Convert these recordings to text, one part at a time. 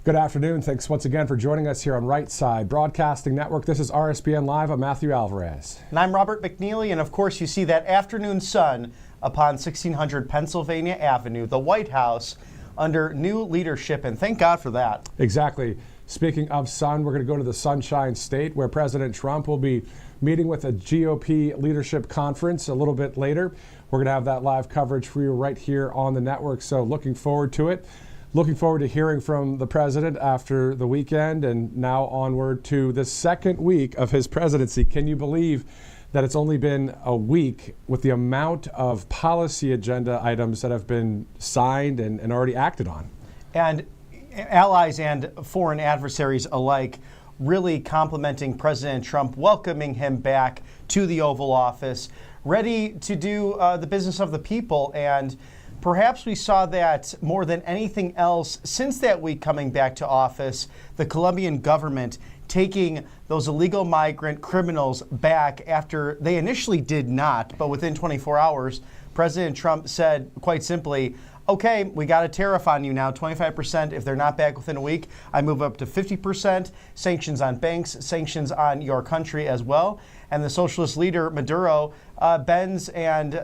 Good afternoon. Thanks once again for joining us here on Right Side Broadcasting Network. This is RSBN Live. I'm Matthew Alvarez. And I'm Robert McNeely. And of course, you see that afternoon sun upon 1600 Pennsylvania Avenue, the White House, under new leadership. And thank God for that. Exactly. Speaking of sun, we're going to go to the Sunshine State, where President Trump will be meeting with a GOP leadership conference a little bit later. We're going to have that live coverage for you right here on the network. So looking forward to it. Looking forward to hearing from the president after the weekend and now onward to the second week of his presidency. Can you believe that it's only been a week with the amount of policy agenda items that have been signed and already acted on? And allies and foreign adversaries alike really complimenting President Trump, welcoming him back to the Oval Office, ready to do the business of the people. And perhaps we saw that more than anything else since that week coming back to office, the Colombian government taking those illegal migrant criminals back after they initially did not. But within 24 hours, President Trump said quite simply, okay, we got a tariff on you now, 25%. If they're not back within a week, I move up to 50%. Sanctions on banks, sanctions on your country as well. And the socialist leader, Maduro, bends and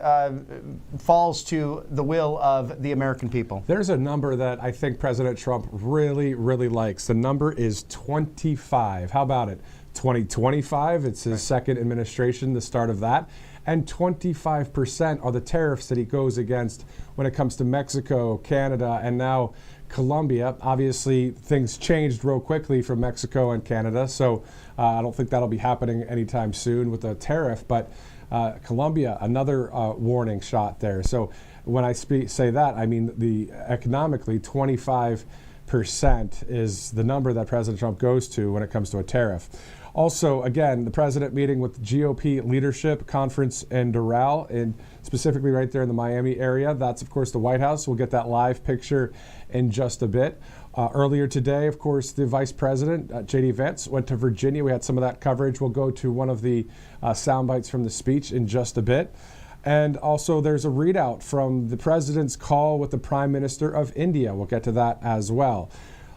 falls to the will of the American people. There's a number that I think President Trump really, really likes. The number is 25. How about it? 2025, it's his second administration, the start of that. And 25% are the tariffs that he goes against when it comes to Mexico, Canada, and now Colombia. Obviously, things changed real quickly from Mexico and Canada, so I don't think that'll be happening anytime soon with a tariff. But Colombia, another warning shot there. So when I say that, I mean the economically 25% is the number that President Trump goes to when it comes to a tariff. Also, again, the president meeting with GOP leadership conference in Doral, and specifically right there in the Miami area. That's, of course, the White House. We'll get that live picture in just a bit. Earlier today, of course, the vice president, J.D. Vance, went to Virginia. We had some of that coverage. We'll go to one of the sound bites from the speech in just a bit. And also, there's a readout from the president's call with the Prime Minister of India. We'll get to that as well.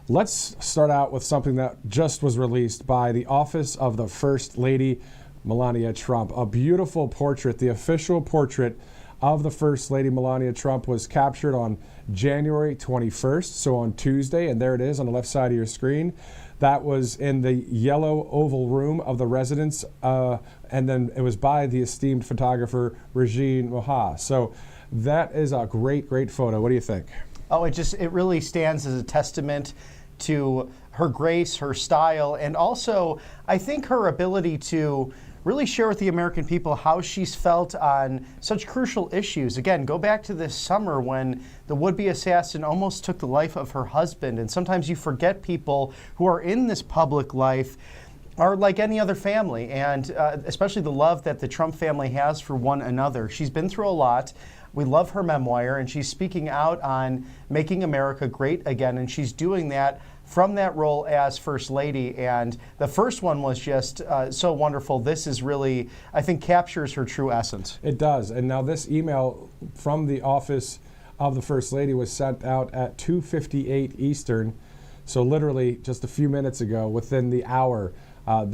Let's start out with something that just was released by the office of the First Lady, Melania Trump. A beautiful portrait, the official portrait of the First Lady, Melania Trump, was captured on January 21st, so on Tuesday, and there it is on the left side of your screen. That was in the yellow Oval Room of the residence, and then it was by the esteemed photographer, Regine Moha. So that is a great, great photo. What do you think? Oh, it really stands as a testament to her grace, her style, and also I think her ability to really share with the American people how she's felt on such crucial issues. Again, go back to this summer when the would-be assassin almost took the life of her husband. And sometimes you forget people who are in this public life are like any other family, and especially the love that the Trump family has for one another. She's been through a lot. We love her memoir, and she's speaking out on making America great again, and she's doing that from that role as First Lady. And the first one was just so wonderful. This is really, I think, captures her true essence. It does. And now this email from the office of the First Lady was sent out at 2:58 Eastern, so literally just a few minutes ago, within the hour. Now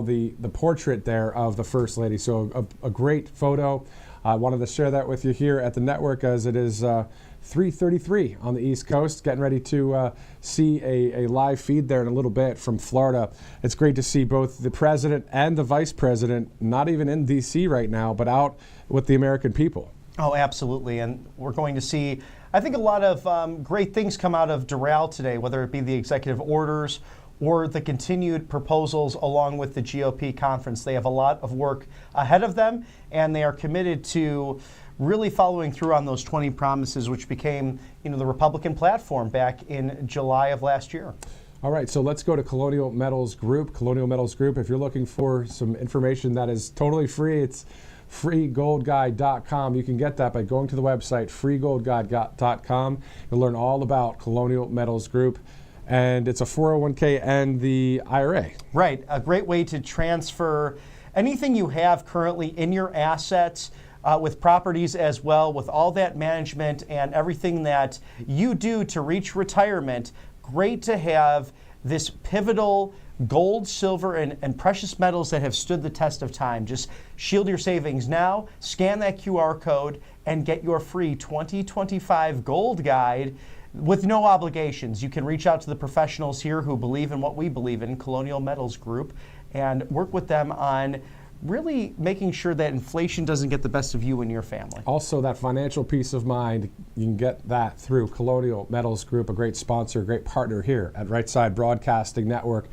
the portrait there of the First Lady. So a great photo. I wanted to share that with you here at the network as it is 3:33 on the East Coast. Getting ready to see a live feed there in a little bit from Florida. It's great to see both the president and the vice president, not even in D.C. right now, but out with the American people. Oh, absolutely. And we're going to see, I think, a lot of great things come out of Doral today, whether it be the executive orders or the continued proposals along with the GOP conference. They have a lot of work ahead of them, and they are committed to really following through on those 20 promises, which became, the Republican platform back in July of last year. All right, so let's go to Colonial Metals Group. Colonial Metals Group, if you're looking for some information that is totally free, it's freegoldguide.com. You can get that by going to the website, freegoldguide.com. You'll learn all about Colonial Metals Group. And it's a 401k and the IRA. Right, a great way to transfer anything you have currently in your assets with properties as well, with all that management and everything that you do to reach retirement. Great to have this pivotal gold, silver, and precious metals that have stood the test of time. Just shield your savings now, scan that QR code, and get your free 2025 gold guide with no obligations. You can reach out to the professionals here who believe in what we believe in, Colonial Metals Group, and work with them on really making sure that inflation doesn't get the best of you and your family. Also, that financial peace of mind, you can get that through Colonial Metals Group, a great sponsor, great partner here at Right Side Broadcasting Network.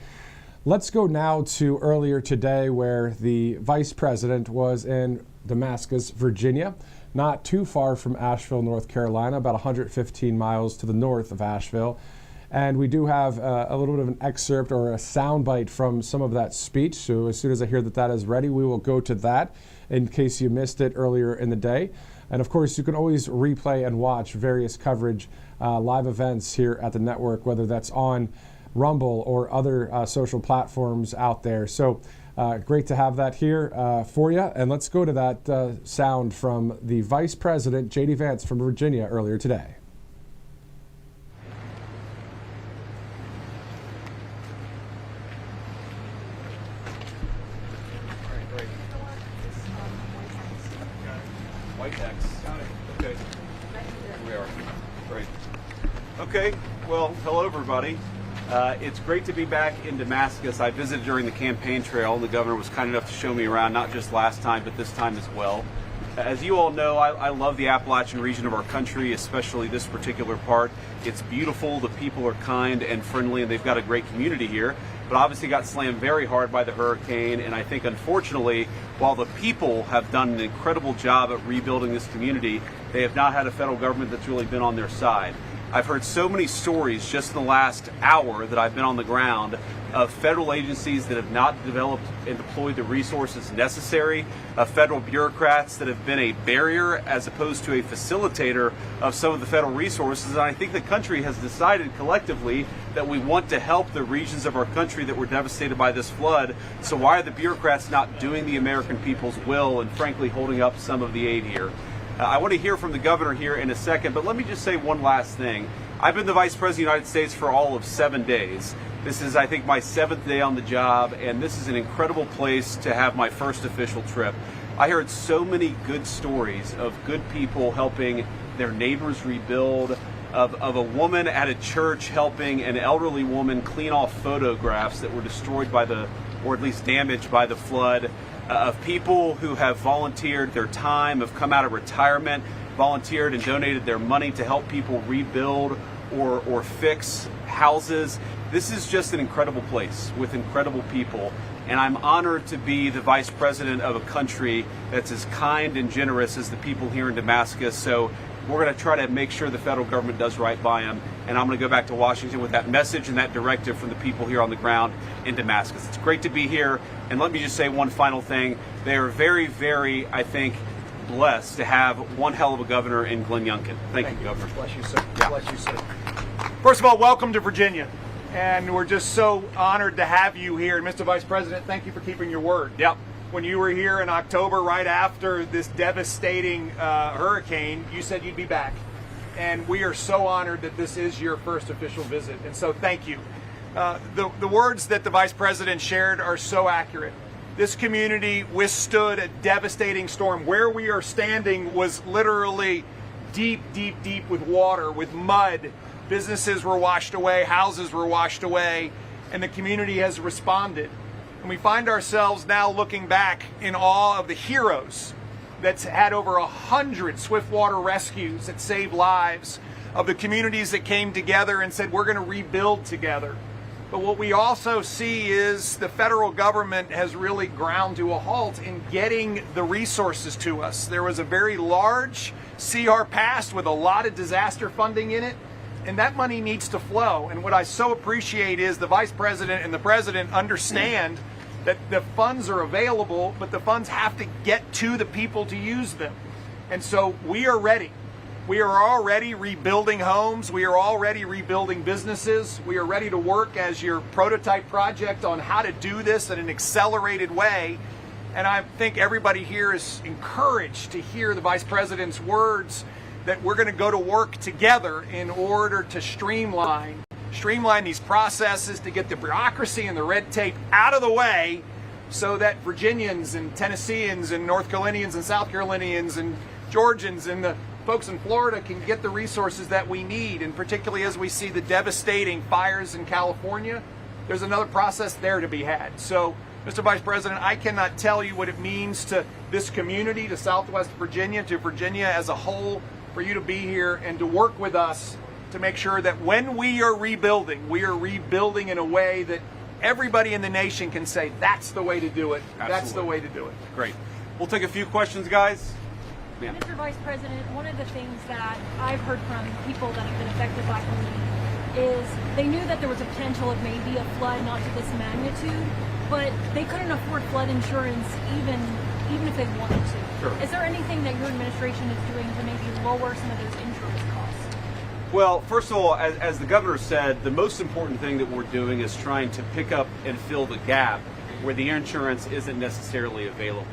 Let's go now to earlier today, where the vice president was in Damascus, Virginia, not too far from Asheville, North Carolina, about 115 miles to the north of Asheville. And we do have a little bit of an excerpt or a soundbite from some of that speech. So as soon as I hear that that is ready, we will go to that in case you missed it earlier in the day. And of course, you can always replay and watch various coverage, live events here at the network, whether that's on Rumble or other social platforms out there. So great to have that here for you. And let's go to that sound from the Vice President, J.D. Vance from Virginia earlier today. Okay. We are. Great. Okay. Well, hello, everybody. It's great to be back in Damascus. I visited during the campaign trail. The governor was kind enough to show me around, not just last time, but this time as well. As you all know, I love the Appalachian region of our country, especially this particular part. It's beautiful, the people are kind and friendly, and they've got a great community here. But obviously got slammed very hard by the hurricane, and I think unfortunately, while the people have done an incredible job at rebuilding this community, they have not had a federal government that's really been on their side. I've heard so many stories just in the last hour that I've been on the ground of federal agencies that have not developed and deployed the resources necessary, of federal bureaucrats that have been a barrier as opposed to a facilitator of some of the federal resources. And I think the country has decided collectively that we want to help the regions of our country that were devastated by this flood. So why are the bureaucrats not doing the American people's will and frankly holding up some of the aid here? I want to hear from the governor here in a second, but let me just say one last thing. I've been the Vice President of the United States for all of 7 days. This is, I think, my 7th day on the job, and this is an incredible place to have my first official trip. I heard so many good stories of good people helping their neighbors rebuild, of a woman at a church helping an elderly woman clean off photographs that were destroyed by or at least damaged by the flood, of people who have volunteered their time, have come out of retirement, volunteered and donated their money to help people rebuild or fix houses. This is just an incredible place with incredible people, and I'm honored to be the vice president of a country that's as kind and generous as the people here in Damascus. So we're going to try to make sure the federal government does right by them, and I'm going to go back to Washington with that message and that directive from the people here on the ground in Damascus. It's great to be here, and let me just say one final thing. They are very, very, I think, blessed to have one hell of a governor in Glenn Youngkin. Thank you, Governor. Bless you, sir. Yeah. Bless you, sir. First of all, welcome to Virginia. And we're just so honored to have you here. And Mr. Vice President, thank you for keeping your word. Yep. When you were here in October, right after this devastating hurricane, you said you'd be back. And we are so honored that this is your first official visit. And so thank you. The words that the Vice President shared are so accurate. This community withstood a devastating storm. Where we are standing was literally deep, deep, deep with water, with mud. Businesses were washed away, houses were washed away, and the community has responded. And we find ourselves now looking back in awe of the heroes that's had over 100 swiftwater rescues that saved lives, of the communities that came together and said, we're going to rebuild together. But what we also see is the federal government has really ground to a halt in getting the resources to us. There was a very large CR passed with a lot of disaster funding in it, and that money needs to flow. And what I so appreciate is the Vice President and the President understand that the funds are available, but the funds have to get to the people to use them. And so we are ready. We are already rebuilding homes. We are already rebuilding businesses. We are ready to work as your prototype project on how to do this in an accelerated way. And I think everybody here is encouraged to hear the Vice President's words that we're going to go to work together in order to streamline these processes, to get the bureaucracy and the red tape out of the way so that Virginians and Tennesseans and North Carolinians and South Carolinians and Georgians and the folks in Florida can get the resources that we need. And particularly as we see the devastating fires in California, there's another process there to be had. So, Mr. Vice President, I cannot tell you what it means to this community, to Southwest Virginia, to Virginia as a whole, for you to be here and to work with us to make sure that when we are rebuilding in a way that everybody in the nation can say, that's the way to do it. Absolutely. That's the way to do it. Great. We'll take a few questions, guys. Yeah. Mr. Vice President, one of the things that I've heard from people that have been affected by Helene is they knew that there was a potential of maybe a flood, not to this magnitude, but they couldn't afford flood insurance even if they wanted to. Sure. Is there anything that your administration is doing to maybe lower some of those insurance costs? Well, first of all, as the governor said, the most important thing that we're doing is trying to pick up and fill the gap where the insurance isn't necessarily available.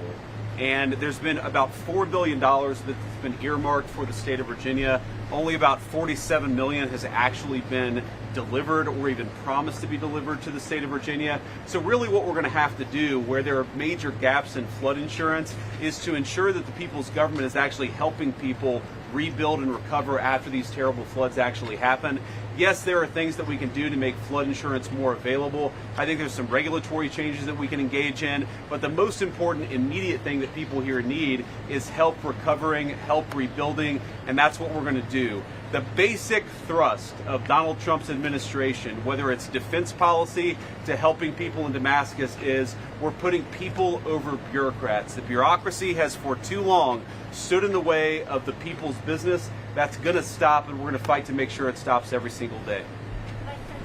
And there's been about $4 billion that's been earmarked for the state of Virginia. Only about $47 million has actually been delivered or even promised to be delivered to the state of Virginia. So really what we're going to have to do where there are major gaps in flood insurance is to ensure that the people's government is actually helping people rebuild and recover after these terrible floods actually happen. Yes, there are things that we can do to make flood insurance more available. I think there's some regulatory changes that we can engage in, but the most important immediate thing that people here need is help recovering, help rebuilding, and that's what we're going to do. The basic thrust of Donald Trump's administration, whether it's defense policy to helping people in Damascus, is we're putting people over bureaucrats. The bureaucracy has for too long stood in the way of the people's business. That's going to stop, and we're going to fight to make sure it stops every single day.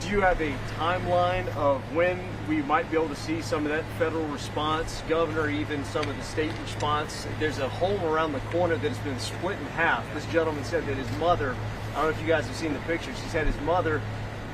Do you have a timeline of when we might be able to see some of that federal response, Governor, even some of the state response? There's a home around the corner that's been split in half. This gentleman said that his mother, I don't know if you guys have seen the pictures, he said his mother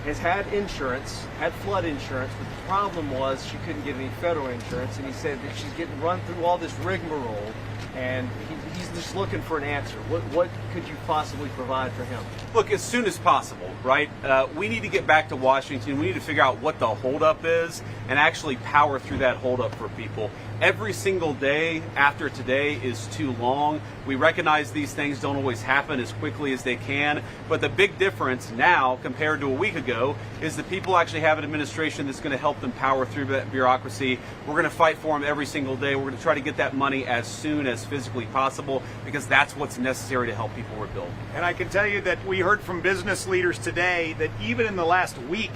has had insurance, had flood insurance, but the problem was she couldn't get any federal insurance, and he said that she's getting run through all this rigmarole, and he's just looking for an answer. What could you possibly provide for him? Look, as soon as possible, right? We need to get back to Washington. We need to figure out what the holdup is and actually power through that holdup for people. Every single day after today is too long. We recognize these things don't always happen as quickly as they can, but the big difference now compared to a week ago is that people actually have an administration that's going to help them power through that bureaucracy. We're going to fight for them every single day. We're going to try to get that money as soon as physically possible because that's what's necessary to help people rebuild. And I can tell you that we heard from business leaders today that even in the last week,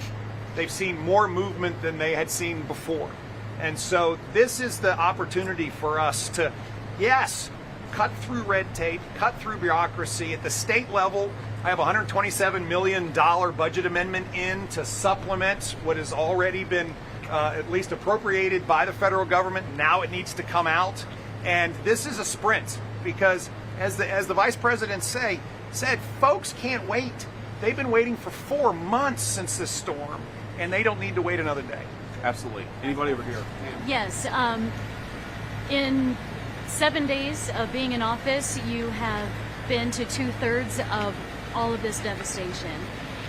they've seen more movement than they had seen before. And so this is the opportunity for us to, yes, cut through red tape, cut through bureaucracy. At the state level, I have a $127 million budget amendment in to supplement what has already been at least appropriated by the federal government. Now it needs to come out. And this is a sprint because as the Vice President said, folks can't wait. They've been waiting for 4 months since this storm, and they don't need to wait another day. Absolutely. Anybody over here? Yes. In 7 days of being in office, you have been to 2/3 of all of this devastation.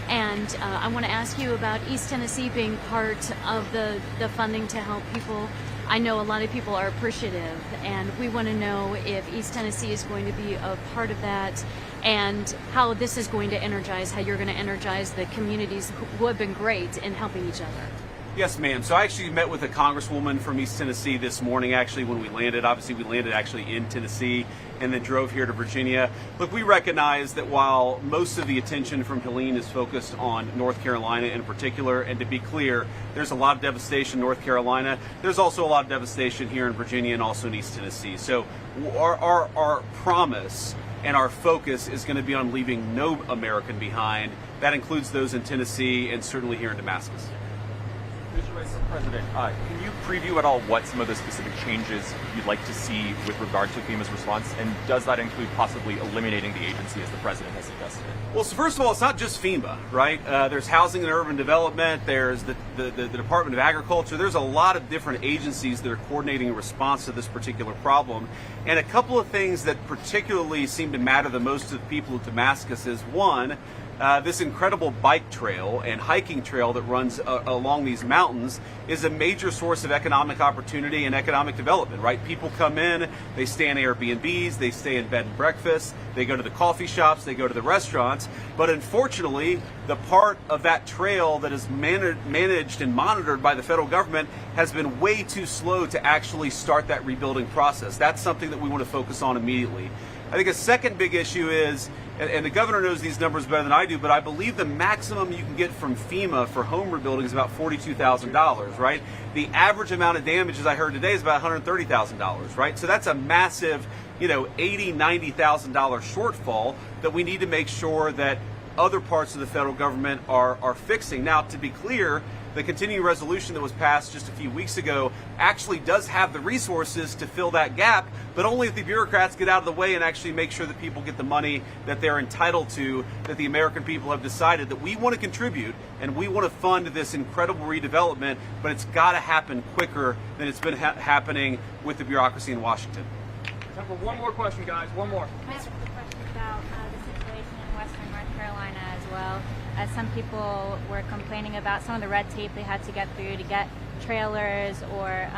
And I want to ask you about East Tennessee being part of the funding to help people. I know a lot of people are appreciative, and we want to know if East Tennessee is going to be a part of that and how this is going to energize, how you're going to energize the communities who have been great in helping each other. Yes, ma'am. So I actually met with a congresswoman from East Tennessee this morning, actually, when we landed. Obviously, we landed actually in Tennessee and then drove here to Virginia. Look, we recognize that while most of the attention from Helene is focused on North Carolina in particular, and to be clear, there's a lot of devastation in North Carolina. There's also a lot of devastation here in Virginia and also in East Tennessee. So our promise and our focus is going to be on leaving no American behind. That includes those in Tennessee and certainly here in Damascus. Mr. Vice President, can you preview at all what some of the specific changes you'd like to see with regard to FEMA's response? And does that include possibly eliminating the agency as the president has suggested? Well, so first of all, it's not just FEMA, right? There's Housing and Urban Development, there's the Department of Agriculture. There's a lot of different agencies that are coordinating a response to this particular problem. And a couple of things that particularly seem to matter the most to the people of Damascus is, one, this incredible bike trail and hiking trail that runs along these mountains is a major source of economic opportunity and economic development, right? People come in, they stay in Airbnbs, they stay in bed and breakfast, they go to the coffee shops, they go to the restaurants. But unfortunately, the part of that trail that is managed and monitored by the federal government has been way too slow to actually start that rebuilding process. That's something that we want to focus on immediately. I think a second big issue is, and the governor knows these numbers better than I do, but I believe the maximum you can get from FEMA for home rebuilding is about $42,000, right? The average amount of damage, as I heard today, is about $130,000, right? So that's a massive, $80,000, $90,000 shortfall that we need to make sure that other parts of the federal government are fixing. Now, to be clear, the continuing resolution that was passed just a few weeks ago actually does have the resources to fill that gap, but only if the bureaucrats get out of the way and actually make sure that people get the money that they're entitled to, that the American people have decided that we want to contribute and we want to fund this incredible redevelopment, but it's got to happen quicker than it's been happening with the bureaucracy in Washington. Time for one more question, guys. One more. I have a question about the situation in Western North Carolina as well. As some people were complaining about some of the red tape they had to get through to get trailers, or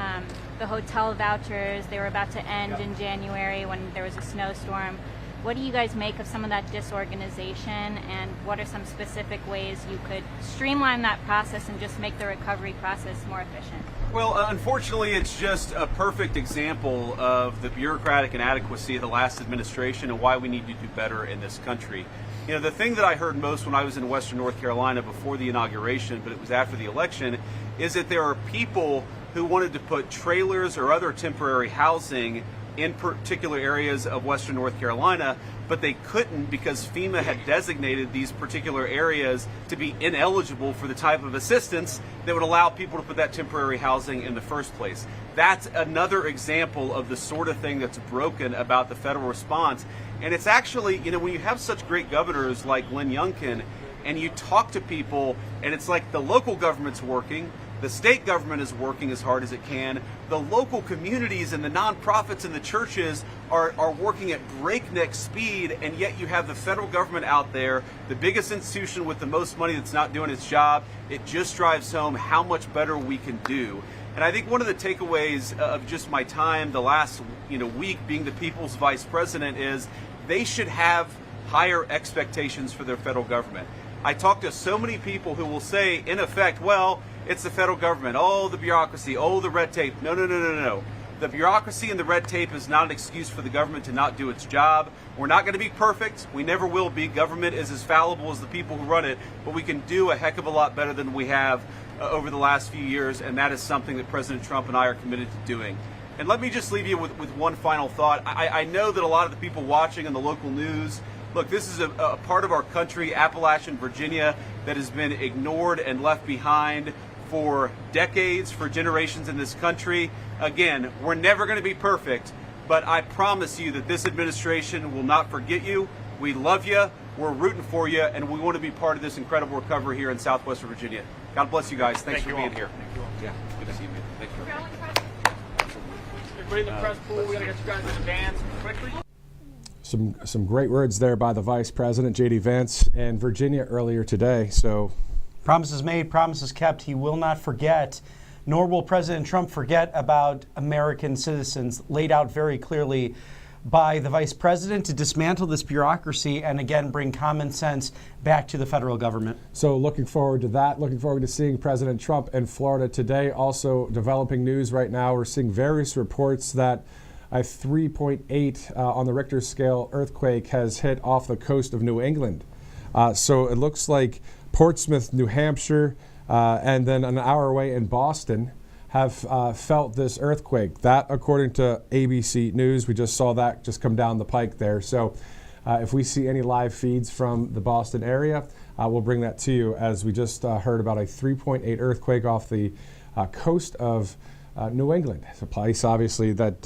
the hotel vouchers they were about to end in January when there was a snowstorm. What do you guys make of some of that disorganization, and what are some specific ways you could streamline that process and just make the recovery process more efficient? Well, unfortunately, it's just a perfect example of the bureaucratic inadequacy of the last administration and why we need to do better in this country. The thing that I heard most when I was in Western North Carolina before the inauguration, but it was after the election, is that there are people who wanted to put trailers or other temporary housing in particular areas of Western North Carolina, but they couldn't because FEMA had designated these particular areas to be ineligible for the type of assistance that would allow people to put that temporary housing in the first place. That's another example of the sort of thing that's broken about the federal response. And it's actually, when you have such great governors like Lynn Youngkin, and you talk to people, and it's like the local government's working, the state government is working as hard as it can, the local communities and the nonprofits and the churches are working at breakneck speed, and yet you have the federal government out there, the biggest institution with the most money that's not doing its job. It just drives home how much better we can do. And I think one of the takeaways of just my time the last week being the people's vice president is they should have higher expectations for their federal government. I talk to so many people who will say, in effect, well, it's the federal government, oh, the bureaucracy, oh, the red tape. No. The bureaucracy and the red tape is not an excuse for the government to not do its job. We're not going to be perfect. We never will be. Government is as fallible as the people who run it, but we can do a heck of a lot better than we have over the last few years, and that is something that President Trump and I are committed to doing. And let me just leave you with one final thought. I know that a lot of the people watching in the local news, look, this is a part of our country, Appalachian, Virginia, that has been ignored and left behind for decades, for generations in this country. Again, we're never going to be perfect, but I promise you that this administration will not forget you. We love you, we're rooting for you, and we want to be part of this incredible recovery here in Southwestern Virginia. God bless you guys. Thanks for being here. Thank you all. Yeah, good to see you, man. Thanks for Everybody in the press pool, we got to get you guys in the vans quickly. Some great words there by the Vice President, J.D. Vance, and Virginia earlier today. So, promises made, promises kept. He will not forget, nor will President Trump forget about American citizens, laid out very clearly by the Vice President to dismantle this bureaucracy and, again, bring common sense back to the federal government. So looking forward to that. Looking forward to seeing President Trump in Florida today. Also developing news right now. We're seeing various reports that a 3.8 on the Richter scale earthquake has hit off the coast of New England. So it looks like Portsmouth, New Hampshire, and then an hour away in Boston have felt this earthquake. That, according to ABC News, we just saw that just come down the pike there. So If we see any live feeds from the Boston area, we'll bring that to you, as we just heard about a 3.8 earthquake off the coast of New England. It's a place, obviously, that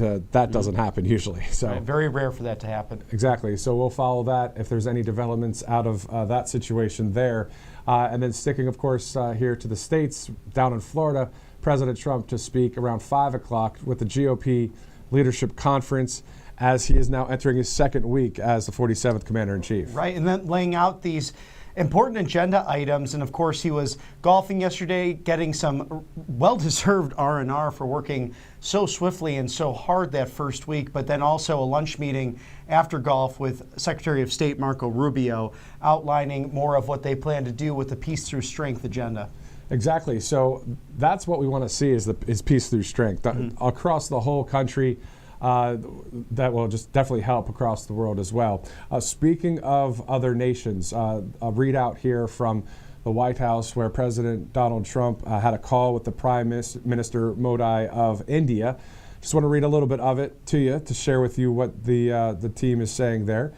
doesn't happen usually. So Right, very rare for that to happen. exactly. So we'll follow that if there's any developments out of that situation there. And then sticking, of course, here to the States, down in Florida, President Trump to speak around 5 o'clock with the GOP Leadership Conference, as he is now entering his second week as the 47th Commander-in-Chief. Right, and then laying out these important agenda items. And of course, he was golfing yesterday, getting some well-deserved R&R for working so swiftly and so hard that first week, but then also a lunch meeting after golf with Secretary of State Marco Rubio, outlining more of what they plan to do with the Peace Through Strength agenda. Exactly. So that's what we want to see is peace through strength across the whole country. That will just definitely help across the world as well. Speaking of other nations, a readout here from the White House, where President Donald Trump had a call with the Prime Minister Modi of India. Just want to read a little bit of it to you to share with you what the team is saying there.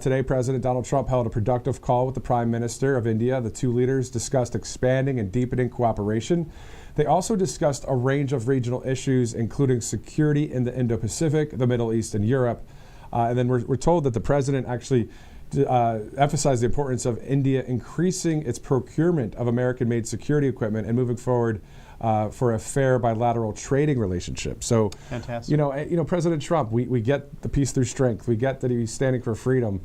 Today, President Donald Trump held a productive call with the Prime Minister of India. The two leaders discussed expanding and deepening cooperation. They also discussed a range of regional issues, including security in the Indo-Pacific, the Middle East, and Europe. And then we're told that the president actually emphasized the importance of India increasing its procurement of American-made security equipment and moving forward for a fair bilateral trading relationship. So, Fantastic. you know, President Trump, we get the peace through strength. We get that he's standing for freedom.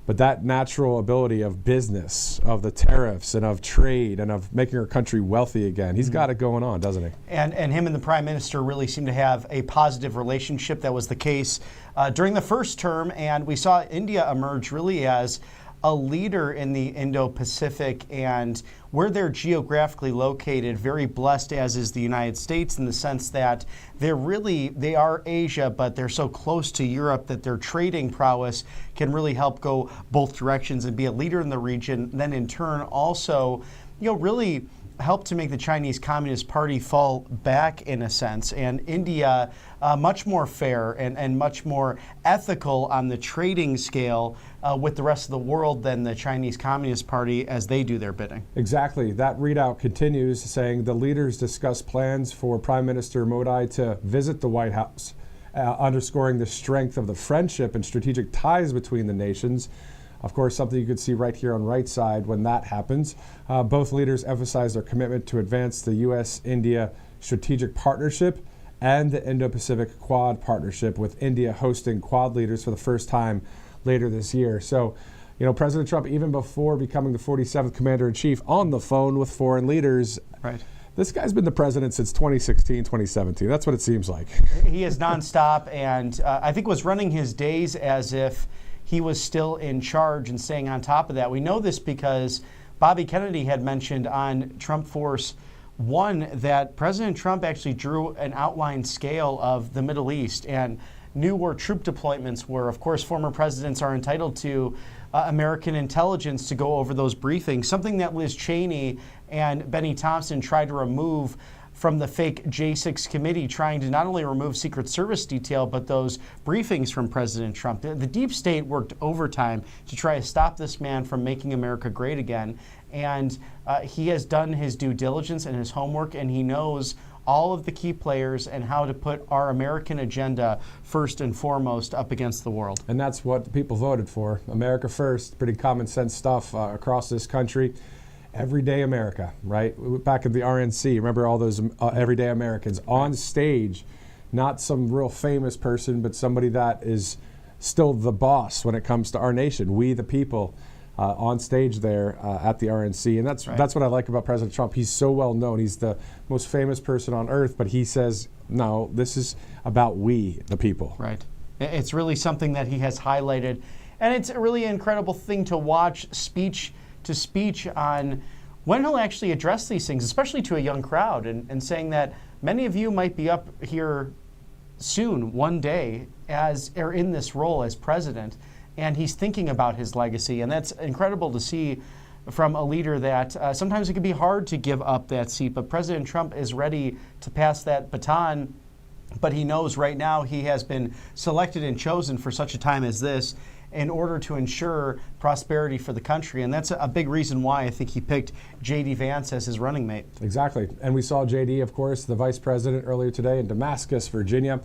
But that natural ability of business, of the tariffs, and of trade, and of making our country wealthy again, he's got it going on, doesn't he? And him and the Prime Minister really seem to have a positive relationship. That was the case during the first term, and we saw India emerge really as a leader in the Indo-Pacific, and where they're geographically located, very blessed, as is the United States, in the sense that they are Asia, but they're so close to Europe that their trading prowess can really help go both directions and be a leader in the region. Then in turn also, really help to make the Chinese Communist Party fall back in a sense, and India much more fair and much more ethical on the trading scale with the rest of the world than the Chinese Communist Party as they do their bidding. Exactly. That readout continues, saying the leaders discussed plans for Prime Minister Modi to visit the White House, underscoring the strength of the friendship and strategic ties between the nations. Of course, something you could see right here on right side when that happens. Both leaders emphasized their commitment to advance the U.S.-India strategic partnership and the Indo-Pacific Quad partnership, with India hosting Quad leaders for the first time later this year. So, President Trump, even before becoming the 47th Commander-in-Chief, on the phone with foreign leaders. Right. This guy's been the president since 2016, 2017. That's what it seems like. He is nonstop, and I think was running his days as if he was still in charge and staying on top of that. We know this because Bobby Kennedy had mentioned on Trump Force One that President Trump actually drew an outline scale of the Middle East and knew where troop deployments were. Of course, former presidents are entitled to American intelligence to go over those briefings, something that Liz Cheney and Benny Thompson tried to remove from the fake J6 committee, trying to not only remove Secret Service detail, but those briefings from President Trump. The deep state worked overtime to try to stop this man from making America great again. And he has done his due diligence and his homework, and he knows all of the key players and how to put our American agenda first and foremost up against the world. And that's what the people voted for. America first, pretty common sense stuff across this country. Everyday America, right? Back at the RNC, remember all those everyday Americans on stage, not some real famous person, but somebody that is still the boss when it comes to our nation. We, the people, on stage there at the RNC. And that's what I like about President Trump. He's so well known. He's the most famous person on earth, but he says, no, this is about we, the people. Right. It's really something that he has highlighted. And it's a really incredible thing to watch speech to speech on when he'll actually address these things, especially to a young crowd, and saying that many of you might be up here soon, one day, or in this role as president, and he's thinking about his legacy. And that's incredible to see from a leader that sometimes it can be hard to give up that seat, but President Trump is ready to pass that baton. But he knows right now he has been selected and chosen for such a time as this. in order to ensure prosperity for the country. And that's a big reason why I think he picked J.D. Vance as his running mate. Exactly. And we saw J.D., of course, the vice president earlier today in Damascus, Virginia.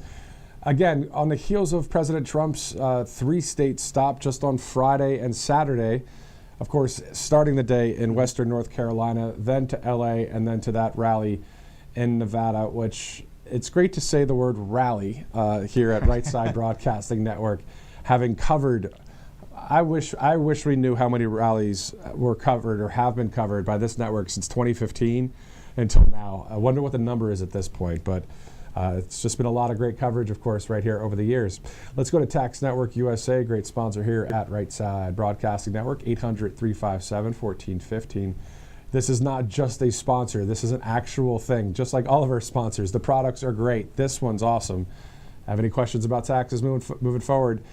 Again, on the heels of President Trump's 3-state stop just on Friday and Saturday, of course, starting the day in Western North Carolina, then to L.A., and then to that rally in Nevada, which it's great to say the word rally here at Right Side Broadcasting Network, having covered, I wish we knew how many rallies were covered or have been covered by this network since 2015 until now. I wonder what the number is at this point, but it's just been a lot of great coverage, of course, right here over the years. Let's go to Tax Network USA, great sponsor here at Right Side Broadcasting Network, 800-357-1415. This is not just a sponsor. This is an actual thing, just like all of our sponsors. The products are great. This one's awesome. Have any questions about taxes moving forward?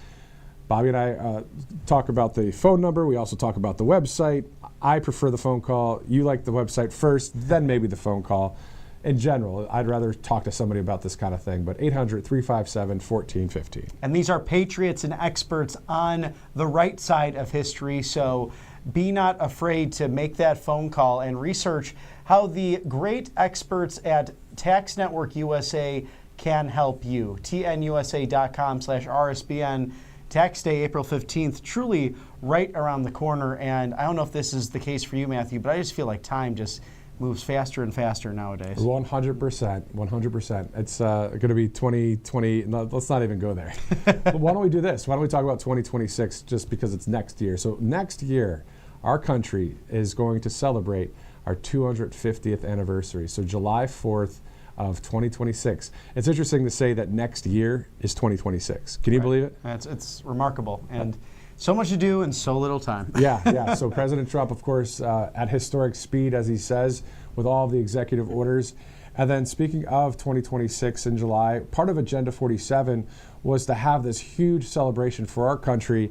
Bobby and I talk about the phone number. We also talk about the website. I prefer the phone call. You like the website first, then maybe the phone call. In general, I'd rather talk to somebody about this kind of thing, but 800-357-1415. And these are patriots and experts on the right side of history, so be not afraid to make that phone call and research how the great experts at Tax Network USA can help you. tnusa.com/RSBN. Tax Day, April 15th, truly right around the corner. And I don't know if this is the case for you, Matthew, but I just feel like time just moves faster and faster nowadays. 100%. 100%. It's going to be 2020. No, let's not even go there. But why don't we do this? Why don't we talk about 2026 just because it's next year? So next year, our country is going to celebrate our 250th anniversary. So July 4th of 2026. It's interesting to say that next year is 2026. Can you believe it? It's remarkable. And so much to do in so little time. Yeah. So President Trump, of course, at historic speed, as he says, with all of the executive orders. And then speaking of 2026 in July, part of Agenda 47 was to have this huge celebration for our country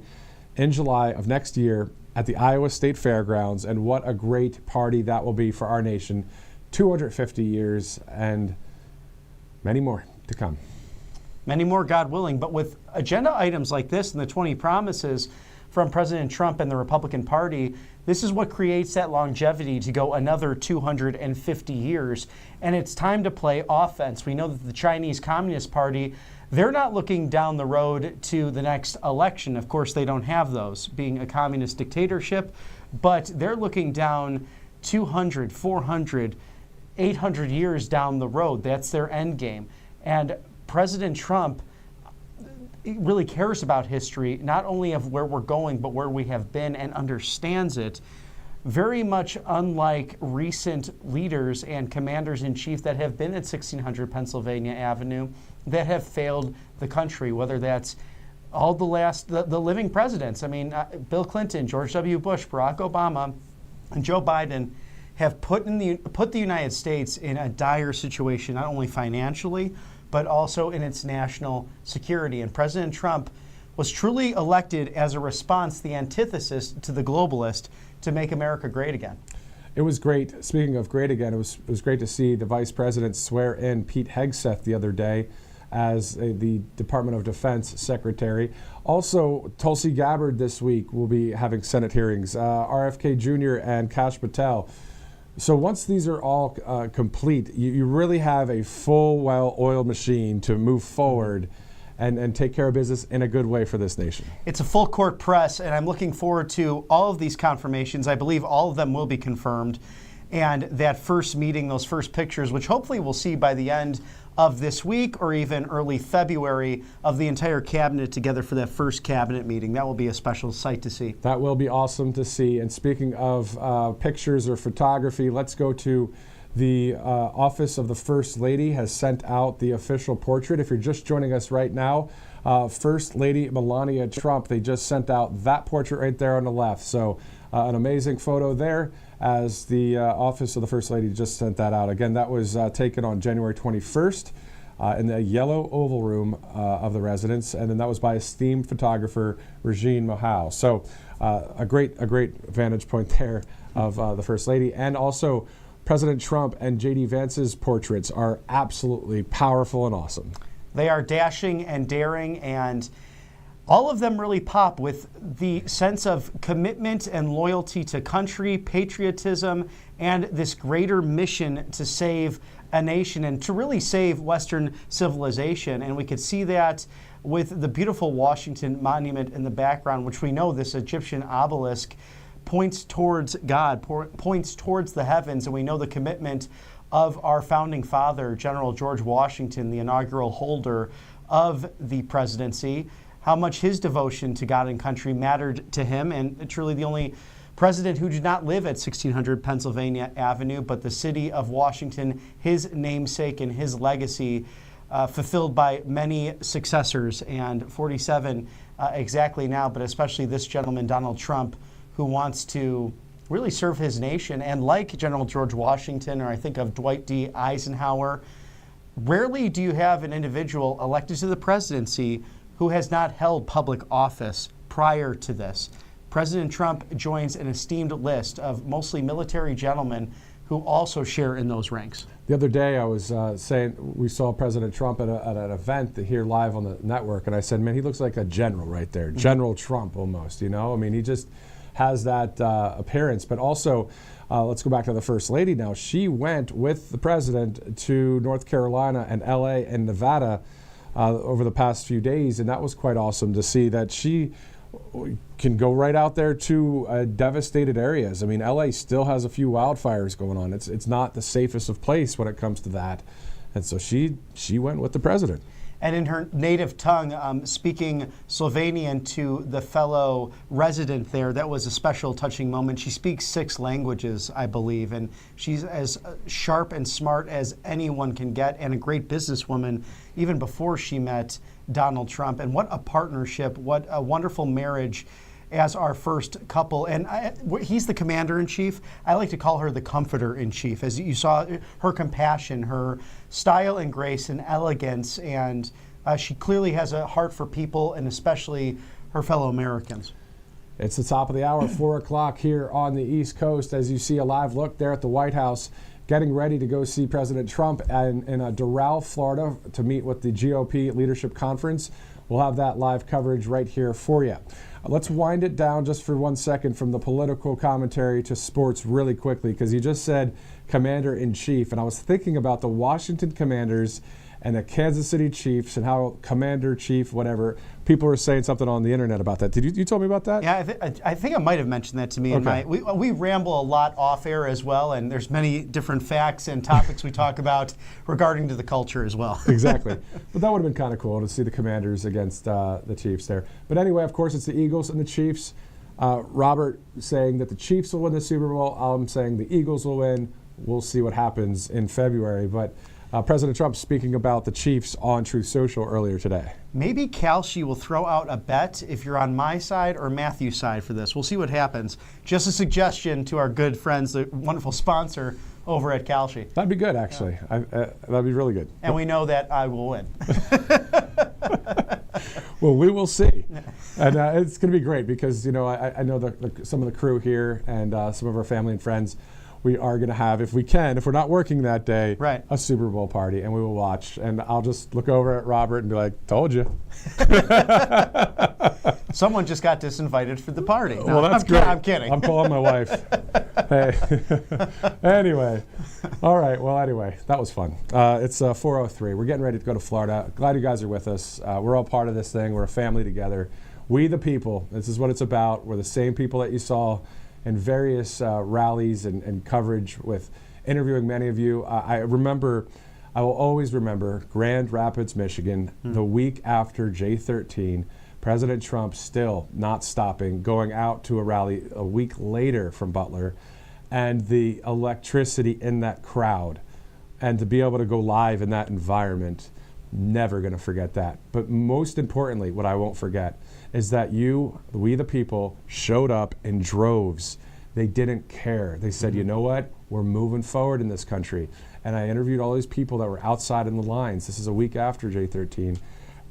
in July of next year at the Iowa State Fairgrounds. And what a great party that will be for our nation. 250 years and many more to come. Many more, God willing. But with agenda items like this and the 20 promises from President Trump and the Republican Party, this is what creates that longevity to go another 250 years. And it's time to play offense. We know that the Chinese Communist Party, they're not looking down the road to the next election. Of course, they don't have those, being a communist dictatorship, but they're looking down 200, 400, 800 years down the road. That's their end game. And President Trump really cares about history, not only of where we're going, but where we have been, and understands it, very much unlike recent leaders and commanders-in-chief that have been at 1600 Pennsylvania Avenue that have failed the country, whether that's all the living presidents. I mean, Bill Clinton, George W. Bush, Barack Obama, and Joe Biden have put the United States in a dire situation, not only financially, but also in its national security. And President Trump was truly elected as a response, the antithesis to the globalist, to make America great again. It was great. Speaking of great again, it was great to see the Vice President swear in Pete Hegseth the other day as the Department of Defense Secretary. Also, Tulsi Gabbard this week will be having Senate hearings. RFK Jr. and Kash Patel. So once these are all complete, you really have a full, well-oiled machine to move forward and take care of business in a good way for this nation. It's a full court press, and I'm looking forward to all of these confirmations. I believe all of them will be confirmed. And that first meeting, those first pictures, which hopefully we'll see by the end of this week or even early February, of the entire cabinet together for that first cabinet meeting. That will be a special sight to see. That will be awesome to see. And speaking of pictures or photography, let's go to the Office of the First Lady has sent out the official portrait. If you're just joining us right now, First Lady Melania Trump, they just sent out that portrait right there on the left. So an amazing photo there, as the Office of the First Lady just sent that out. Again, that was taken on January 21st in the yellow oval room of the residence, and then that was by esteemed photographer Regine Mohau. So a great vantage point there of the First Lady. And also President Trump and J.D. Vance's portraits are absolutely powerful and awesome. They are dashing and daring, and All of them really pop with the sense of commitment and loyalty to country, patriotism, and this greater mission to save a nation and to really save Western civilization. And we could see that with the beautiful Washington Monument in the background, which we know this Egyptian obelisk points towards God, points towards the heavens, and we know the commitment of our founding father, General George Washington, the inaugural holder of the presidency, how much his devotion to God and country mattered to him, and truly the only president who did not live at 1600 Pennsylvania Avenue, but the city of Washington, his namesake and his legacy, fulfilled by many successors, and 47 exactly now, but especially this gentleman, Donald Trump, who wants to really serve his nation. And like General George Washington, or I think of Dwight D. Eisenhower, rarely do you have an individual elected to the presidency who has not held public office prior to this. President Trump joins an esteemed list of mostly military gentlemen who also share in those ranks. The other day I was saying we saw President Trump at an event here live on the network, and I said, man, he looks like a general right there. General Trump almost, you know? I mean, he just has that appearance. But also, let's go back to the First Lady now. She went with the president to North Carolina and LA and Nevada over the past few days, and that was quite awesome to see that she can go right out there to devastated areas. I mean, LA still has a few wildfires going on. It's not the safest of place when it comes to that, and so she went with the president. And in her native tongue, speaking Slovenian to the fellow resident there, that was a special, touching moment. She speaks 6 languages, I believe, and she's as sharp and smart as anyone can get, and a great businesswoman even before she met Donald Trump. And what a partnership, what a wonderful marriage as our first couple. And he's the commander-in-chief. I like to call her the comforter-in-chief. As you saw, her compassion, her style and grace and elegance, and she clearly has a heart for people and especially her fellow Americans. It's the top of the hour, 4 o'clock here on the East Coast. As you see a live look there at the White House, getting ready to go see President Trump in Doral, Florida, to meet with the GOP Leadership Conference. We'll have that live coverage right here for you. Let's wind it down just for 1 second from the political commentary to sports really quickly, because you just said Commander-in-Chief, and I was thinking about the Washington Commanders and the Kansas City Chiefs and how Commander-Chief, whatever, people were saying something on the internet about that. Did you told me about that? Yeah, I think I might have mentioned that to me. Okay. We ramble a lot off air as well, and there's many different facts and topics we talk about regarding to the culture as well. Exactly. But that would have been kind of cool to see the Commanders against the Chiefs there. But anyway, of course, it's the Eagles and the Chiefs. Robert saying that the Chiefs will win the Super Bowl. I'm saying the Eagles will win. We'll see what happens in February. But President Trump speaking about the Chiefs on Truth Social earlier today. Maybe Kalshi will throw out a bet if you're on my side or Matthew's side for this. We'll see what happens. Just a suggestion to our good friends, the wonderful sponsor over at Kalshi. That'd be good, actually. Yeah. That'd be really good. And we know that I will win. Well, we will see. And it's going to be great because, you know, I know some of the crew here and some of our family and friends. We are going to have, if we can, if we're not working that day, right, a Super Bowl party, and we will watch. And I'll just look over at Robert and be like, told you. Someone just got disinvited for the party. No, well, that's great. I'm kidding. I'm calling my wife. Hey. Anyway. All right. Well, anyway, that was fun. It's 4:03. We're getting ready to go to Florida. Glad you guys are with us. We're all part of this thing. We're a family together. We the people. This is what it's about. We're the same people that you saw in various rallies and coverage with interviewing many of you. I will always remember Grand Rapids, Michigan, the week after J13, President Trump still not stopping, going out to a rally a week later from Butler, and the electricity in that crowd, and to be able to go live in that environment, never going to forget that. But most importantly, what I won't forget is that we the people, showed up in droves. They didn't care. They said, you know what? We're moving forward in this country. And I interviewed all these people that were outside in the lines. This is a week after J13.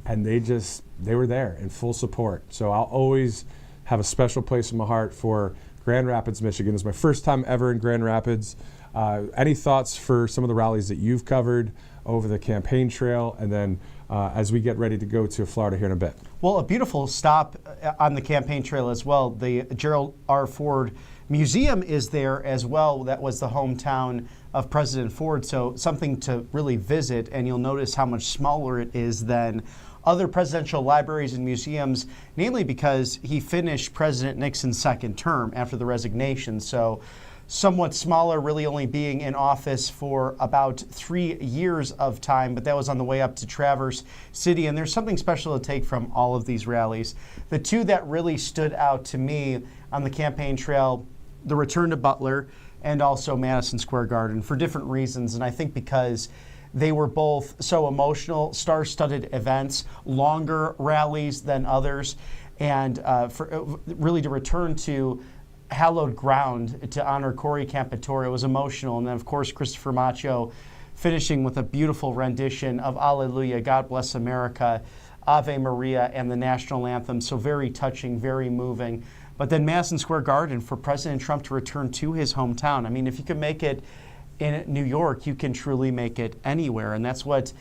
And they were there in full support. So I'll always have a special place in my heart for Grand Rapids, Michigan. It's my first time ever in Grand Rapids. Any thoughts for some of the rallies that you've covered over the campaign trail, and then as we get ready to go to Florida here in a bit? Well, a beautiful stop on the campaign trail as well. The Gerald R. Ford Museum is there as well. That was the hometown of President Ford, so something to really visit, and you'll notice how much smaller it is than other presidential libraries and museums, namely because he finished President Nixon's second term after the resignation. So somewhat smaller, really only being in office for about 3 years of time, but that was on the way up to Traverse City. And there's something special to take from all of these rallies. The two that really stood out to me on the campaign trail, the return to Butler and also Madison Square Garden, for different reasons. And I think because they were both so emotional, star-studded events, longer rallies than others, and for really to return to hallowed ground to honor Corey Campittore was emotional. And then, of course, Christopher Macho finishing with a beautiful rendition of Alleluia, God Bless America, Ave Maria, and the national anthem. So very touching, very moving. But then Madison Square Garden for President Trump to return to his hometown. I mean, if you can make it in New York, you can truly make it anywhere. And that's what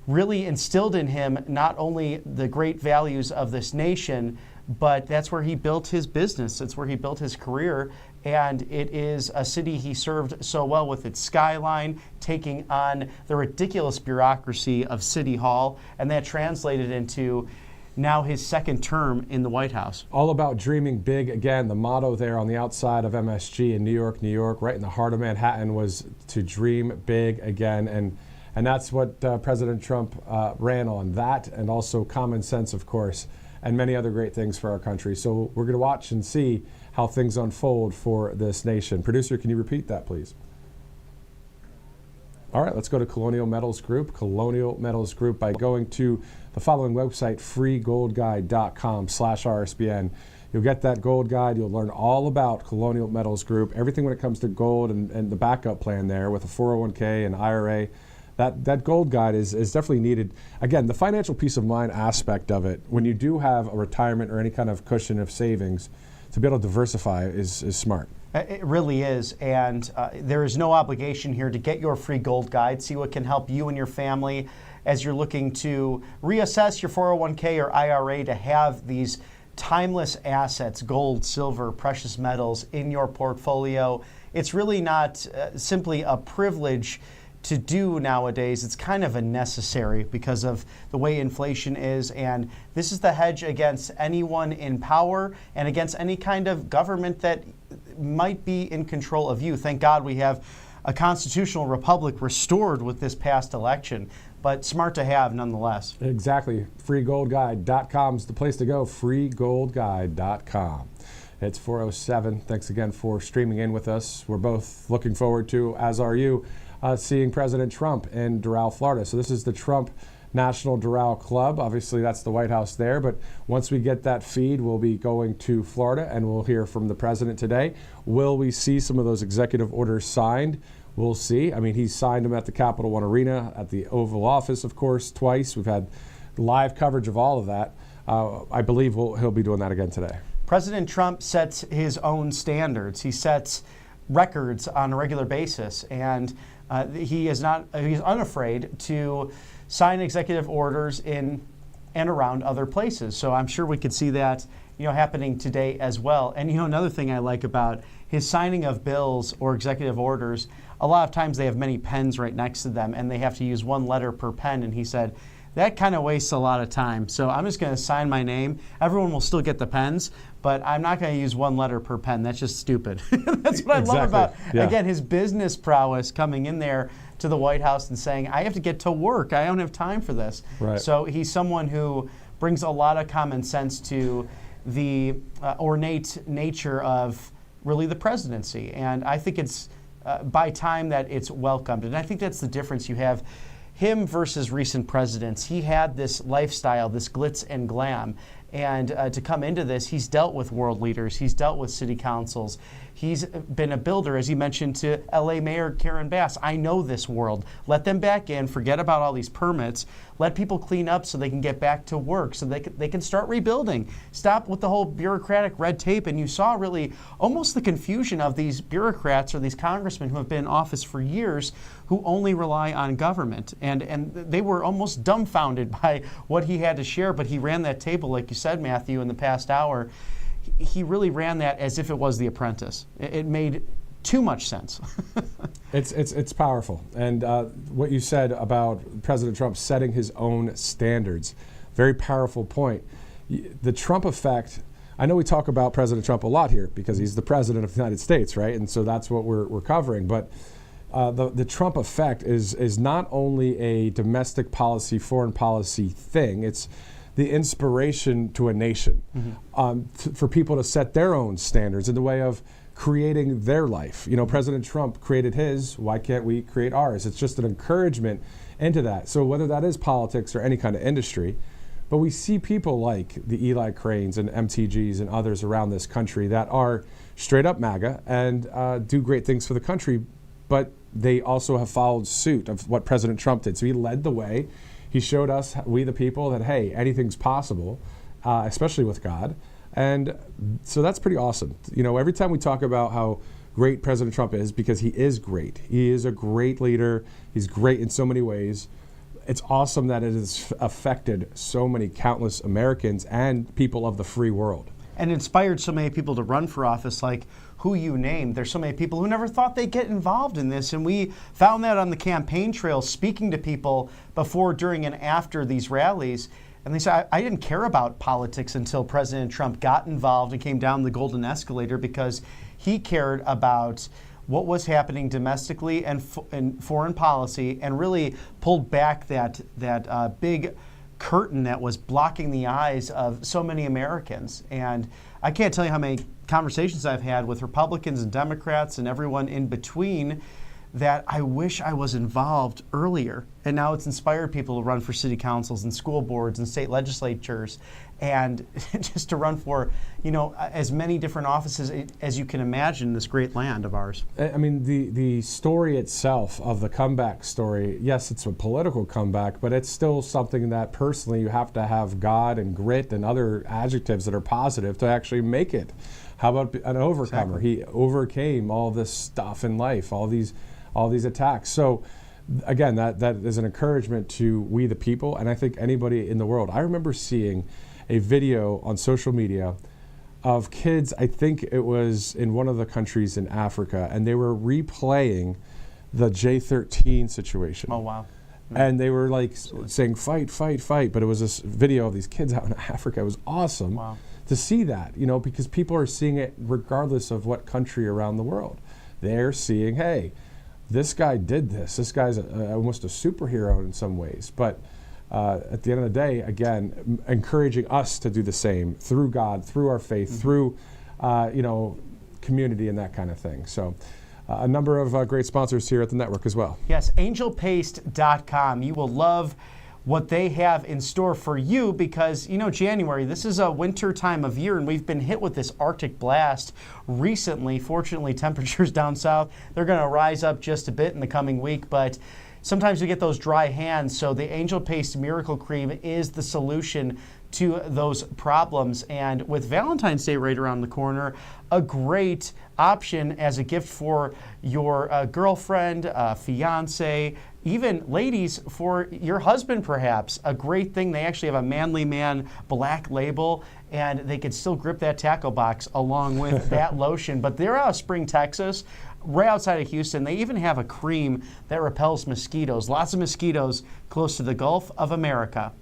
really instilled in him not only the great values of this nation, but that's where he built his business. It's where he built his career. And it is a city he served so well with its skyline, taking on the ridiculous bureaucracy of City Hall. And that translated into now his second term in the White House. All about dreaming big. Again, the motto there on the outside of MSG in New York, right in the heart of Manhattan, was to dream big again. And that's what President Trump ran on, that and also common sense, of course, and many other great things for our country. So we're going to watch and see how things unfold for this nation. Producer, can you repeat that, please? All right, let's go to Colonial Metals Group. Colonial Metals Group, by going to the following website, freegoldguide.com/RSBN. You'll get that gold guide. You'll learn all about Colonial Metals Group, everything when it comes to gold and the backup plan there with a 401k and IRA. That gold guide is definitely needed. Again, the financial peace of mind aspect of it, when you do have a retirement or any kind of cushion of savings, to be able to diversify is smart. It really is, and there is no obligation here to get your free gold guide. See what can help you and your family as you're looking to reassess your 401k or IRA to have these timeless assets, gold, silver, precious metals in your portfolio. It's really not simply a privilege to do nowadays. It's kind of a necessary because of the way inflation is, and this is the hedge against anyone in power and against any kind of government that might be in control of you. Thank God we have a constitutional republic restored with this past election, but smart to have nonetheless. Exactly. Freegoldguide.com is the place to go. Freegoldguide.com. It's 4:07. Thanks again for streaming in with us. We're both looking forward to, as are you, seeing President Trump in Doral, Florida. So this is the Trump National Doral Club. Obviously, that's the White House there. But once we get that feed, we'll be going to Florida, and we'll hear from the president today. Will we see some of those executive orders signed? We'll see. I mean, he's signed them at the Capital One Arena, at the Oval Office, of course, twice. We've had live coverage of all of that. I believe he'll be doing that again today. President Trump sets his own standards. He sets records on a regular basis, and he's unafraid to sign executive orders in and around other places. So I'm sure we could see that, happening today as well. And another thing I like about his signing of bills or executive orders, a lot of times they have many pens right next to them, and they have to use one letter per pen. And he said, that kind of wastes a lot of time. So I'm just going to sign my name. Everyone will still get the pens, but I'm not going to use one letter per pen. That's just stupid. That's what I love about, again, his business prowess coming in there to the White House and saying, I have to get to work. I don't have time for this. Right. So he's someone who brings a lot of common sense to the ornate nature of really the presidency. And I think it's by time that it's welcomed. And I think that's the difference. You have him versus recent presidents. He had this lifestyle, this glitz and glam, And to come into this, he's dealt with world leaders. He's dealt with city councils. He's been a builder, as you mentioned, to LA Mayor Karen Bass. I know this world. Let them back in. Forget about all these permits. Let people clean up so they can get back to work, so they can start rebuilding. Stop with the whole bureaucratic red tape. And you saw really almost the confusion of these bureaucrats or these congressmen who have been in office for years who only rely on government. And they were almost dumbfounded by what he had to share. But he ran that table, like you said, Matthew, in the past hour. He really ran that as if it was The Apprentice. It made too much sense. It's powerful. And what you said about President Trump setting his own standards, very powerful point. The Trump effect, I know we talk about President Trump a lot here because he's the president of the United States, right? And so that's what we're covering. But the Trump effect is not only a domestic policy, foreign policy thing, it's the inspiration to a nation, for people to set their own standards in the way of creating their life. You know, President Trump created his, why can't we create ours? It's just an encouragement into that. So whether that is politics or any kind of industry, but we see people like the Eli Cranes and MTGs and others around this country that are straight up MAGA and do great things for the country, but they also have followed suit of what President Trump did. So he led the way. He showed us, we the people, that, hey, anything's possible, especially with God. And so that's pretty awesome. You know, every time we talk about how great President Trump is, because he is great. He is a great leader. He's great in so many ways. It's awesome that it has affected so many countless Americans and people of the free world. And inspired so many people to run for office, like who you named. There's so many people who never thought they'd get involved in this, and we found that on the campaign trail, speaking to people before, during, and after these rallies. And they said, I didn't care about politics until President Trump got involved and came down the golden escalator, because he cared about what was happening domestically and in foreign policy, and really pulled back that big curtain that was blocking the eyes of so many Americans. And I can't tell you how many conversations I've had with Republicans and Democrats and everyone in between that I wish I was involved earlier. And now it's inspired people to run for city councils and school boards and state legislatures, and just to run for, you know, as many different offices as you can imagine in this great land of ours. I mean, the story itself of the comeback story, yes, it's a political comeback, but it's still something that personally you have to have God and grit and other adjectives that are positive to actually make it. How about an overcomer? Exactly. He overcame all this stuff in life, all these attacks. So again, that is an encouragement to we the people, and I think anybody in the world. I remember seeing a video on social media of kids, I think it was in one of the countries in Africa, and they were replaying the J-13 situation. Oh, wow. And they were like saying, fight, fight, fight. But it was this video of these kids out in Africa. It was awesome. Wow. To see that, you know, because people are seeing it regardless of what country around the world. They're seeing, hey, this guy did this. This guy's almost a superhero in some ways. But at the end of the day, again, encouraging us to do the same through God, through our faith, through, community and that kind of thing. So a number of great sponsors here at the network as well. Yes, angelpaste.com. You will love what they have in store for you, because, you know, January, this is a winter time of year, and we've been hit with this Arctic blast recently. Fortunately, temperatures down south, they're going to rise up just a bit in the coming week, but sometimes we get those dry hands, so the Angel Paste Miracle Cream is the solution to those problems. And with Valentine's Day right around the corner, a great option as a gift for your girlfriend, fiance, even ladies for your husband perhaps. A great thing. They actually have a Manly Man black label, and they could still grip that tackle box along with that lotion. But they're out of Spring, Texas, right outside of Houston. They even have a cream that repels mosquitoes. Lots of mosquitoes close to the Gulf of America.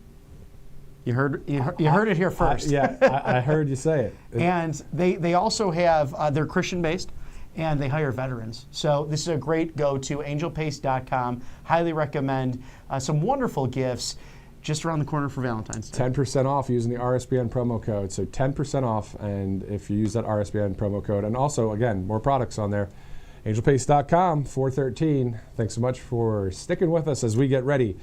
You heard it here first. I heard you say it. And they also have, they're Christian-based, and they hire veterans. So this is a great go-to, angelpaste.com. Highly recommend. Some wonderful gifts just around the corner for Valentine's Day. 10% off using the RSBN promo code. So 10% off, and if you use that RSBN promo code. And also, again, more products on there. Angelpaste.com, 413. Thanks so much for sticking with us as we get ready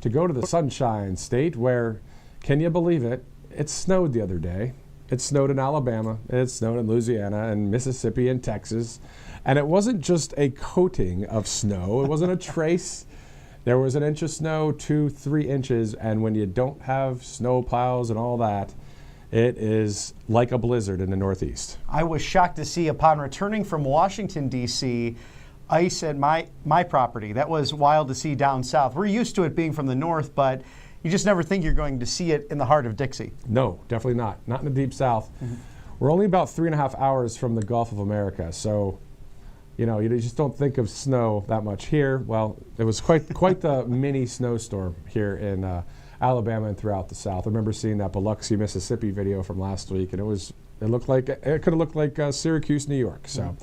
to go to the Sunshine State, where, can you believe it, it snowed the other day. It snowed in Alabama, it snowed in Louisiana and Mississippi and Texas. And it wasn't just a coating of snow. It wasn't a trace. There was an inch of snow, 2-3 inches. And when you don't have snow plows and all that, it is like a blizzard in the Northeast. I was shocked to see upon returning from Washington, D.C., ice at my property. That was wild to see down south. We're used to it being from the north, but you just never think you're going to see it in the heart of Dixie. No, definitely not. Not in the deep south. We're only about 3.5 hours from the Gulf of America, so you just don't think of snow that much here. Well, it was quite the mini snowstorm here in Alabama and throughout the South. I remember seeing that Biloxi, Mississippi video from last week, and it could have looked like Syracuse, New York. So,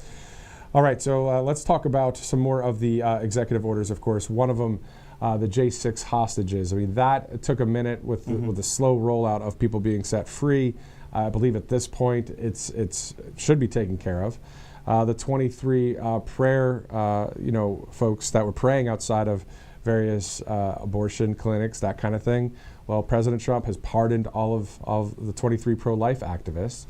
all right, so let's talk about some more of the executive orders. Of course, one of them, the J6 hostages. I mean, that took a minute with the slow rollout of people being set free. I believe at this point it should be taken care of. The 23 prayer, folks that were praying outside of various abortion clinics, that kind of thing. Well, President Trump has pardoned all of the 23 pro-life activists.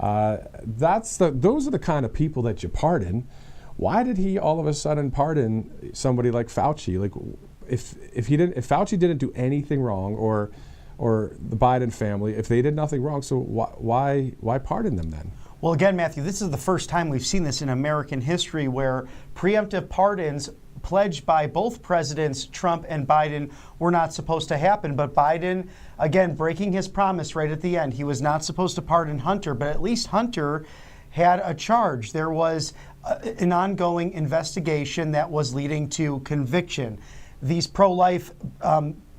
Those are the kind of people that you pardon. Why did he all of a sudden pardon somebody like Fauci? Like, if Fauci didn't do anything wrong, or the Biden family, if they did nothing wrong, so why pardon them then? Well, again, Matthew, this is the first time we've seen this in American history where preemptive pardons pledged by both presidents, Trump and Biden, were not supposed to happen. But Biden, again, breaking his promise right at the end. He was not supposed to pardon Hunter, but at least Hunter had a charge. There was an ongoing investigation that was leading to conviction. These pro-life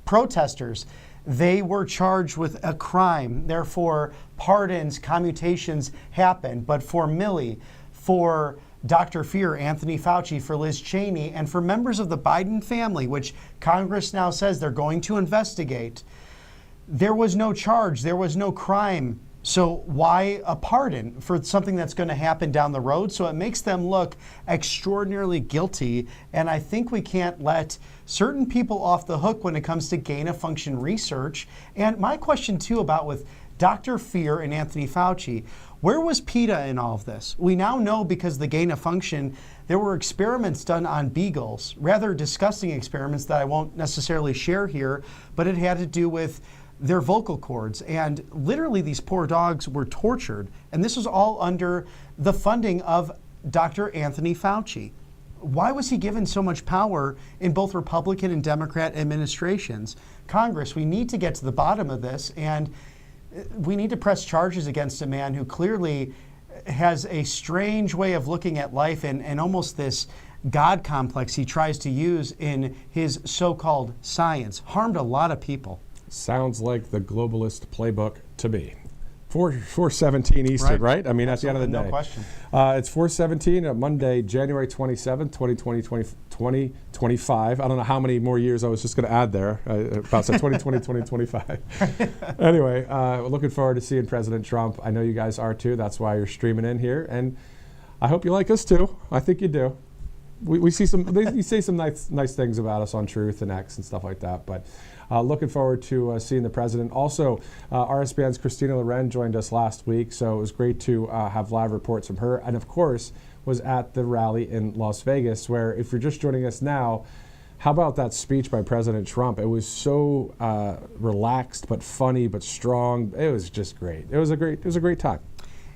protesters, they were charged with a crime. Therefore, pardons, commutations happen. But for Milley, for Dr. Fear, Anthony Fauci, for Liz Cheney, and for members of the Biden family, which Congress now says they're going to investigate, there was no charge, there was no crime. So why a pardon for something that's going to happen down the road? So it makes them look extraordinarily guilty. And I think we can't let certain people off the hook when it comes to gain-of-function research. And my question, too, about with Dr. Fear and Anthony Fauci, where was PETA in all of this? We now know, because of the gain-of-function, there were experiments done on beagles, rather disgusting experiments that I won't necessarily share here, but it had to do with their vocal cords. And literally these poor dogs were tortured. And this was all under the funding of Dr. Anthony Fauci. Why was he given so much power in both Republican and Democrat administrations? Congress, we need to get to the bottom of this, and we need to press charges against a man who clearly has a strange way of looking at life and almost this God complex he tries to use in his so-called science. Harmed a lot of people. Sounds like the globalist playbook to me. 4:17 Eastern, right? I mean, at the end of the day. No question. It's 4:17 Monday, January 27th, 2025. I don't know how many more years I was just going to add there. About 2020, 2025. Anyway, looking forward to seeing President Trump. I know you guys are too. That's why you're streaming in here. And I hope you like us too. I think you do. We see you say some nice things about us on Truth and X and stuff like that. But looking forward to seeing the president. Also, RSBN's Christina Loren joined us last week, so it was great to have live reports from her. And of course, was at the rally in Las Vegas, where, if you're just joining us now, how about that speech by President Trump? It was so relaxed, but funny, but strong. It was just great. It was a great time.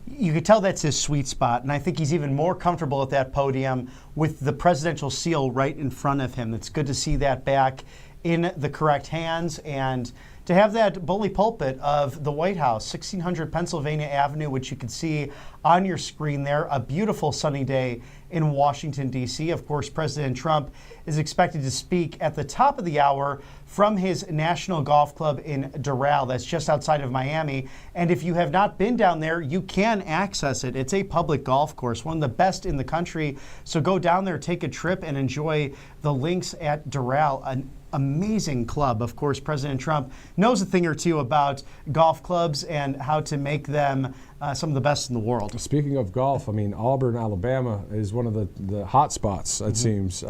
You could tell that's his sweet spot, and I think he's even more comfortable at that podium with the presidential seal right in front of him. It's good to see that back in the correct hands, and to have that bully pulpit of the White House, 1600 Pennsylvania Avenue, which you can see on your screen there, a beautiful sunny day in Washington, D.C. Of course, President Trump is expected to speak at the top of the hour from his National Golf Club in Doral. That's just outside of Miami. And if you have not been down there, you can access it. It's a public golf course, one of the best in the country. So go down there, take a trip, and enjoy the links at Doral, an amazing club. Of course, President Trump knows a thing or two about golf clubs and how to make them some of the best in the world. Speaking of golf, I mean, Auburn, Alabama is one of the hot spots, it seems,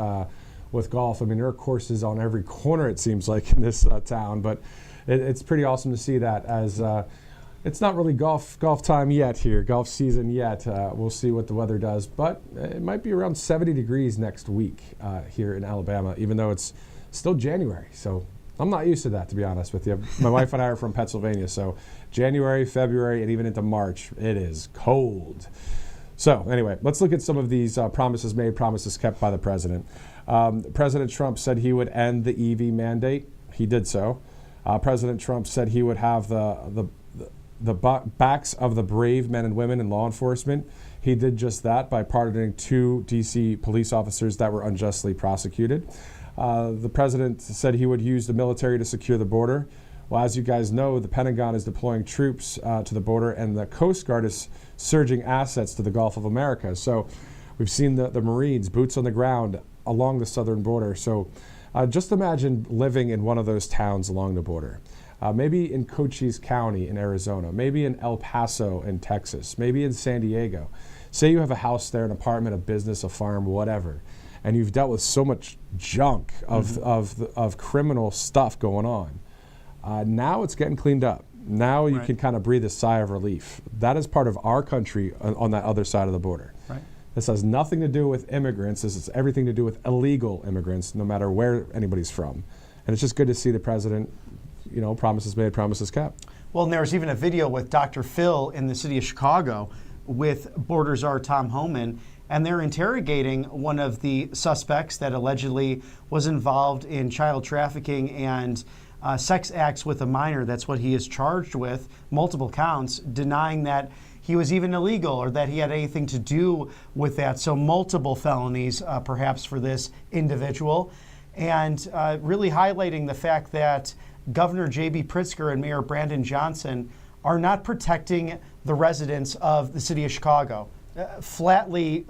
with golf. I mean, there are courses on every corner, it seems like, in this town. But it's pretty awesome to see that, as it's not really golf time yet here, golf season yet. We'll see what the weather does, but it might be around 70 degrees next week here in Alabama, even though it's still January. So I'm not used to that, to be honest with you. My wife and I are from Pennsylvania, so January, February, and even into March, it is cold. So anyway, let's look at some of these promises made, promises kept by the president. President Trump said he would end the EV mandate. He did so. President Trump said he would have the backs of the brave men and women in law enforcement. He did just that by pardoning 2 D.C. police officers that were unjustly prosecuted. The president said he would use the military to secure the border. Well, as you guys know, the Pentagon is deploying troops to the border, and the Coast Guard is surging assets to the Gulf of America. So we've seen the Marines, boots on the ground along the southern border. So just imagine living in one of those towns along the border. Maybe in Cochise County in Arizona, maybe in El Paso in Texas, maybe in San Diego. Say you have a house there, an apartment, a business, a farm, whatever, and you've dealt with so much junk of criminal stuff going on. Now it's getting cleaned up. Now you can kind of breathe a sigh of relief. That is part of our country on that other side of the border. Right. This has nothing to do with immigrants. This has everything to do with illegal immigrants, no matter where anybody's from. And it's just good to see the president, promises made, promises kept. Well, and there was even a video with Dr. Phil in the city of Chicago with border czar Tom Homan, and they're interrogating one of the suspects that allegedly was involved in child trafficking and sex acts with a minor. That's what he is charged with, multiple counts, denying that he was even illegal or that he had anything to do with that. So multiple felonies, perhaps, for this individual. And really highlighting the fact that Governor J.B. Pritzker and Mayor Brandon Johnson are not protecting the residents of the city of Chicago. Flatly,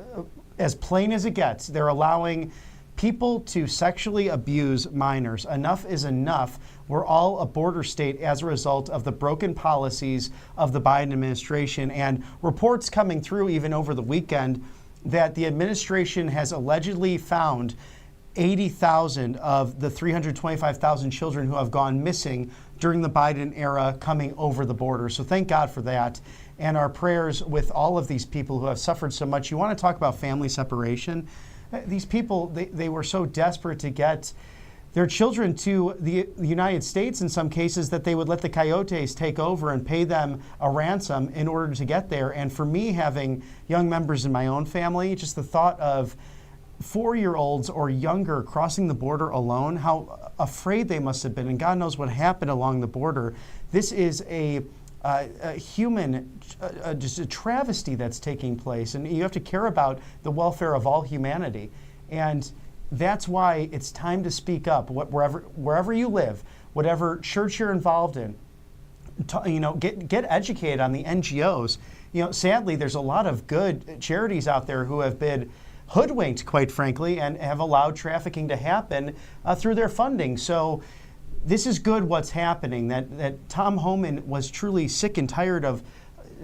as plain as it gets, they're allowing people to sexually abuse minors. Enough is enough. We're all a border state as a result of the broken policies of the Biden administration. And reports coming through even over the weekend that the administration has allegedly found 80,000 of the 325,000 children who have gone missing during the Biden era coming over the border. So thank God for that. And our prayers with all of these people who have suffered so much. You want to talk about family separation? These people, they were so desperate to get their children to the United States in some cases that they would let the coyotes take over and pay them a ransom in order to get there. And for me, having young members in my own family, just the thought of 4-year-olds or younger crossing the border alone, how afraid they must have been, and God knows what happened along the border. This is a human, just a travesty that's taking place, and you have to care about the welfare of all humanity. And that's why it's time to speak up. Wherever you live, whatever church you're involved in, get educated on the NGOs. Sadly, there's a lot of good charities out there who have been hoodwinked, quite frankly, and have allowed trafficking to happen through their funding. So this is good what's happening, that Tom Homan was truly sick and tired of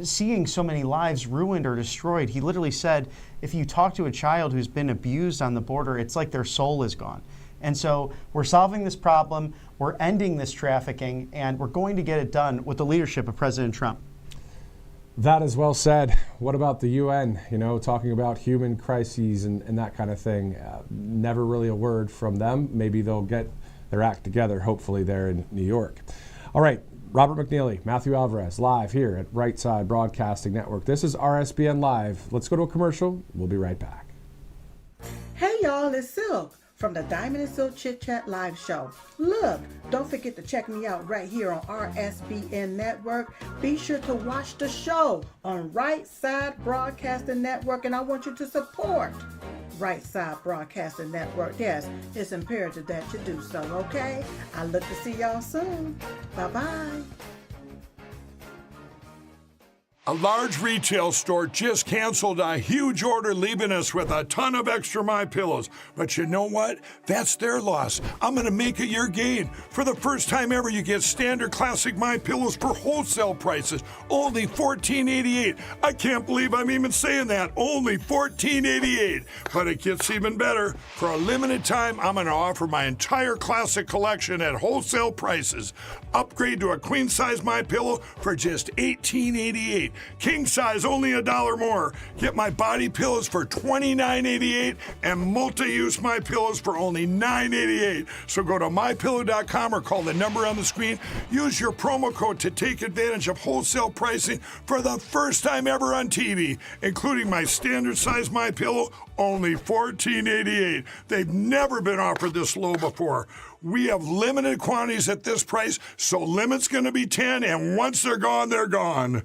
seeing so many lives ruined or destroyed. He literally said, if you talk to a child who's been abused on the border, it's like their soul is gone. And so we're solving this problem, we're ending this trafficking, and we're going to get it done with the leadership of President Trump. That is well said. What about the UN? Talking about human crises and that kind of thing. Never really a word from them. Maybe they'll get their act together, hopefully, there in New York. All right, Robert McNeely, Matthew Alvarez, live here at Right Side Broadcasting Network. This is RSBN Live. Let's go to a commercial. We'll be right back. Hey, y'all, it's Silk from the Diamond and Silk Chit Chat Live Show. Look, don't forget to check me out right here on RSBN Network. Be sure to watch the show on Right Side Broadcasting Network, and I want you to support Right Side Broadcasting Network. Yes, it's imperative that you do so, okay? I look to see y'all soon. Bye-bye. A large retail store just canceled a huge order, leaving us with a ton of extra MyPillows. But you know what? That's their loss. I'm going to make it your gain. For the first time ever, you get standard classic MyPillows for wholesale prices, only $14.88. I can't believe I'm even saying that. Only $14.88. But it gets even better. For a limited time, I'm going to offer my entire classic collection at wholesale prices. Upgrade to a queen-size MyPillow for just $18.88. King size, only $1 more. Get my body pillows for $29.88 and multi-use MyPillows for only $9.88. So go to MyPillow.com or call the number on the screen. Use your promo code to take advantage of wholesale pricing for the first time ever on TV, including my standard size MyPillow, only $14.88. They've never been offered this low before. We have limited quantities at this price, so limit's going to be 10, and once they're gone, they're gone.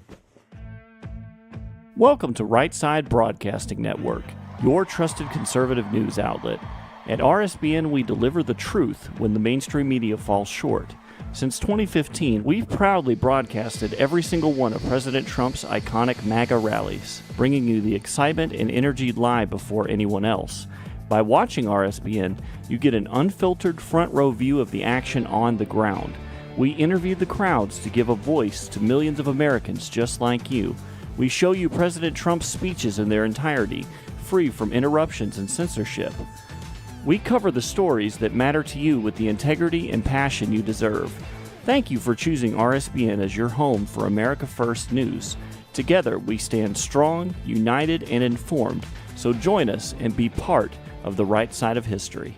Welcome to Right Side Broadcasting Network, your trusted conservative news outlet. At RSBN, we deliver the truth when the mainstream media falls short. Since 2015, we've proudly broadcasted every single one of President Trump's iconic MAGA rallies, bringing you the excitement and energy live before anyone else. By watching RSBN, you get an unfiltered front row view of the action on the ground. We interview the crowds to give a voice to millions of Americans just like you. We show you President Trump's speeches in their entirety, free from interruptions and censorship. We cover the stories that matter to you with the integrity and passion you deserve. Thank you for choosing RSBN as your home for America First News. Together, we stand strong, united, and informed, so join us and be part of the right side of history.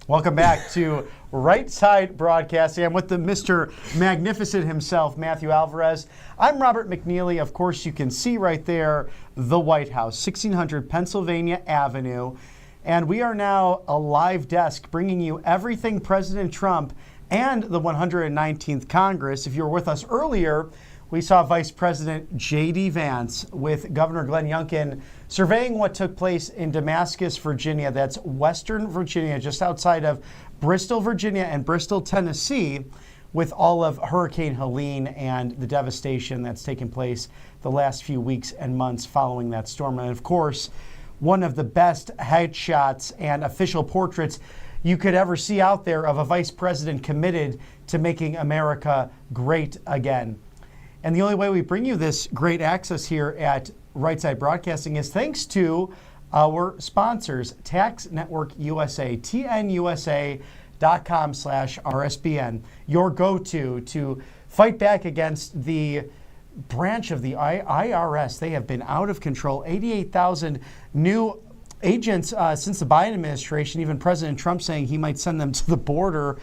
Welcome back to Right Side Broadcasting. I'm with the Mr. Magnificent himself, Matthew Alvarez. I'm Robert McNeely. Of course, you can see right there the White House, 1600 Pennsylvania Avenue. And we are now a live desk bringing you everything President Trump and the 119th Congress. If you were with us earlier, we saw Vice President J.D. Vance with Governor Glenn Youngkin surveying what took place in Damascus, Virginia. That's Western Virginia, just outside of Bristol, Virginia, and Bristol, Tennessee, with all of Hurricane Helene and the devastation that's taken place the last few weeks and months following that storm. And of course, one of the best headshots and official portraits you could ever see out there of a vice president committed to making America great again. And the only way we bring you this great access here at Right Side Broadcasting is thanks to our sponsors, Tax Network USA, tnusa.com/RSBN, your go-to to fight back against the branch of the IRS. They have been out of control. 88,000 new agents since the Biden administration, even President Trump saying he might send them to the border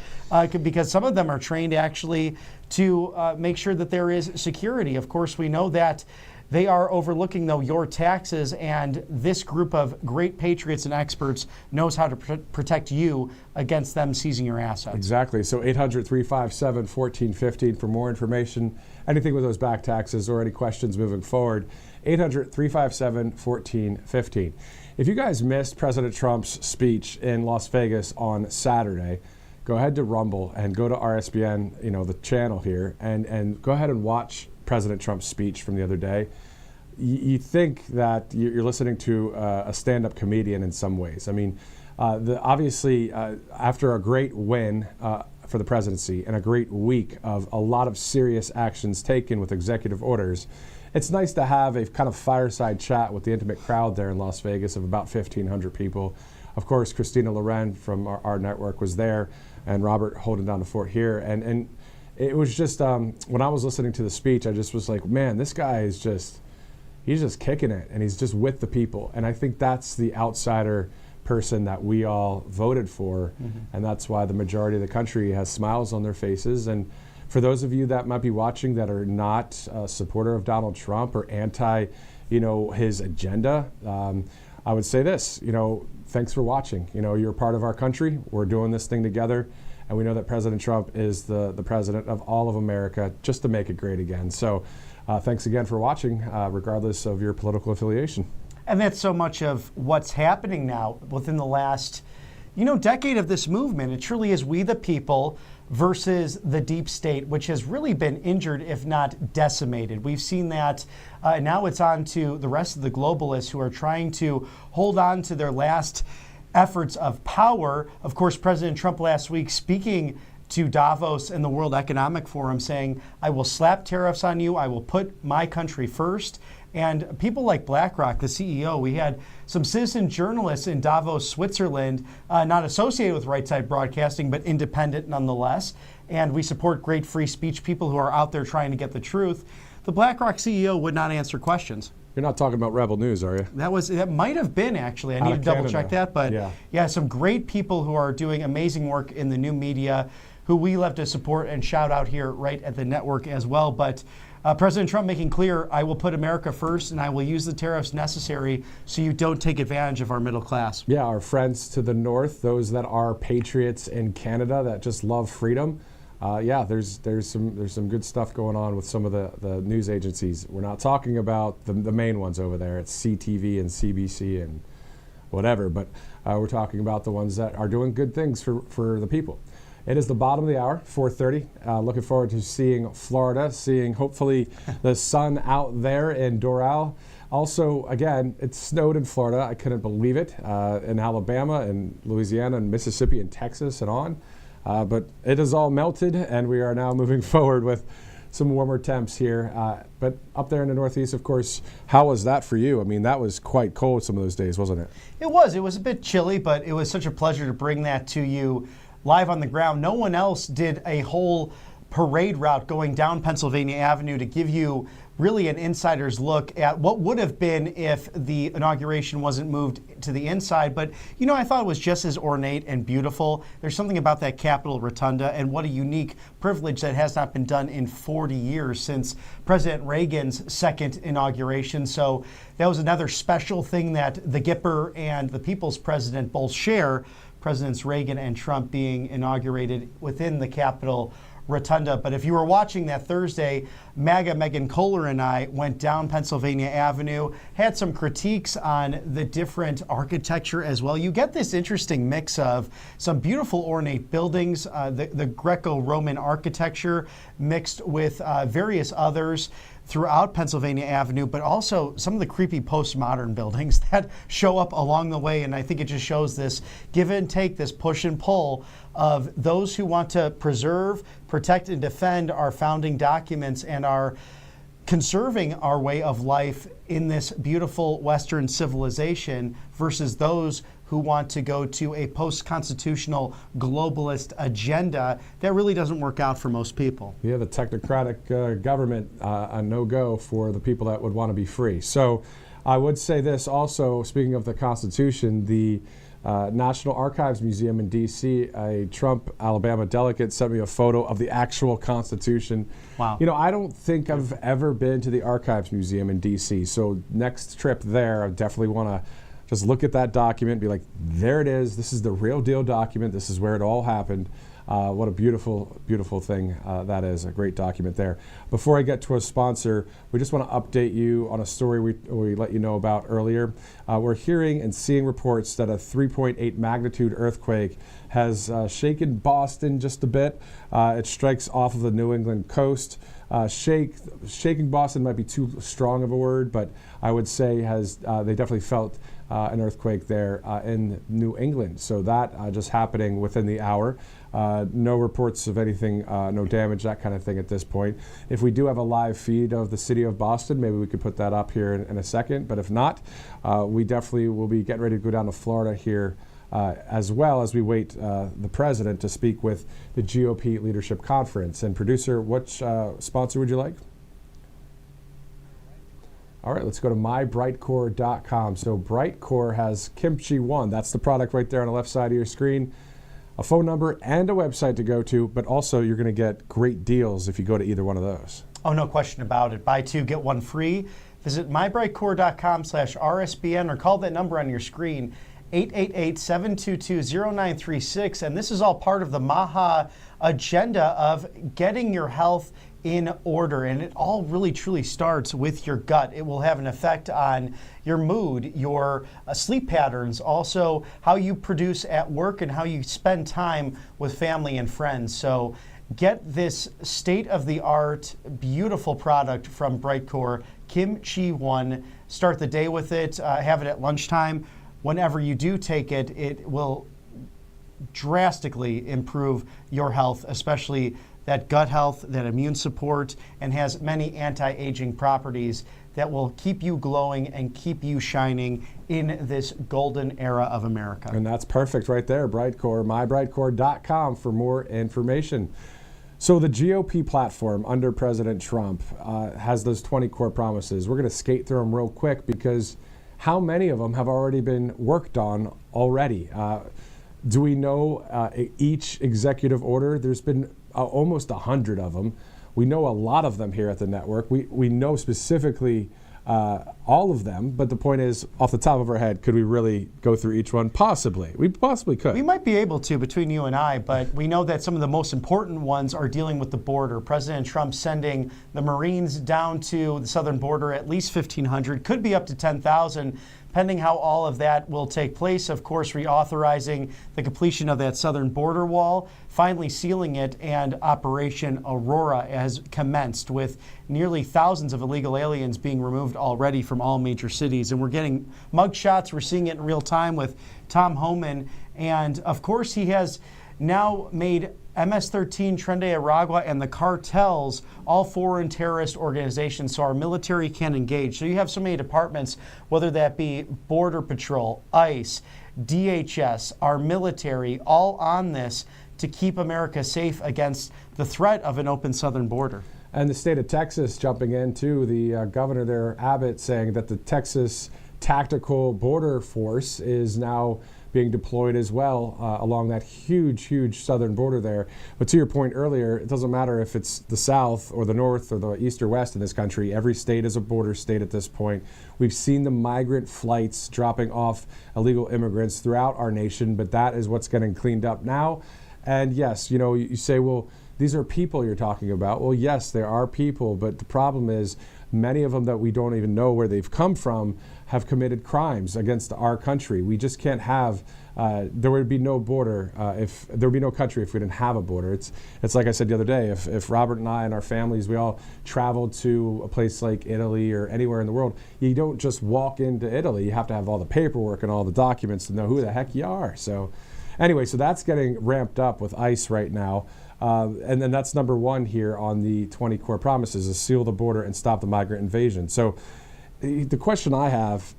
because some of them are trained actually to make sure that there is security. Of course, we know that they are overlooking, though, your taxes, and this group of great patriots and experts knows how to protect you against them seizing your assets. Exactly. So 800-357-1415 for more information, anything with those back taxes or any questions moving forward. 800-357-1415. If you guys missed President Trump's speech in Las Vegas on Saturday, go ahead to Rumble and go to RSBN, the channel here, and go ahead and watch President Trump's speech from the other day. You think that you're listening to a stand-up comedian in some ways. I mean, obviously, after a great win for the presidency and a great week of a lot of serious actions taken with executive orders, it's nice to have a kind of fireside chat with the intimate crowd there in Las Vegas of about 1,500 people. Of course, Christina Loren from our network was there, and Robert holding down the fort here. And it was just, when I was listening to the speech, I just was like, man, this guy is he's just kicking it, and he's just with the people. And I think that's the outsider person that we all voted for, and that's why the majority of the country has smiles on their faces. And for those of you that might be watching that are not a supporter of Donald Trump or anti, his agenda, I would say this, thanks for watching. You're a part of our country. We're doing this thing together. And we know that President Trump is the president of all of America, just to make it great again. So thanks again for watching, regardless of your political affiliation. And that's so much of what's happening now within the last, decade of this movement. It truly is we the people versus the deep state, which has really been injured, if not decimated. We've seen that. Now it's on to the rest of the globalists who are trying to hold on to their last efforts of power. Of course, President Trump last week speaking to Davos and the World Economic Forum saying, I will slap tariffs on you. I will put my country first. And people like BlackRock, the CEO, we had some citizen journalists in Davos, Switzerland, not associated with Right Side Broadcasting, but independent nonetheless. And we support great free speech people who are out there trying to get the truth. The BlackRock CEO would not answer questions. You're not talking about Rebel News, are you? That might have been, actually. I need to double check that. But yeah, some great people who are doing amazing work in the new media who we love to support and shout out here right at the network as well. But President Trump making clear, I will put America first and I will use the tariffs necessary so you don't take advantage of our middle class. Yeah, our friends to the north, those that are patriots in Canada that just love freedom. There's some good stuff going on with some of the news agencies. We're not talking about the main ones over there. It's CTV and CBC and whatever, but we're talking about the ones that are doing good things for the people. It is the bottom of the hour, 4:30. Looking forward to seeing Florida, seeing hopefully the sun out there in Doral. Also, again, it snowed in Florida. I couldn't believe it. In Alabama and Louisiana and Mississippi and Texas and on. But it has all melted, and we are now moving forward with some warmer temps here. But up there in the Northeast, of course, how was that for you? I mean, that was quite cold some of those days, wasn't it? It was. It was a bit chilly, but it was such a pleasure to bring that to you live on the ground. No one else did a whole parade route going down Pennsylvania Avenue to give you really an insider's look at what would have been if the inauguration wasn't moved to the inside. But, you know, I thought it was just as ornate and beautiful. There's something about that Capitol Rotunda, and what a unique privilege that has not been done in 40 years since President Reagan's second inauguration. So that was another special thing that the Gipper and the People's President both share, Presidents Reagan and Trump being inaugurated within the Capitol Rotunda. But if you were watching that Thursday, MAGA Megan Kohler and I went down Pennsylvania Avenue, had some critiques on the different architecture as well. You get this interesting mix of some beautiful ornate buildings, the Greco-Roman architecture mixed with various others throughout Pennsylvania Avenue, but also some of the creepy postmodern buildings that show up along the way. And I think it just shows this give and take, this push and pull of those who want to preserve, protect, and defend our founding documents and are conserving our way of life in this beautiful Western civilization versus those who want to go to a post-constitutional globalist agenda that really doesn't work out for most people. Yeah, the technocratic government, a no-go for the people that would want to be free. So I would say this also, speaking of the Constitution, the National Archives Museum in D.C., a Trump, Alabama delegate sent me a photo of the actual Constitution. Wow. You know, I don't think I've ever been to the Archives Museum in D.C., so next trip there, I definitely want to just look at that document, be like, there it is. This is the real deal document. This is where it all happened. What a beautiful, beautiful thing that is. A great document there. Before I get to a sponsor, we just want to update you on a story we let you know about earlier. We're hearing and seeing reports that a 3.8 magnitude earthquake has shaken Boston just a bit. It strikes off of the New England coast. Shaking Boston might be too strong of a word, but I would say they definitely felt an earthquake there in New England. So that just happening within the hour. No reports of anything, no damage, that kind of thing at this point. If we do have a live feed of the city of Boston, maybe we could put that up here in a second. But if not, we definitely will be getting ready to go down to Florida here as well as we wait the president to speak with the GOP Leadership Conference. And producer, which sponsor would you like? All right, let's go to mybrightcore.com. So Brightcore has Kimchi 1. That's the product right there on the left side of your screen. A phone number and a website to go to, but also you're going to get great deals if you go to either one of those. Oh, no question about it. Buy two, get one free. Visit mybrightcore.com/RSBN or call that number on your screen, 888-722-0936. And this is all part of the MAHA agenda of getting your health in order. And it all really truly starts with your gut. It will have an effect on your mood, your sleep patterns, also how you produce at work and how you spend time with family and friends. So get this state-of-the-art, beautiful product from Brightcore, Kimchi 1. Start the day with it. Have it at lunchtime. Whenever you do take it, it will drastically improve your health, especially that gut health, that immune support, and has many anti-aging properties that will keep you glowing and keep you shining in this golden era of America. And that's perfect right there, Brightcore, mybrightcore.com for more information. So the GOP platform under President Trump has those 20 core promises. We're going to skate through them real quick because how many of them have already been worked on already? Do we know each executive order? There's been almost 100 of them. We know a lot of them here at the network. We know specifically all of them, but the point is, off the top of our head, could we really go through each one? Possibly. We possibly could. We might be able to between you and I, but we know that some of the most important ones are dealing with the border. President Trump sending the Marines down to the southern border, at least 1,500, could be up to 10,000. Pending how all of that will take place, of course, reauthorizing the completion of that southern border wall, finally sealing it, and Operation Aurora has commenced with nearly thousands of illegal aliens being removed already from all major cities. And we're getting mug shots. We're seeing it in real time with Tom Homan. And, of course, he has now made MS-13, Tren de Aragua, and the cartels all foreign terrorist organizations, so our military can engage. So you have so many departments, whether that be Border Patrol, ICE, DHS, our military, all on this to keep America safe against the threat of an open southern border. And the state of Texas jumping in, too. The governor there, Abbott, saying that the Texas Tactical Border Force is now being deployed as well along that huge southern border there. But to your point earlier, it doesn't matter if it's the South or the North or the East or West in this country. Every state is a border state at this point. We've seen the migrant flights dropping off illegal immigrants throughout our nation, but that is what's getting cleaned up now. And yes, you say, well, these are people you're talking about. Well, yes, there are people, but the problem is many of them that we don't even know where they've come from have committed crimes against our country. We just can't have, there would be no border, if there would be no country if we didn't have a border. It's like I said the other day, if Robert and I and our families, we all traveled to a place like Italy or anywhere in the world, you don't just walk into Italy. You have to have all the paperwork and all the documents to know who the heck you are. So anyway, so that's getting ramped up with ICE right now. And then that's number one here on the 20 core promises, is seal the border and stop the migrant invasion. So the question I have,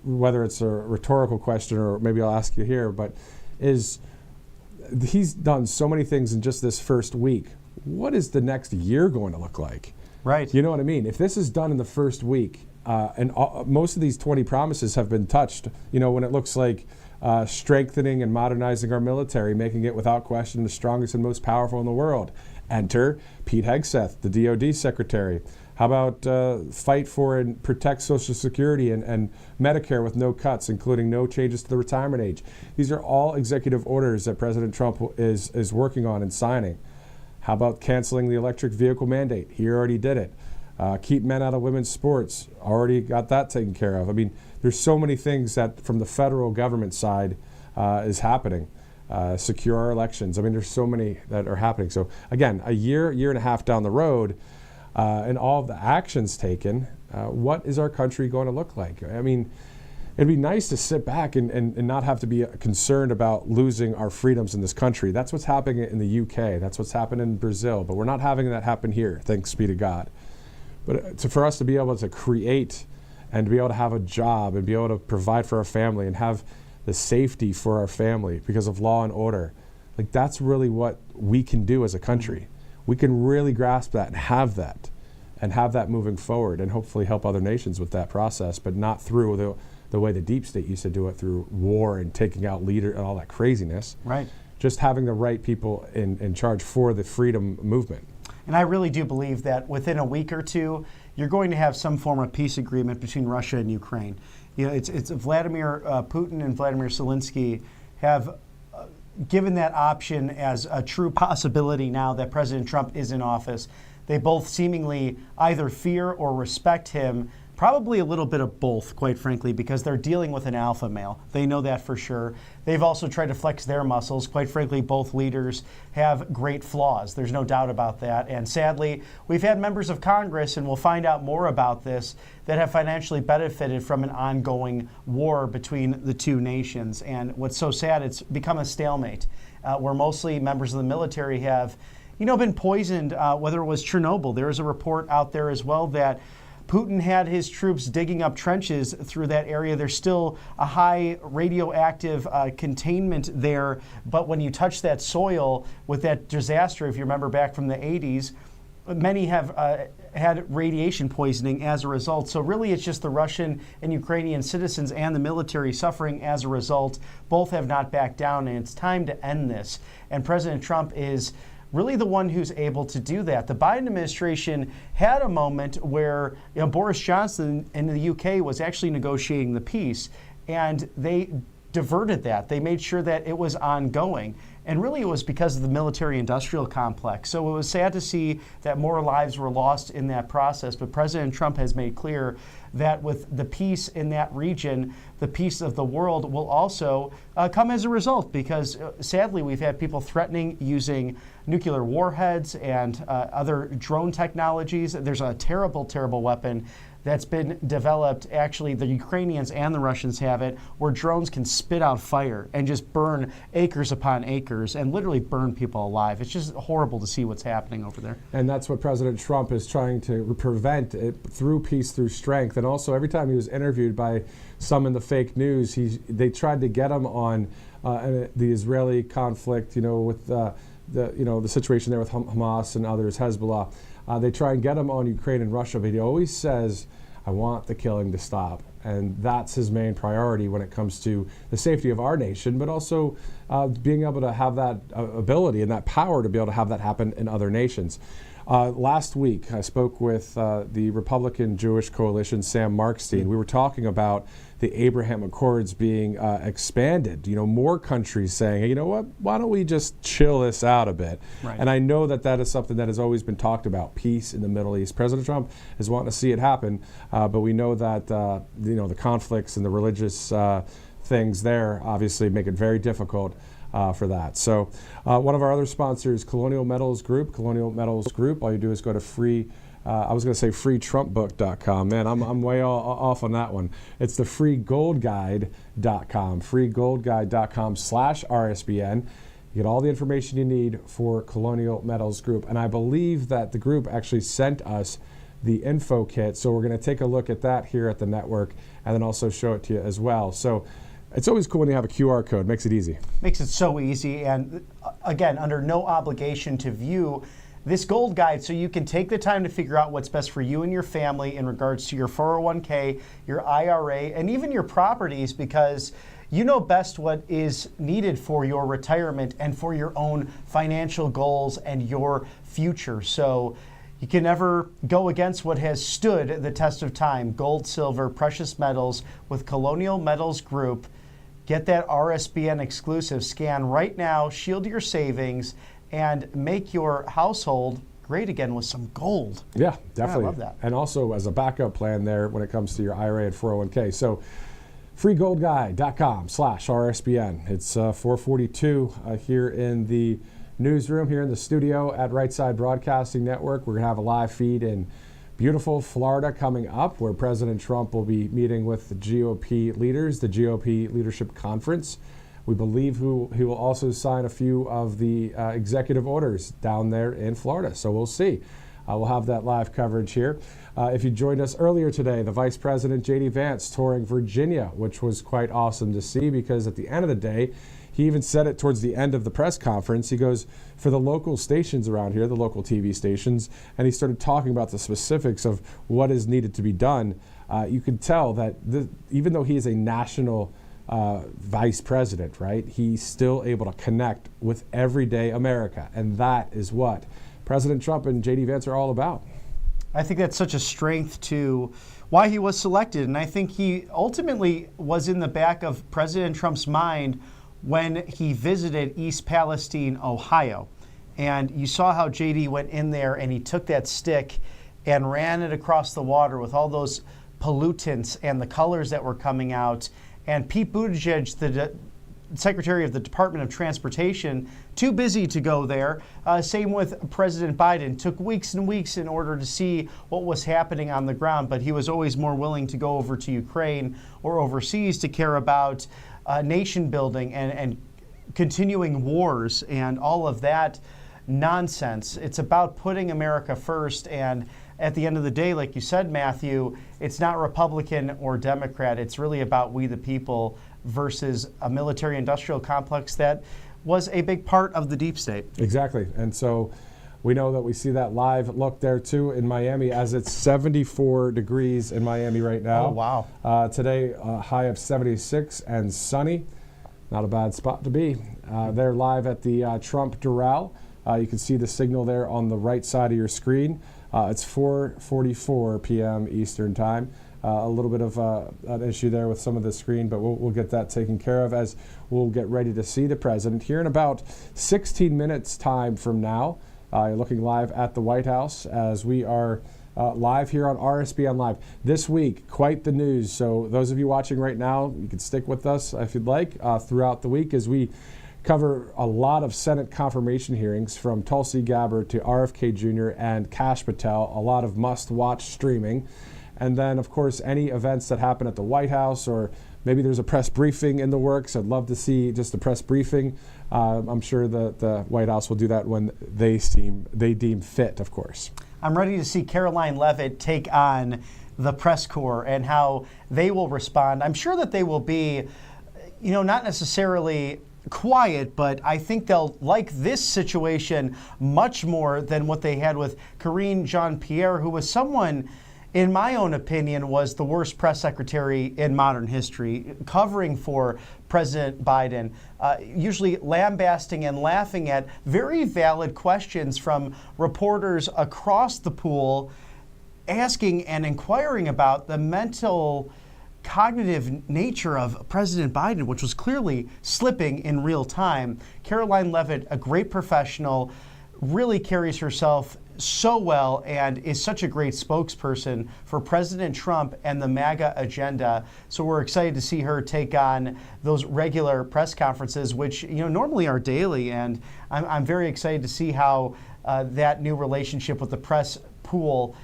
whether it's a rhetorical question or maybe I'll ask you here, but is he's done so many things in just this first week. What is the next year going to look like? Right. You know what I mean? If this is done in the first week, and most of these 20 promises have been touched, when it looks like strengthening and modernizing our military, making it without question the strongest and most powerful in the world. Enter Pete Hegseth, the DOD secretary. How about fight for and protect Social Security and Medicare with no cuts, including no changes to the retirement age? These are all executive orders that President Trump is working on and signing. How about canceling the electric vehicle mandate? He already did it. Keep men out of women's sports. Already got that taken care of. I mean, there's so many things that from the federal government side is happening. Secure our elections. I mean, there's so many that are happening. So again, a year and a half down the road, and all of the actions taken, what is our country going to look like? I mean, it'd be nice to sit back and not have to be concerned about losing our freedoms in this country. That's what's happening in the UK. That's what's happened in Brazil. But we're not having that happen here, thanks be to God. But for us to be able to create and to be able to have a job and be able to provide for our family and have the safety for our family because of law and order, like that's really what we can do as a country. We can really grasp that and have that moving forward and hopefully help other nations with that process, but not through the way the deep state used to do it, through war and taking out leaders and all that craziness. Right. Just having the right people in charge for the freedom movement. And I really do believe that within a week or two, you're going to have some form of peace agreement between Russia and Ukraine. It's Vladimir Putin and Vladimir Zelensky have given that option as a true possibility now that President Trump is in office. They both seemingly either fear or respect him. Probably a little bit of both, quite frankly, because they're dealing with an alpha male. They know that for sure. They've also tried to flex their muscles. Quite frankly, both leaders have great flaws. There's no doubt about that. And sadly, we've had members of Congress, and we'll find out more about this, that have financially benefited from an ongoing war between the two nations. And what's so sad, it's become a stalemate, where mostly members of the military have, been poisoned, whether it was Chernobyl. There is a report out there as well that Putin had his troops digging up trenches through that area. There's still a high radioactive containment there, but when you touch that soil with that disaster, if you remember back from the 80s, many have had radiation poisoning as a result. So really it's just the Russian and Ukrainian citizens and the military suffering as a result. Both have not backed down, and it's time to end this. And President Trump is really the one who's able to do that. The Biden administration had a moment where Boris Johnson in the UK was actually negotiating the peace, and they diverted that. They made sure that it was ongoing. And really it was because of the military-industrial complex. So it was sad to see that more lives were lost in that process. But President Trump has made clear that with the peace in that region, the peace of the world will also come as a result, because sadly we've had people threatening using nuclear warheads and other drone technologies. There's a terrible, terrible weapon that's been developed. Actually, the Ukrainians and the Russians have it, where drones can spit out fire and just burn acres upon acres and literally burn people alive. It's just horrible to see what's happening over there. And that's what President Trump is trying to prevent, it through peace, through strength. And also, every time he was interviewed by some in the fake news, they tried to get him on the Israeli conflict, with the situation there with Hamas and others, Hezbollah. They try and get him on Ukraine and Russia, but he always says, I want the killing to stop. And that's his main priority when it comes to the safety of our nation, but also being able to have that ability and that power to be able to have that happen in other nations. Last week, I spoke with the Republican Jewish Coalition, Sam Markstein. We were talking about the Abraham Accords being expanded. More countries saying, hey, you know what, why don't we just chill this out a bit? Right. And I know that is something that has always been talked about, peace in the Middle East. President Trump is wanting to see it happen, but we know that the conflicts and the religious things there obviously make it very difficult for that. So one of our other sponsors, Colonial Metals Group. Colonial Metals Group, all you do is go to freetrumpbook.com. Man, I'm way off on that one. It's the freegoldguide.com, freegoldguide.com/RSBN. You get all the information you need for Colonial Metals Group. And I believe that the group actually sent us the info kit, so we're going to take a look at that here at the network and then also show it to you as well. So it's always cool when you have a QR code. Makes it easy. Makes it so easy. And again, under no obligation to view this gold guide, so you can take the time to figure out what's best for you and your family in regards to your 401k, your IRA, and even your properties, because you know best what is needed for your retirement and for your own financial goals and your future. So you can never go against what has stood the test of time. Gold, silver, precious metals with Colonial Metals Group. Get that RSBN exclusive. Scan right now, shield your savings, and make your household great again with some gold. Yeah, definitely. I love that. And also as a backup plan there when it comes to your IRA and 401k. So freegoldguide.com/RSBN. It's 4:42 here in the newsroom, here in the studio at Right Side Broadcasting Network. We're going to have a live feed in beautiful Florida coming up, where President Trump will be meeting with the GOP leaders, the GOP Leadership Conference. We believe he will also sign a few of the executive orders down there in Florida. So we'll see. We'll have that live coverage here. If you joined us earlier today, the Vice President, J.D. Vance, touring Virginia, which was quite awesome to see, because at the end of the day, he even said it towards the end of the press conference. He goes, for the local stations around here, the local TV stations, and he started talking about the specifics of what is needed to be done. You could tell that even though he is a national vice president, right, he's still able to connect with everyday America. And that is what President Trump and J.D. Vance are all about. I think that's such a strength to why he was selected. And I think he ultimately was in the back of President Trump's mind when he visited East Palestine, Ohio. And you saw how JD went in there and he took that stick and ran it across the water with all those pollutants and the colors that were coming out. And Pete Buttigieg, the Secretary of the Department of Transportation, too busy to go there. Same with President Biden. Took weeks and weeks in order to see what was happening on the ground, but he was always more willing to go over to Ukraine or overseas to care about nation building and continuing wars and all of that nonsense. It's about putting America first, and at the end of the day, like you said, Matthew, it's not Republican or Democrat. It's really about we the people versus a military-industrial complex that was a big part of the deep state. Exactly. And so we know that we see that live look there, too, in Miami, as it's 74 degrees in Miami right now. Oh, wow. Today, a high of 76 and sunny. Not a bad spot to be. They're live at the Trump Doral. You can see the signal there on the right side of your screen. It's 4:44 p.m. Eastern Time. A little bit of an issue there with some of the screen, but we'll get that taken care of as we'll get ready to see the president here in about 16 minutes time from now. You're looking live at the White House as we are live here on RSBN Live. This week, quite the news. So those of you watching right now, you can stick with us if you'd like throughout the week as we cover a lot of Senate confirmation hearings from Tulsi Gabbard to RFK Jr. and Kash Patel, a lot of must-watch streaming. And then, of course, any events that happen at the White House, or maybe there's a press briefing in the works. I'd love to see just a press briefing. I'm sure the White House will do that when they deem fit, of course. I'm ready to see Caroline Leavitt take on the press corps and how they will respond. I'm sure that they will be, not necessarily quiet, but I think they'll like this situation much more than what they had with Karine Jean-Pierre, who was someone, in my own opinion, was the worst press secretary in modern history, covering for President Biden, usually lambasting and laughing at very valid questions from reporters across the pool, asking and inquiring about the mental cognitive nature of President Biden, which was clearly slipping in real time. Caroline Leavitt, a great professional, really carries herself so well and is such a great spokesperson for President Trump and the MAGA agenda. So we're excited to see her take on those regular press conferences, which normally are daily. And I'm very excited to see how that new relationship with the press pool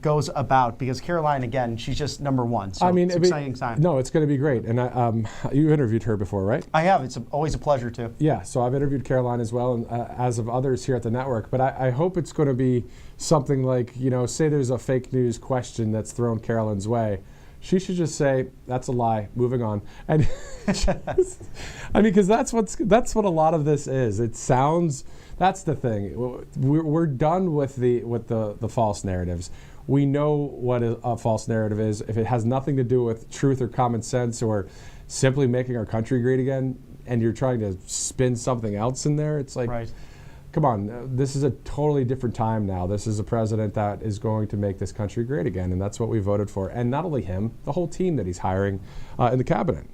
goes about, because Caroline, again, she's just number one. So it's an exciting time. No, it's going to be great. And you interviewed her before, right? I have. It's always a pleasure to. Yeah, so I've interviewed Caroline as well, and as of others here at the network. But I hope it's going to be something like, say there's a fake news question that's thrown Caroline's way. She should just say, that's a lie, moving on. And because that's what a lot of this is. It sounds, that's the thing. We're done with the false narratives. We know what a false narrative is. If it has nothing to do with truth or common sense or simply making our country great again, and you're trying to spin something else in there, it's like, right. Come on, this is a totally different time now. This is a president that is going to make this country great again, and that's what we voted for. And not only him, the whole team that he's hiring in the cabinet.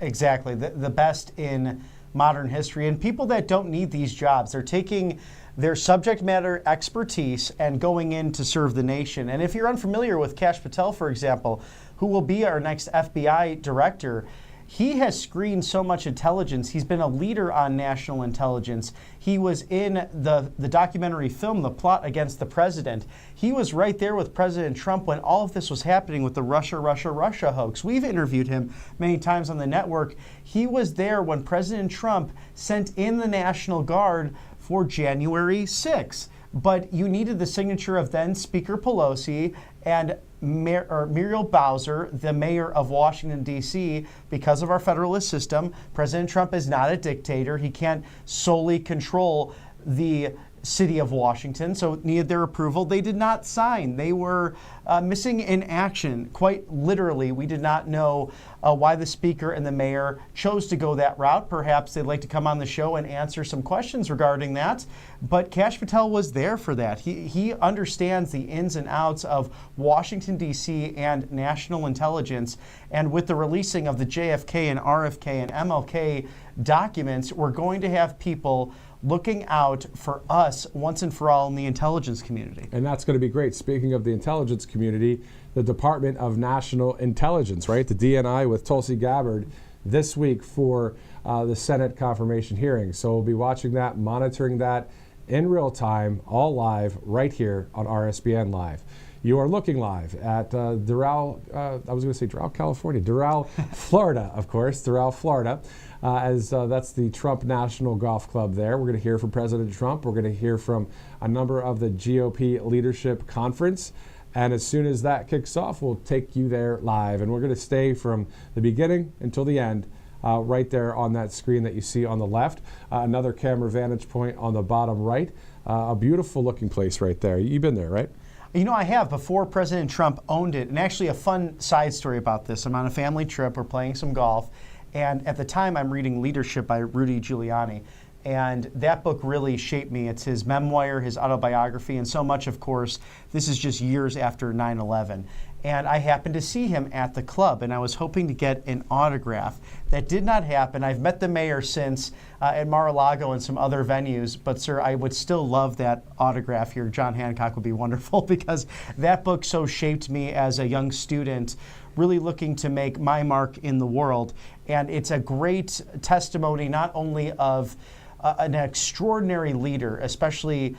Exactly. The best in modern history. And people that don't need these jobs, they're taking their subject matter expertise and going in to serve the nation. And if you're unfamiliar with Kash Patel, for example, who will be our next FBI director, he has screened so much intelligence. He's been a leader on national intelligence. He was in the documentary film, The Plot Against the President. He was right there with President Trump when all of this was happening with the Russia hoax. We've interviewed him many times on the network. He was there when President Trump sent in the National Guard for January 6th. But you needed the signature of then Speaker Pelosi and Muriel Bowser, the mayor of Washington, D.C., because of our federalist system. President Trump is not a dictator. He can't solely control the city of Washington, so it needed their approval. They did not sign. They were missing in action, quite literally. We did not know why the speaker and the mayor chose to go that route. Perhaps they'd like to come on the show and answer some questions regarding that. But Kash Patel was there for that. He understands the ins and outs of Washington, D.C. and national intelligence. And with the releasing of the JFK and RFK and MLK documents, we're going to have people looking out for us once and for all in the intelligence community. And that's going to be great. Speaking of the intelligence community, the Department of National Intelligence, right? The DNI with Tulsi Gabbard this week for the Senate confirmation hearing. So we'll be watching that, monitoring that in real time, all live, right here on RSBN Live. You are looking live at Doral, I was going to say Doral, California, Doral, Florida, of course, Doral, Florida, as that's the Trump National Golf Club there. We're going to hear from President Trump. We're going to hear from a number of the GOP leadership conference. And as soon as that kicks off, we'll take you there live. And we're going to stay from the beginning until the end, right there on that screen that you see on the left. Another camera vantage point on the bottom right. A beautiful looking place right there. You've been there, right? You know, I have, before President Trump owned it. And actually a fun side story about this. I'm on a family trip. We're playing some golf. And at the time, I'm reading Leadership by Rudy Giuliani. And that book really shaped me. It's his memoir, his autobiography, and so much, of course, this is just years after 9/11. And I happened to see him at the club, and I was hoping to get an autograph. That did not happen. I've met the mayor since at Mar-a-Lago and some other venues, but sir, I would still love that autograph here. John Hancock would be wonderful, because that book so shaped me as a young student, really looking to make my mark in the world. And it's a great testimony not only of an extraordinary leader, especially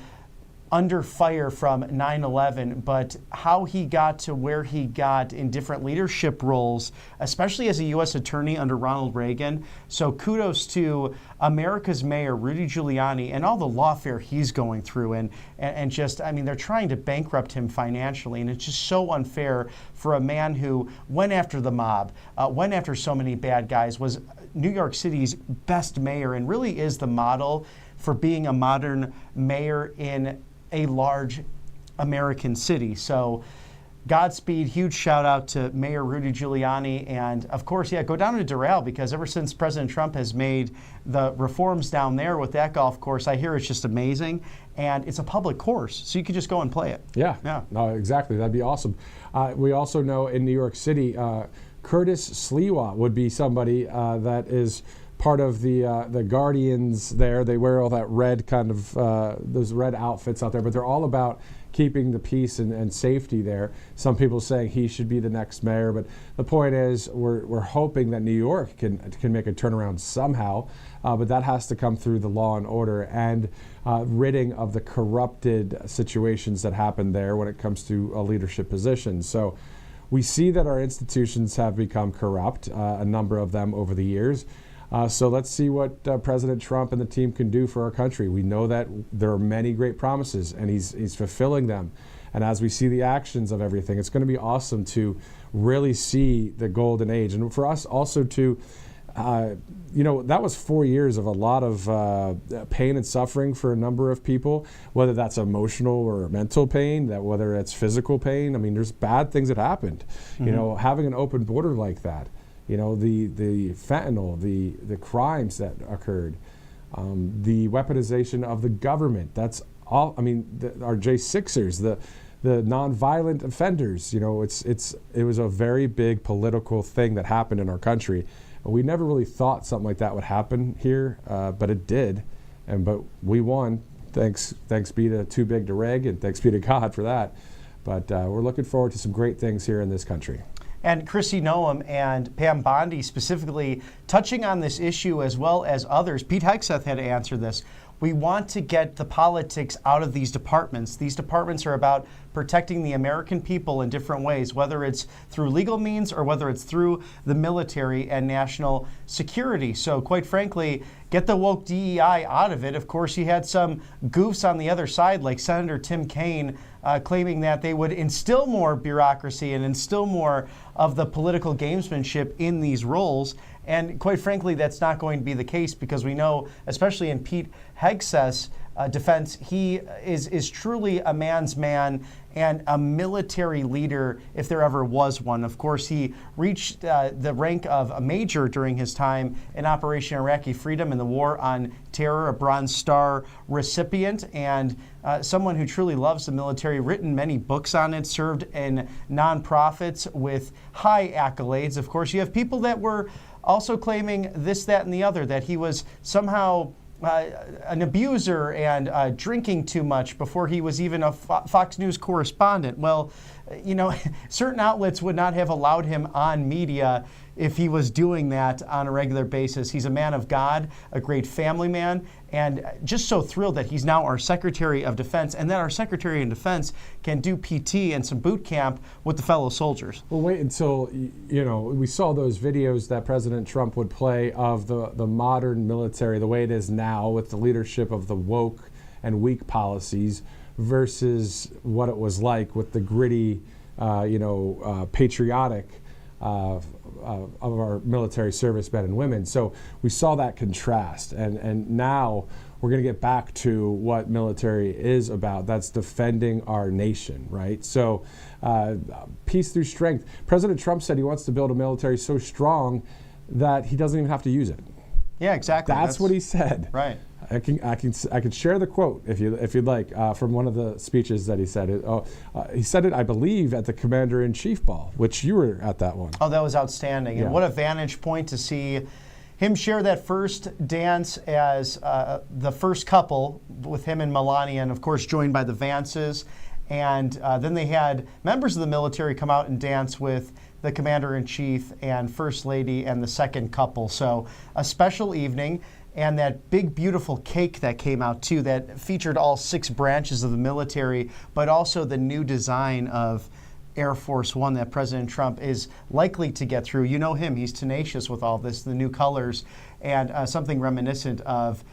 under fire from 9/11, but how he got to where he got in different leadership roles, especially as a U.S. attorney under Ronald Reagan. So kudos to America's mayor, Rudy Giuliani, and all the lawfare he's going through. And just, I mean, they're trying to bankrupt him financially, and it's just so unfair for a man who went after the mob, went after so many bad guys, was New York City's best mayor, and really is the model for being a modern mayor in a large American city. So Godspeed, huge shout out to Mayor Rudy Giuliani. And of course, yeah, go down to Doral, because ever since President Trump has made the reforms down there with that golf course, I hear it's just amazing. And it's a public course, so you could just go and play it. Yeah, no, exactly. That'd be awesome. We also know in New York City, Curtis Sliwa would be somebody that is part of the Guardians there. They wear all that red kind of, those red outfits out there, but they're all about keeping the peace and safety there. Some people saying he should be the next mayor, but the point is we're hoping that New York can make a turnaround somehow, but that has to come through the law and order and ridding of the corrupted situations that happen there when it comes to a leadership position. So we see that our institutions have become corrupt, a number of them over the years. So let's see what President Trump and the team can do for our country. We know that there are many great promises, and he's fulfilling them. And as we see the actions of everything, it's going to be awesome to really see the golden age. And for us also to, that was 4 years of a lot of pain and suffering for a number of people, whether that's emotional or mental pain, whether it's physical pain. I mean, there's bad things that happened. Mm-hmm. Having an open border like that. The fentanyl, the crimes that occurred, the weaponization of the government. That's all. I mean, our J6ers, the nonviolent offenders. It was a very big political thing that happened in our country. We never really thought something like that would happen here, but it did. But we won. Thanks be to Too Big to Reg, and thanks be to God for that. But we're looking forward to some great things here in this country. And Chrissy Noem and Pam Bondi specifically touching on this issue, as well as others. Pete Hegseth had to answer this. We want to get the politics out of these departments. These departments are about protecting the American people in different ways, whether it's through legal means or whether it's through the military and national security. So quite frankly, get the woke DEI out of it. Of course, you had some goofs on the other side, like Senator Tim Kaine, claiming that they would instill more bureaucracy and instill more of the political gamesmanship in these roles. And quite frankly, that's not going to be the case, because we know, especially in Pete Hegseth's defense, he is truly a man's man and a military leader if there ever was one. Of course, he reached the rank of a major during his time in Operation Iraqi Freedom in the War on Terror, a Bronze Star recipient, and someone who truly loves the military, written many books on it, served in nonprofits with high accolades. Of course, you have people that were also claiming this, that, and the other, that he was somehow an abuser and drinking too much before he was even a Fox News correspondent. Well, certain outlets would not have allowed him on media if he was doing that on a regular basis. He's a man of God, a great family man, and just so thrilled that he's now our Secretary of Defense, and that our Secretary of Defense can do PT and some boot camp with the fellow soldiers. Well, wait until, we saw those videos that President Trump would play of the modern military, the way it is now, with the leadership of the woke and weak policies versus what it was like with the gritty, patriotic of our military servicemen and women. So we saw that contrast, and now we're going to get back to what military is about. That's defending our nation, right? So peace through strength. President Trump said he wants to build a military so strong that he doesn't even have to use it. Yeah, exactly. That's what he said. Right. I can share the quote if you'd like from one of the speeches that he said. He said it, I believe, at the Commander-in-Chief ball, which you were at that one. Oh, that was outstanding. Yeah. And what a vantage point to see him share that first dance as the first couple with him and Melania, and of course joined by the Vances. And then they had members of the military come out and dance with the Commander-in-Chief and First Lady and the second couple. So a special evening. And that big, beautiful cake that came out, too, that featured all 6 branches of the military, but also the new design of Air Force One that President Trump is likely to get through. You know him. He's tenacious with all this, the new colors, and something reminiscent of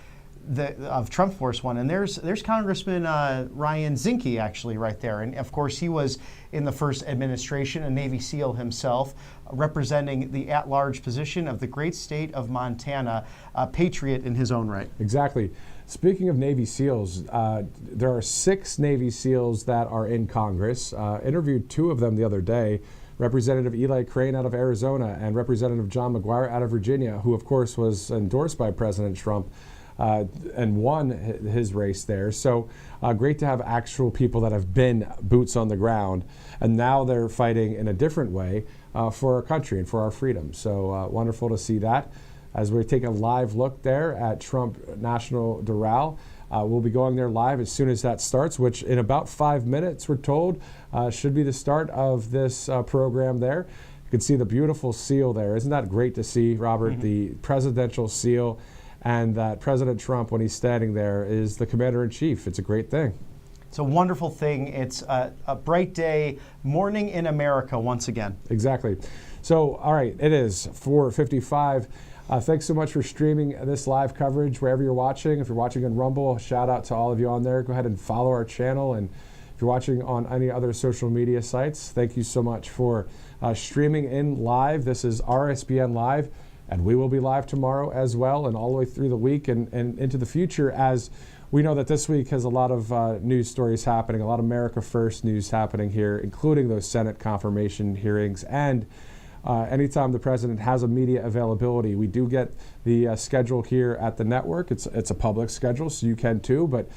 Trump Force One. And there's Congressman Ryan Zinke, actually, right there. And, of course, he was in the first administration, a Navy SEAL himself, representing the at-large position of the great state of Montana, a patriot in his own right. Exactly. Speaking of Navy SEALs, there are 6 Navy SEALs that are in Congress. Interviewed 2 of them the other day, Representative Eli Crane out of Arizona and Representative John McGuire out of Virginia, who, of course, was endorsed by President Trump and won his race there. So great to have actual people that have been boots on the ground, and now they're fighting in a different way for our country and for our freedom. So wonderful to see that. As we take a live look there at Trump National Doral, we'll be going there live as soon as that starts, which in about 5 minutes, we're told, should be the start of this program there. You can see the beautiful seal there. Isn't that great to see, Robert? Mm-hmm. The presidential seal, and that President Trump, when he's standing there, is the Commander-in-Chief. It's a great thing. It's a wonderful thing. It's a bright day, morning in America once again. Exactly. So, all right, it is 4:55. Thanks so much for streaming this live coverage wherever you're watching. If you're watching on Rumble, shout out to all of you on there. Go ahead and follow our channel. And if you're watching on any other social media sites, thank you so much for streaming in live. This is RSBN Live, and we will be live tomorrow as well, and all the way through the week and into the future, as we know that this week has a lot of news stories happening, a lot of America First news happening here, including those Senate confirmation hearings. And anytime the president has a media availability, we do get the schedule here at the network. It's a public schedule, so you can too, but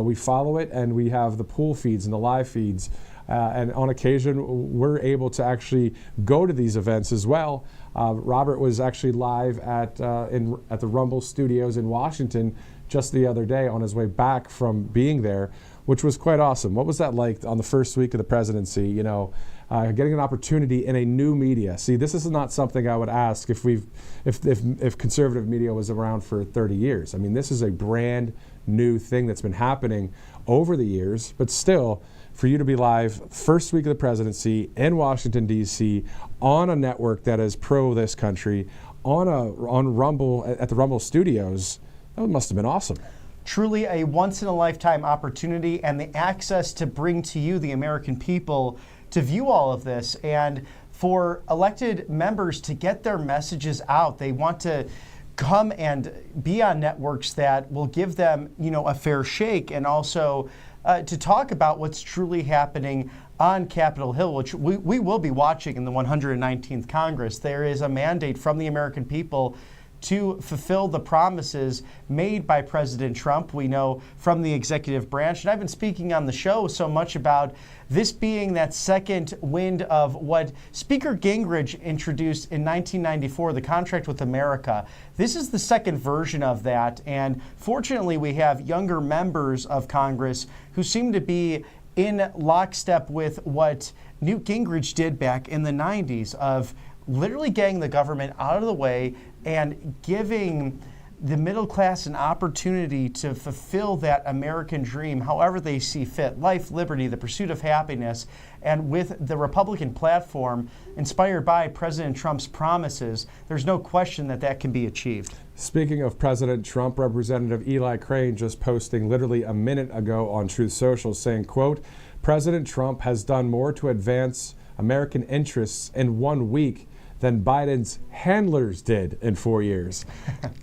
we follow it, and we have the pool feeds and the live feeds. And on occasion, we're able to actually go to these events as well. Robert was actually live at the Rumble Studios in Washington just the other day on his way back from being there, which was quite awesome. What was that like on the first week of the presidency? You know, getting an opportunity in a new media. See, this is not something I would ask if conservative media was around for 30 years. I mean, this is a brand new thing that's been happening over the years, but still, for you to be live first week of the presidency in Washington, D.C., on a network that is pro this country, on Rumble, at the Rumble Studios, that must have been awesome. Truly a once-in-a-lifetime opportunity, and the access to bring to you, the American people, to view all of this, and for elected members to get their messages out. They want to come and be on networks that will give them, a fair shake, and also to talk about what's truly happening on Capitol Hill, which we will be watching in the 119th Congress. There is a mandate from the American people to fulfill the promises made by President Trump. We know from the executive branch, and I've been speaking on the show so much about this being that second wind of what Speaker Gingrich introduced in 1994, the Contract with America. This is the second version of that, and fortunately we have younger members of Congress who seem to be in lockstep with what Newt Gingrich did back in the 90s of literally getting the government out of the way and giving the middle class an opportunity to fulfill that American dream however they see fit. Life, liberty, the pursuit of happiness. And with the Republican platform inspired by President Trump's promises, there's no question that that can be achieved. Speaking of President Trump, Representative Eli Crane just posting literally a minute ago on Truth Social saying, quote, President Trump has done more to advance American interests in 1 week than Biden's handlers did in 4 years.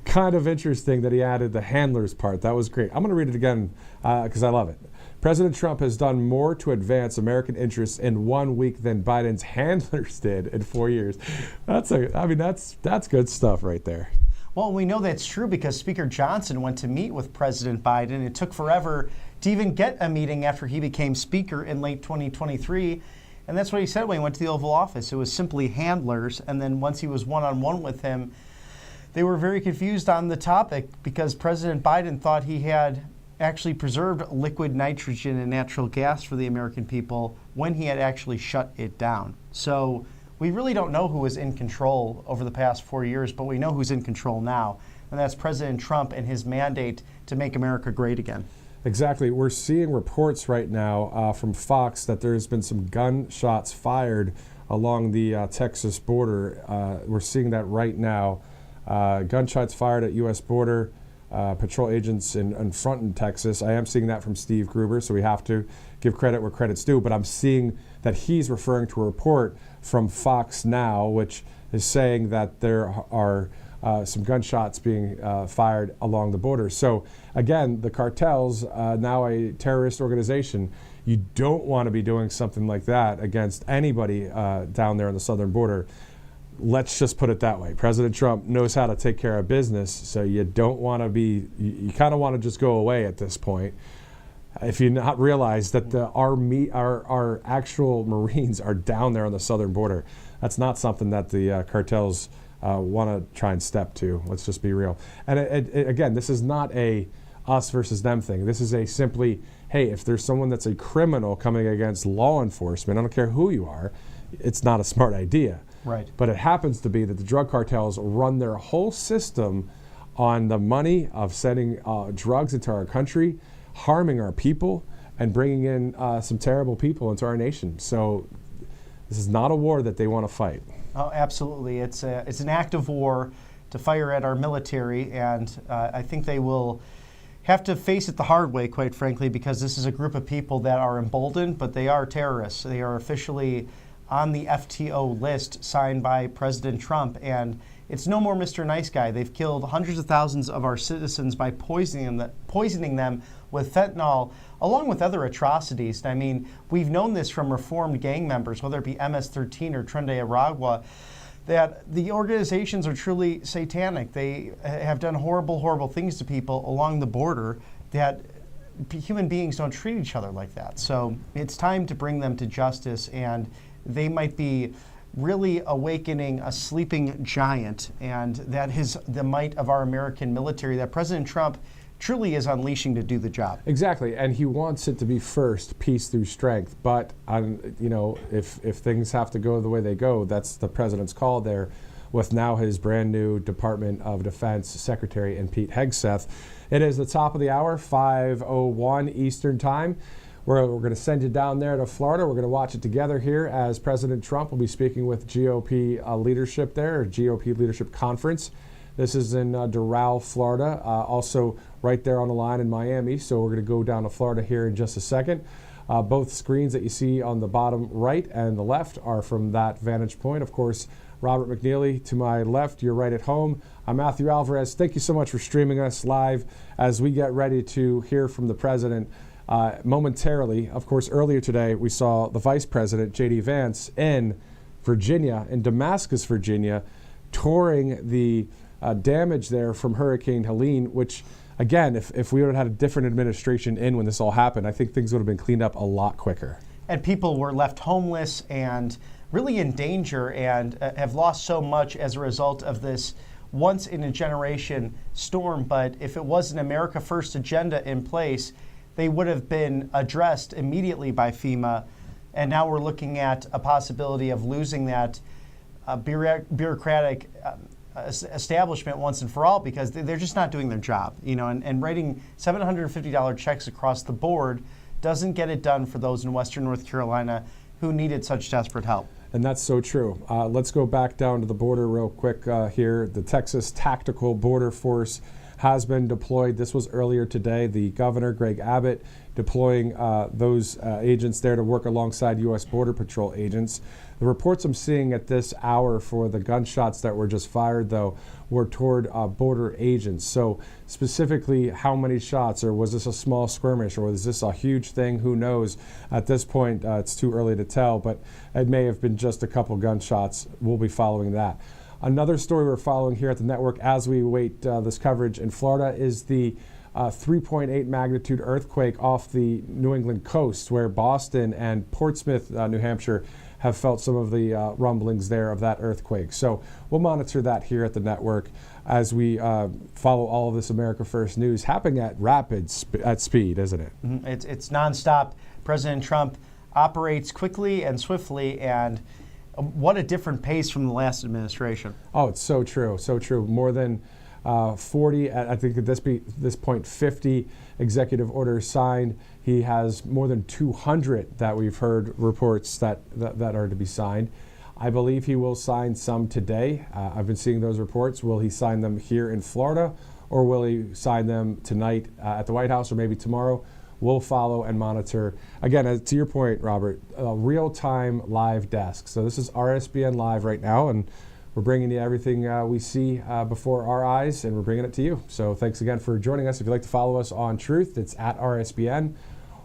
Kind of interesting that he added the handlers part. That was great. I'm going to read it again because I love it. President Trump has done more to advance American interests in 1 week than Biden's handlers did in 4 years. That's good stuff right there. Well, we know that's true because Speaker Johnson went to meet with President Biden. It took forever to even get a meeting after he became Speaker in late 2023. And that's what he said when he went to the Oval Office. It was simply handlers. And then once he was one-on-one with him, they were very confused on the topic because President Biden thought he had actually preserved liquid nitrogen and natural gas for the American people when he had actually shut it down. So we really don't know who was in control over the past 4 years, but we know who's in control now. And that's President Trump and his mandate to make America great again. Exactly. We're seeing reports right now from Fox that there's been some gunshots fired along the Texas border. We're seeing that right now. Gunshots fired at U.S. border patrol agents in front in Texas. I am seeing that from Steve Gruber, so we have to give credit where credit's due. But I'm seeing that he's referring to a report from Fox Now, which is saying that there are some gunshots being fired along the border. So again, the cartels, now a terrorist organization, you don't want to be doing something like that against anybody down there on the southern border. Let's just put it that way. President Trump knows how to take care of business, so you don't want to be, you kind of want to just go away at this point. If you not realize that our actual Marines are down there on the southern border, that's not something that the cartels want to try and step to. Let's just be real. And again, this is not a us versus them thing. This is a simply, hey, if there's someone that's a criminal coming against law enforcement, I don't care who you are, it's not a smart idea. Right. But it happens to be that the drug cartels run their whole system on the money of sending drugs into our country, harming our people, and bringing in some terrible people into our nation. So this is not a war that they want to fight. Oh, absolutely. It's an act of war to fire at our military, and I think they will have to face it the hard way, quite frankly, because this is a group of people that are emboldened, but they are terrorists. They are officially on the FTO list signed by President Trump, and it's no more Mr. Nice Guy. They've killed hundreds of thousands of our citizens by poisoning them with fentanyl, along with other atrocities. I mean, we've known this from reformed gang members, whether it be MS-13 or Tren de Aragua, that the organizations are truly satanic. They have done horrible, horrible things to people along the border that human beings don't treat each other like that. So it's time to bring them to justice, and they might be really awakening a sleeping giant, and that is the might of our American military that President Trump truly is unleashing to do the job. Exactly, and he wants it to be first, peace through strength. But if things have to go the way they go, that's the president's call there, with now his brand new Department of Defense Secretary in Pete Hegseth. It is the top of the hour, 5:01 Eastern Time. We're going to send you down there to Florida. We're going to watch it together here as President Trump will be speaking with GOP leadership there, GOP Leadership Conference. This is in Doral, Florida, also right there on the line in Miami. So we're going to go down to Florida here in just a second. Both screens that you see on the bottom right and the left are from that vantage point. Of course, Robert McNeely to my left, you're right at home. I'm Matthew Alvarez. Thank you so much for streaming us live as we get ready to hear from the president momentarily. Of course, earlier today, we saw the Vice President, J.D. Vance, in Virginia, in Damascus, Virginia, touring the damage there from Hurricane Helene, which, again, if we would have had a different administration in when this all happened, I think things would have been cleaned up a lot quicker. And people were left homeless and really in danger and have lost so much as a result of this once-in-a-generation storm. But if it was an America First agenda in place, they would have been addressed immediately by FEMA. And now we're looking at a possibility of losing that bureaucratic establishment once and for all, because they're just not doing their job. And writing $750 checks across the board doesn't get it done for those in Western North Carolina who needed such desperate help. And that's so true. Let's go back down to the border real quick here. The Texas Tactical Border Force has been deployed. This was earlier today. The governor, Greg Abbott, deploying those agents there to work alongside U.S. Border Patrol agents. The reports I'm seeing at this hour for the gunshots that were just fired, though, were toward border agents. So specifically, how many shots, or was this a small skirmish, or was this a huge thing? Who knows? At this point, it's too early to tell, but it may have been just a couple gunshots. We'll be following that. Another story we're following here at the network as we wait this coverage in Florida is the 3.8 magnitude earthquake off the New England coast, where Boston and Portsmouth, New Hampshire, have felt some of the rumblings there of that earthquake. So we'll monitor that here at the network as we follow all of this America First news happening at at speed, isn't it? Mm-hmm. It's nonstop. President Trump operates quickly and swiftly, and what a different pace from the last administration. Oh, it's so true, so true. More than 40, I think at this point, 50 executive orders signed. He has more than 200 that we've heard reports that are to be signed. I believe he will sign some today. I've been seeing those reports. Will he sign them here in Florida, or will he sign them tonight at the White House, or maybe tomorrow? We'll follow and monitor. Again, to your point, Robert, a real-time live desk. So this is RSBN Live right now, and we're bringing you everything we see before our eyes, and we're bringing it to you. So thanks again for joining us. If you'd like to follow us on Truth, it's at RSBN,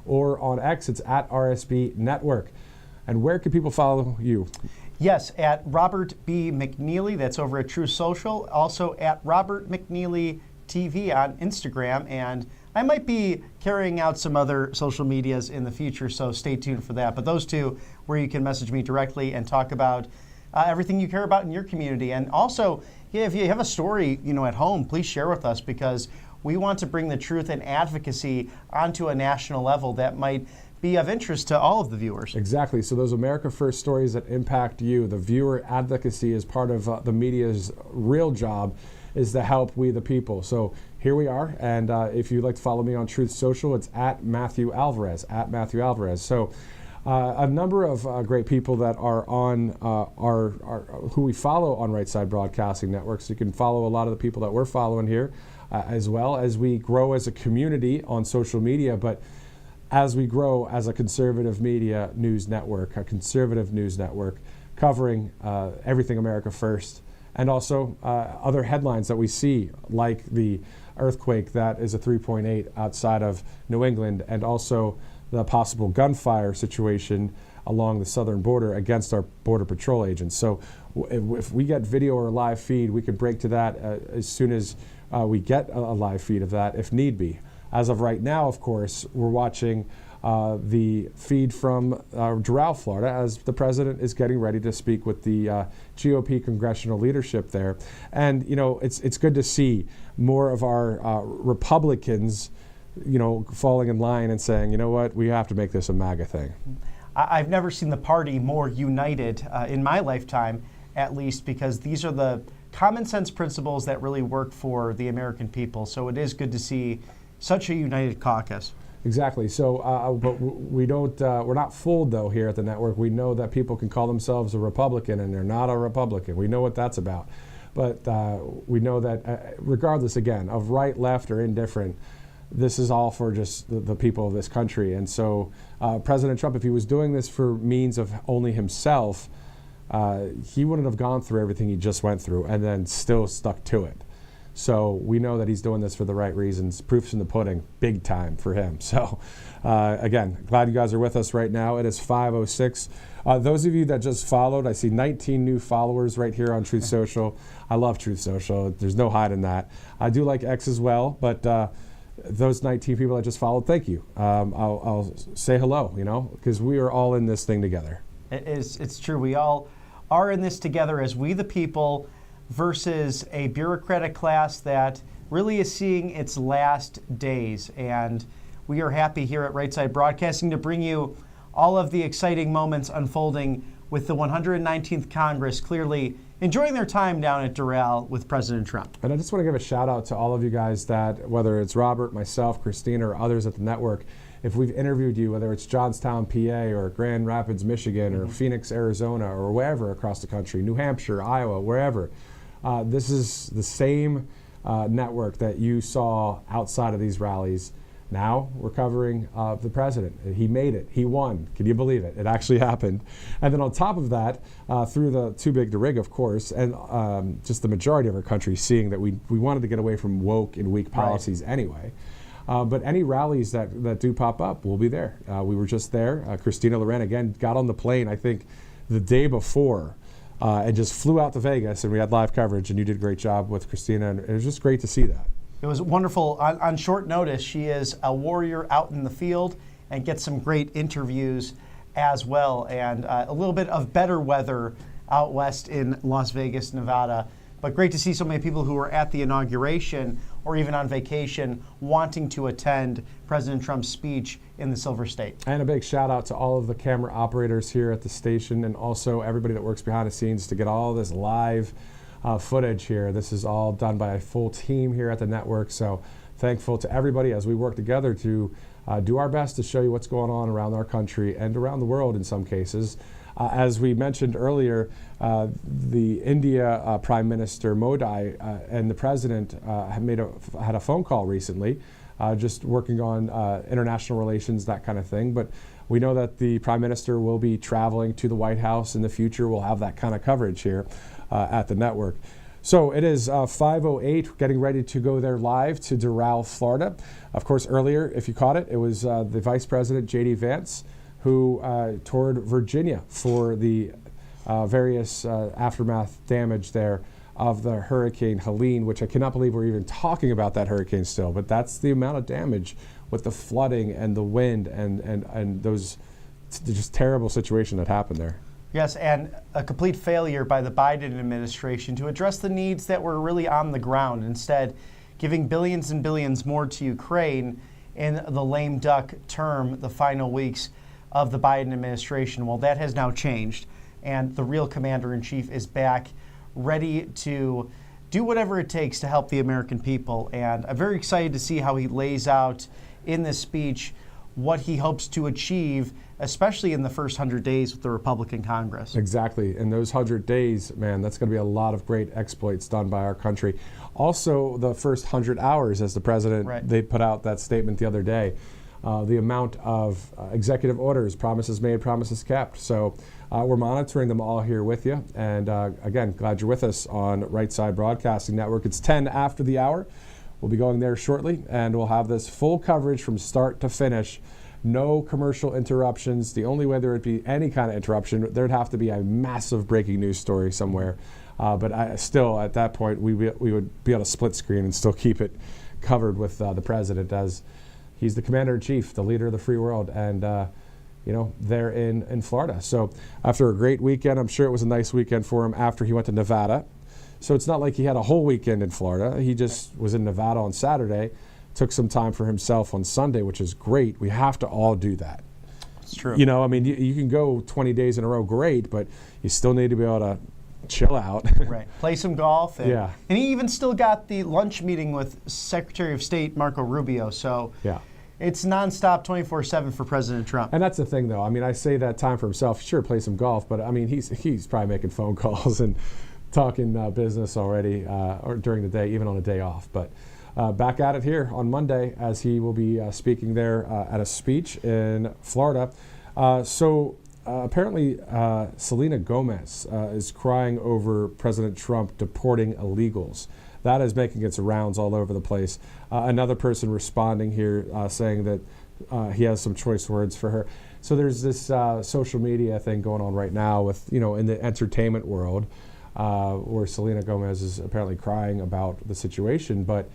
or on X, it's at RSB Network. And where can people follow you? Yes, at Robert B. McNeely. That's over at Truth Social. Also at Robert McNeely TV on Instagram. And I might be carrying out some other social medias in the future, so stay tuned for that. But those two, where you can message me directly and talk about everything you care about in your community. And also, if you have a story, at home, please share with us, because we want to bring the truth and advocacy onto a national level that might be of interest to all of the viewers. Exactly. So those America First stories that impact you, the viewer advocacy is part of the media's real job, is to help we the people. So here we are, and if you'd like to follow me on Truth Social, it's at Matthew Alvarez, So a number of great people that are on who we follow on Right Side Broadcasting Network. So you can follow a lot of the people that we're following here, as well as we grow as a community on social media. But as we grow as a conservative media news network, a conservative news network covering everything America First, and also other headlines that we see, like the earthquake that is a 3.8 outside of New England, and also the possible gunfire situation along the southern border against our Border Patrol agents. So if we get video or a live feed, we can break to that as soon as we get a live feed of that, if need be. As of right now, of course, we're watching the feed from Doral, Florida, as the president is getting ready to speak with the GOP congressional leadership there. And, it's good to see more of our Republicans, falling in line and saying, you know what, we have to make this a MAGA thing. I've never seen the party more united in my lifetime, at least, because these are the common sense principles that really work for the American people. So it is good to see such a united caucus. Exactly. So, but we don't. We're not fooled though here at the network. We know that people can call themselves a Republican and they're not a Republican. We know what that's about. But we know that regardless, again, of right, left, or indifferent, this is all for just the people of this country. And so President Trump, if he was doing this for means of only himself, he wouldn't have gone through everything he just went through and then still stuck to it. So we know that he's doing this for the right reasons. Proof's in the pudding, big time for him. So again, glad you guys are with us right now. It is 5:06. Those of you that just followed, I see 19 new followers right here on Truth Social. I love Truth Social. There's no hiding that. I do like X as well, but those 19 people that just followed, thank you. I'll say hello, because we are all in this thing together. It's true. We all are in this together as we the people versus a bureaucratic class that really is seeing its last days. And we are happy here at Right Side Broadcasting to bring you all of the exciting moments unfolding with the 119th Congress clearly enjoying their time down at Doral with President Trump. And I just want to give a shout out to all of you guys that, whether it's Robert, myself, Christina, or others at the network, if we've interviewed you, whether it's Johnstown, PA, or Grand Rapids, Michigan, or Phoenix, Arizona, or wherever across the country, New Hampshire, Iowa, wherever, this is the same network that you saw outside of these rallies. Now we're covering the president. He made it. He won. Can you believe it? It actually happened. And then on top of that, through the too big to rig, of course, and just the majority of our country seeing that we wanted to get away from woke and weak policies anyway. But any rallies that do pop up, we'll be there. We were just there. Christina Loren, again, got on the plane, I think, the day before and just flew out to Vegas, and we had live coverage, and you did a great job with Christina, and it was just great to see that. It was wonderful. On short notice, she is a warrior out in the field and gets some great interviews as well, and a little bit of better weather out west in Las Vegas, Nevada. But great to see so many people who were at the inauguration or even on vacation wanting to attend President Trump's speech in the Silver State. And a big shout out to all of the camera operators here at the station, and also everybody that works behind the scenes to get all this live footage here. This is all done by a full team here at the network. So thankful to everybody as we work together to do our best to show you what's going on around our country and around the world in some cases. As we mentioned earlier, the India Prime Minister Modi and the President had a phone call recently, just working on international relations, that kind of thing. But we know that the Prime Minister will be traveling to the White House in the future. We'll have that kind of coverage here at the network. So it is 5:08, getting ready to go there live to Doral, Florida. Of course, earlier, if you caught it, it was the Vice President, J.D. Vance, who toured Virginia for the various aftermath damage there of the Hurricane Helene, which I cannot believe we're even talking about that hurricane still, but that's the amount of damage with the flooding and the wind and those just terrible situation that happened there. Yes, and a complete failure by the Biden administration to address the needs that were really on the ground, instead giving billions and billions more to Ukraine in the lame duck term, the final weeks of the Biden administration. Well, that has now changed, and the real commander-in-chief is back, ready to do whatever it takes to help the American people. And I'm very excited to see how he lays out in this speech what he hopes to achieve, especially in the first 100 days with the Republican Congress. Exactly. In those 100 days, man, that's going to be a lot of great exploits done by our country. Also, the first 100 hours, as the president, they put out that statement the other day. The amount of executive orders, promises made, promises kept. So we're monitoring them all here with you. And again, glad you're with us on Right Side Broadcasting Network. It's 10 after the hour. We'll be going there shortly, and we'll have this full coverage from start to finish. No commercial interruptions. The only way there would be any kind of interruption, there'd have to be a massive breaking news story somewhere. But still, at that point, we would be on a split screen and still keep it covered with the president, as he's the commander-in-chief, the leader of the free world, and they're in Florida. So after a great weekend, I'm sure it was a nice weekend for him after he went to Nevada. So it's not like he had a whole weekend in Florida. He just was in Nevada on Saturday, took some time for himself on Sunday, which is great. We have to all do that. It's true. You know, I mean, you can go 20 days in a row, great, but you still need to be able to chill out. Right. Play some golf. And, yeah. And he even still got the lunch meeting with Secretary of State Marco Rubio. So yeah. It's nonstop 24/7 for President Trump. And that's the thing, though. I mean, I say that time for himself. Sure, play some golf, but I mean, he's probably making phone calls and talking business already or during the day, even on a day off. But back at it here on Monday, as he will be speaking there at a speech in Florida. Apparently, Selena Gomez is crying over President Trump deporting illegals. that is making its rounds all over the place. Another person responding here saying that he has some choice words for her. So there's this social media thing going on right now with, in the entertainment world, where Selena Gomez is apparently crying about the situation. But,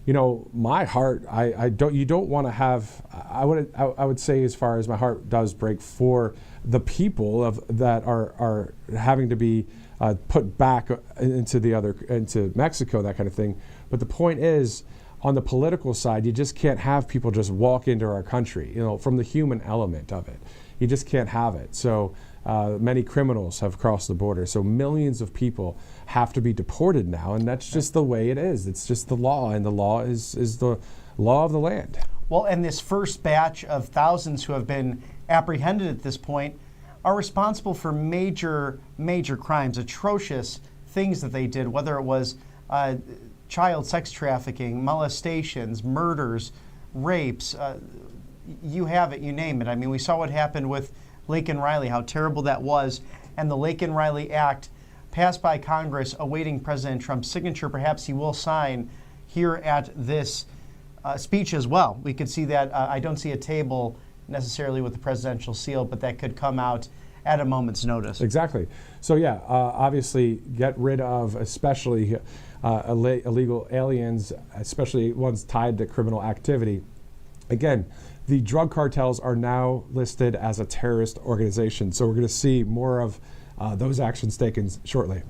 my heart, you don't want to have, I would say, as far as my heart does break for the people that are having to be put back into Mexico, that kind of thing. But the point is, on the political side, you just can't have people just walk into our country, from the human element of it. You just can't have it. So many criminals have crossed the border. So millions of people have to be deported now, and that's just the way it is. It's just the law, and the law is the law of the land. Well, and this first batch of thousands who have been apprehended at this point are responsible for major crimes, atrocious things that they did, whether it was child sex trafficking, molestations, murders, rapes, you have it, you name it. I mean, we saw what happened with Laken Riley, how terrible that was, and the Laken Riley Act passed by Congress awaiting President Trump's signature. Perhaps he will sign here at this speech as well. We could see that. I don't see a table necessarily with the presidential seal, but that could come out at a moment's notice. Exactly. So yeah, obviously get rid of especially illegal aliens, especially ones tied to criminal activity. Again, the drug cartels are now listed as a terrorist organization. So we're going to see more of those actions taken shortly.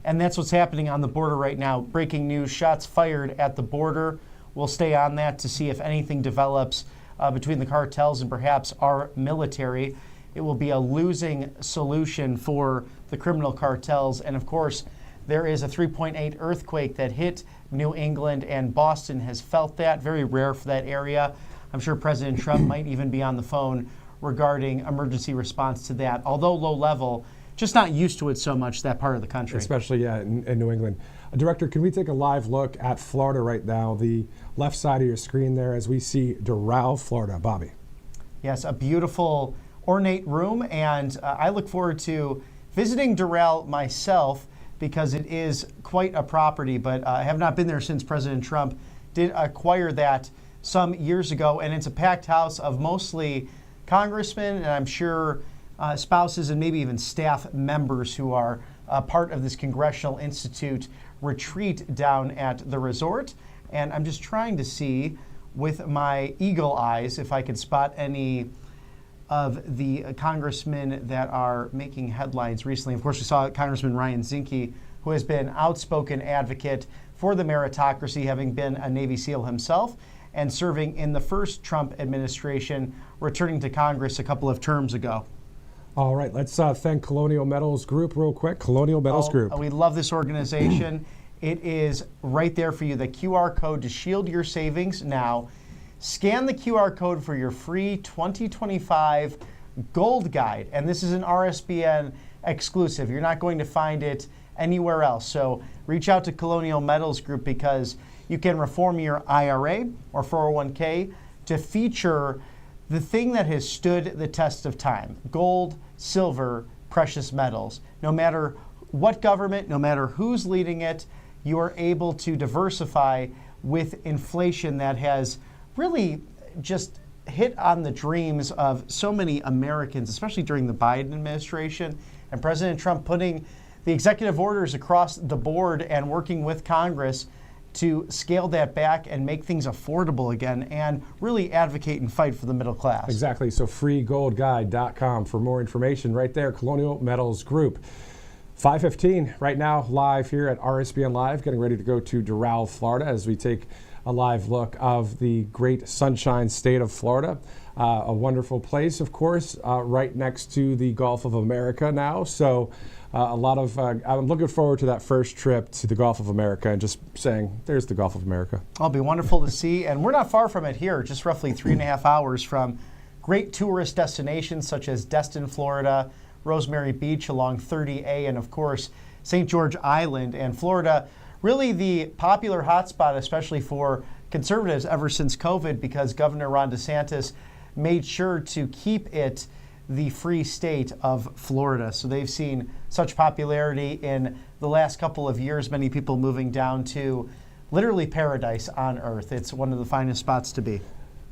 And that's what's happening on the border right now. Breaking news, shots fired at the border. We'll stay on that to see if anything develops between the cartels and perhaps our military. It will be a losing solution for the criminal cartels. And of course, there is a 3.8 earthquake that hit New England, and Boston has felt that. Very rare for that area. I'm sure President Trump might even be on the phone regarding emergency response to that. Although low level, just not used to it so much, that part of the country. Especially, in New England. Director, can we take a live look at Florida right now? The left side of your screen there as we see Doral, Florida. Bobby. Yes, a beautiful, ornate room, and I look forward to visiting Doral myself because it is quite a property, but I have not been there since President Trump did acquire that some years ago, and it's a packed house of mostly congressmen and I'm sure spouses and maybe even staff members who are part of this Congressional Institute retreat down at the resort. And I'm just trying to see with my eagle eyes if I can spot any of the congressmen that are making headlines recently. Of course, we saw Congressman Ryan Zinke, who has been outspoken advocate for the meritocracy, having been a Navy SEAL himself and serving in the first Trump administration, returning to Congress a couple of terms ago. All right, let's thank Colonial Metals Group real quick. Colonial Metals Group. We love this organization. It is right there for you, the QR code to shield your savings now. Scan the QR code for your free 2025 Gold Guide. And this is an RSBN exclusive. You're not going to find it anywhere else. So reach out to Colonial Metals Group because you can reform your IRA or 401k to feature the thing that has stood the test of time: gold, silver, precious metals. No matter what government, no matter who's leading it, you are able to diversify with inflation that has really just hit on the dreams of so many Americans, especially during the Biden administration, and President Trump putting the executive orders across the board and working with Congress to scale that back and make things affordable again and really advocate and fight for the middle class. Exactly. So freegoldguide.com for more information right there. Colonial Metals Group. 5:15 right now, live here at RSBN Live, getting ready to go to Doral, Florida, as we take a live look of the great sunshine state of Florida. A wonderful place, of course, right next to the Gulf of America now. So I'm looking forward to that first trip to the Gulf of America and just saying, there's the Gulf of America. It'll be wonderful to see. And we're not far from it here, just roughly 3.5 hours from great tourist destinations such as Destin, Florida, Rosemary Beach along 30A, and of course, St. George Island. And Florida, really the popular hotspot, especially for conservatives ever since COVID, because Governor Ron DeSantis made sure to keep it the free state of Florida. So they've seen such popularity in the last couple of years, many people moving down to literally paradise on earth. It's one of the finest spots to be.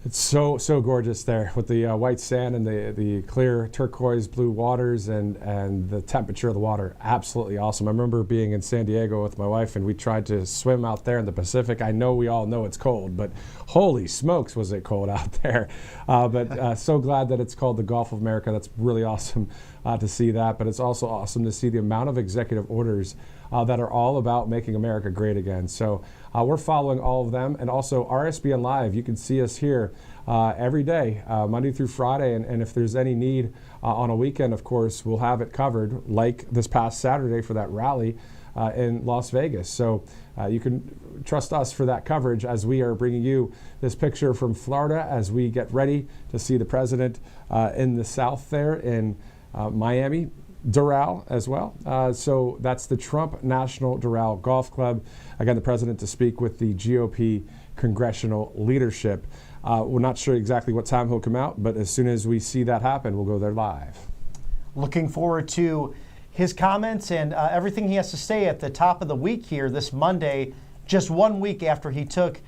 It's so gorgeous there with the white sand and the clear turquoise blue waters and the temperature of the water. Absolutely awesome. I remember being in San Diego with my wife and we tried to swim out there in the Pacific. I know we all know it's cold, but holy smokes was it cold out there. But so glad that it's called the Gulf of America. That's really awesome to see that. But it's also awesome to see the amount of executive orders that are all about making America great again. So we're following all of them. And also RSBN Live, you can see us here every day, Monday through Friday. And if there's any need on a weekend, of course, we'll have it covered, like this past Saturday for that rally in Las Vegas. So you can trust us for that coverage as we are bringing you this picture from Florida as we get ready to see the president in the South there in Miami. Doral as well. So that's the Trump National Doral Golf Club. Again, the president to speak with the GOP congressional leadership. We're not sure exactly what time he'll come out, but as soon as we see that happen, we'll go there live. Looking forward to his comments and everything he has to say at the top of the week here this Monday, just 1 week after he took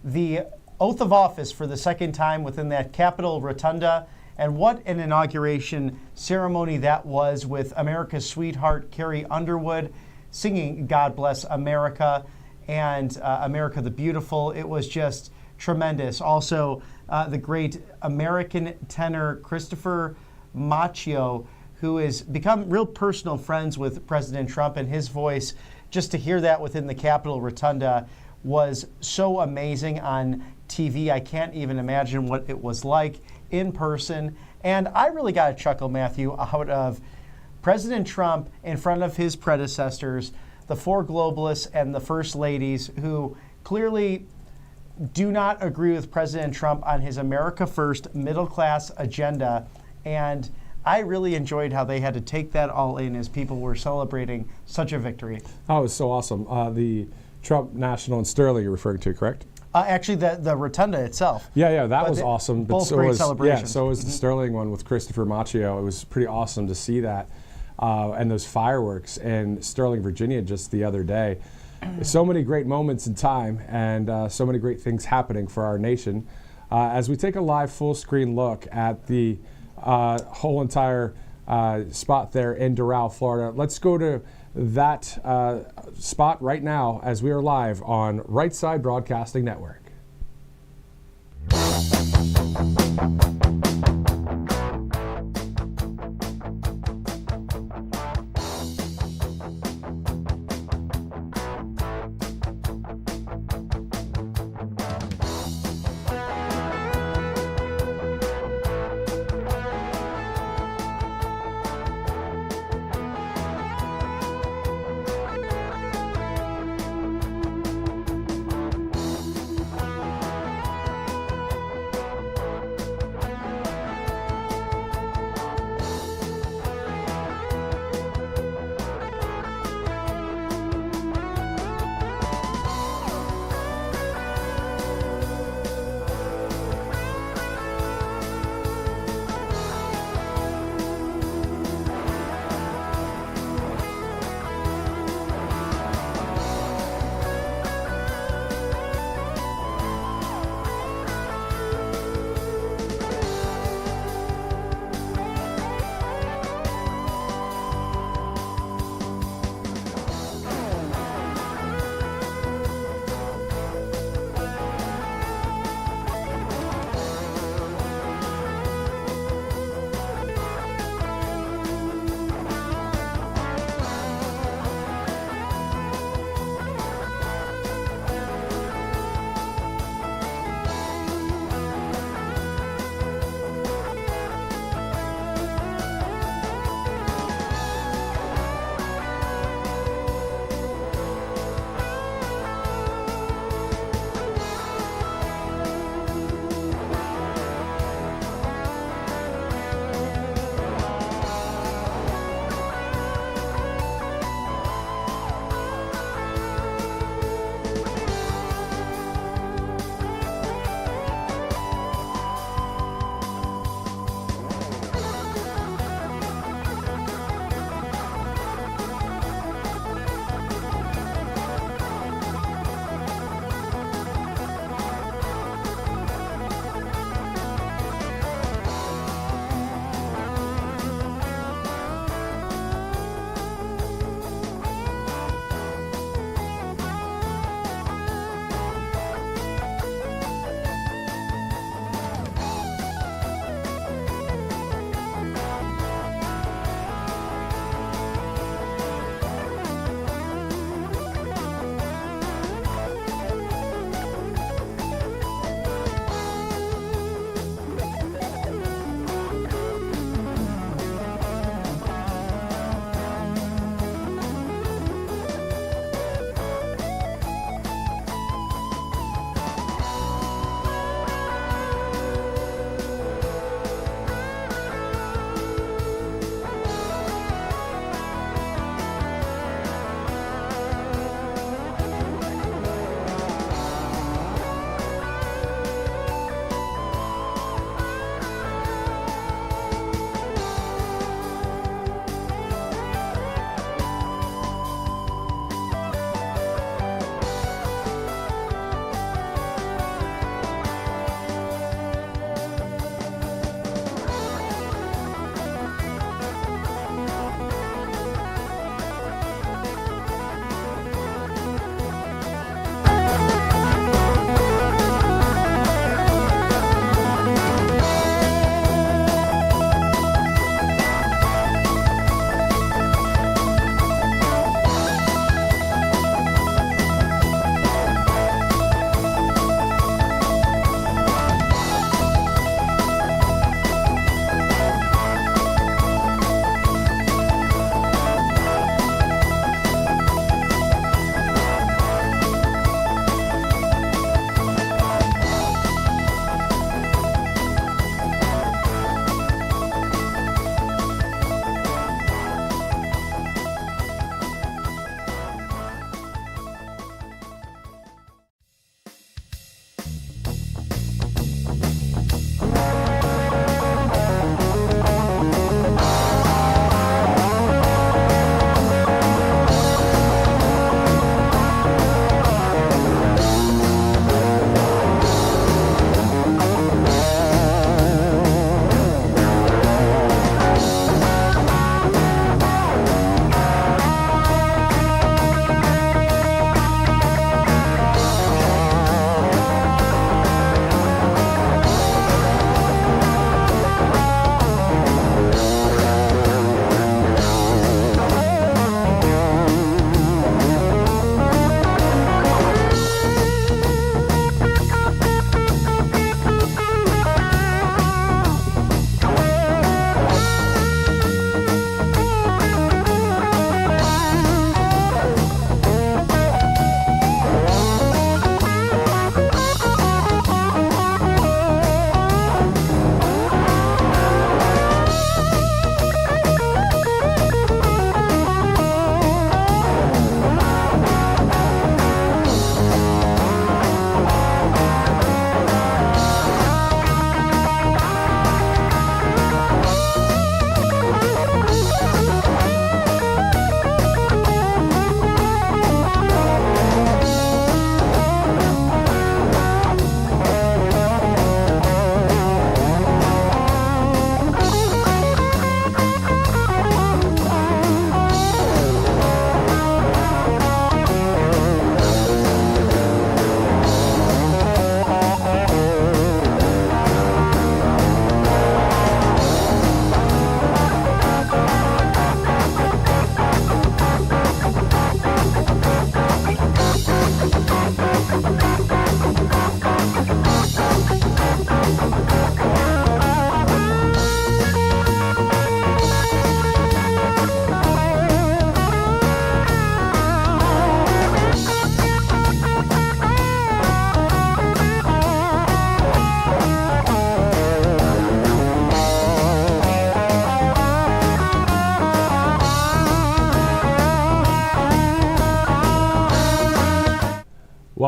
the oath of office for the second time within that Capitol Rotunda. And what an inauguration ceremony that was, with America's sweetheart, Carrie Underwood, singing God Bless America and America the Beautiful. It was just tremendous. Also, the great American tenor Christopher Macchio, who has become real personal friends with President Trump, and his voice, just to hear that within the Capitol Rotunda was so amazing on TV. I can't even imagine what it was like in person. And I really got a chuckle, Matthew, out of President Trump in front of his predecessors, the four globalists and the first ladies, who clearly do not agree with President Trump on his America First middle class agenda. And I really enjoyed how they had to take that all in as people were celebrating such a victory. Oh, it was so awesome. The Trump National in Sterling you're referring to, correct? Actually, the Rotunda itself. Yeah, that was awesome. Both great celebrations. Yeah, so was the Sterling one with Christopher Macchio. It was pretty awesome to see that. And those fireworks in Sterling, Virginia just the other day. So many great moments in time and so many great things happening for our nation. As we take a live full screen look at the whole entire spot there in Doral, Florida, let's go to that spot right now as we are live on Right Side Broadcasting Network.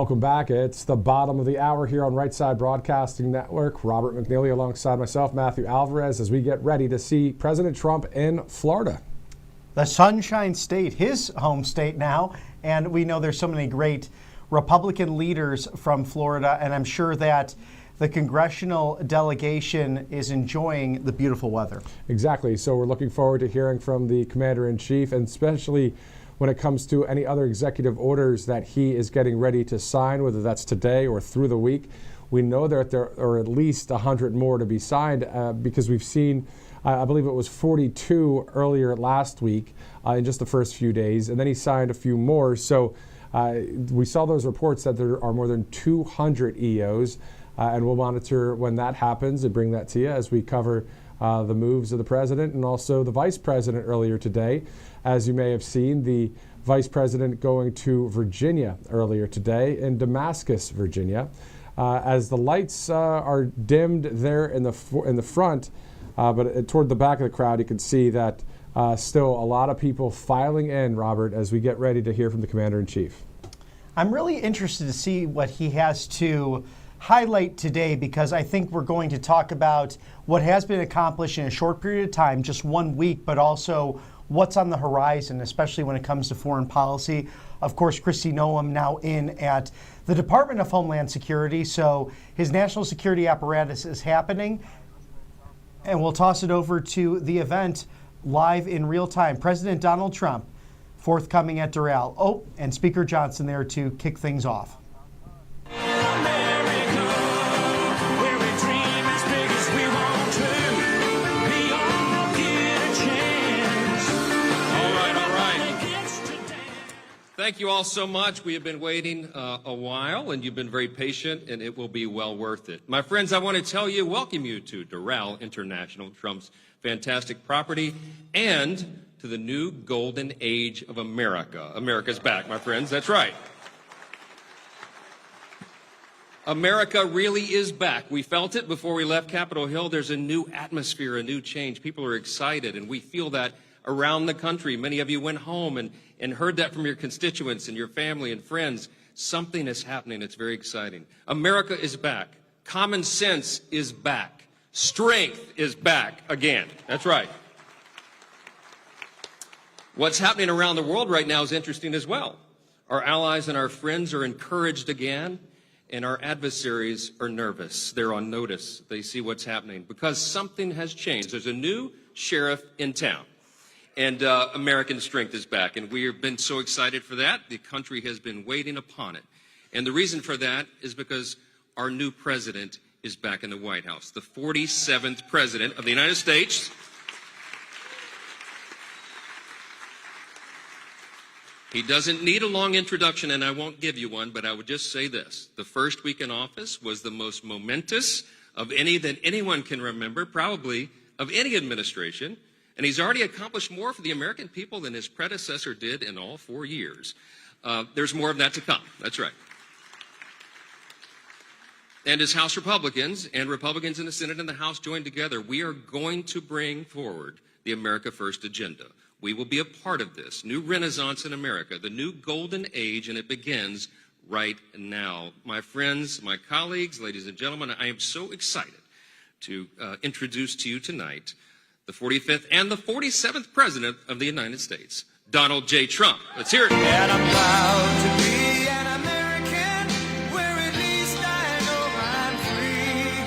Welcome back. It's the bottom of the hour here on Right Side Broadcasting Network. Robert McNeely alongside myself, Matthew Alvarez, as we get ready to see President Trump in Florida. The Sunshine State, his home state now, and we know there's so many great Republican leaders from Florida, and I'm sure that the congressional delegation is enjoying the beautiful weather. Exactly. So we're looking forward to hearing from the Commander-in-Chief, and especially when it comes to any other executive orders that he is getting ready to sign, whether that's today or through the week. We know that there are at least 100 more to be signed because we've seen, I believe it was 42 earlier last week in just the first few days, and then he signed a few more. So we saw those reports that there are more than 200 EOs, and we'll monitor when that happens and bring that to you as we cover the moves of the president and also the vice president earlier today. As you may have seen, the vice president going to Virginia earlier today in Damascus, Virginia. As the lights are dimmed there in the front, but toward the back of the crowd, you can see that still a lot of people filing in, Robert, as we get ready to hear from the Commander-in-Chief. I'm really interested to see what he has to highlight today, because I think we're going to talk about what has been accomplished in a short period of time, just 1 week, but also what's on the horizon, especially when it comes to foreign policy. Of course, Kristi Noem now in at the Department of Homeland Security, so his national security apparatus is happening. And we'll toss it over to the event live in real time. President Donald Trump forthcoming at Doral. Oh, and Speaker Johnson there to kick things off. Thank you all so much. We have been waiting a while, and you've been very patient, and it will be well worth it. My friends, I want to welcome you to Doral International, Trump's fantastic property, and to the new golden age of America. America's back, my friends. That's right. America really is back. We felt it before we left Capitol Hill. There's a new atmosphere, a new change. People are excited, and we feel that around the country. Many of you went home and heard that from your constituents and your family and friends. Something is happening. It's very exciting. America is back. Common sense is back. Strength is back again. That's right. What's happening around the world right now is interesting as well. Our allies and our friends are encouraged again, and our adversaries are nervous. They're on notice. They see what's happening because something has changed. There's a new sheriff in town. And American strength is back, and we have been so excited for that. The country has been waiting upon it. And the reason for that is because our new president is back in the White House, the 47th president of the United States. He doesn't need a long introduction, and I won't give you one, but I would just say this. The first week in office was the most momentous of any that anyone can remember, probably of any administration. And he's already accomplished more for the American people than his predecessor did in all 4 years. There's more of that to come. That's right. And as House Republicans and Republicans in the Senate and the House join together, we are going to bring forward the America First agenda. We will be a part of this new renaissance in America, the new golden age, and it begins right now. My friends, my colleagues, ladies and gentlemen, I am so excited to introduce to you tonight the 45th and the 47th President of the United States, Donald J. Trump. Let's hear it. And I'm proud to be an American, where at least I know I'm free.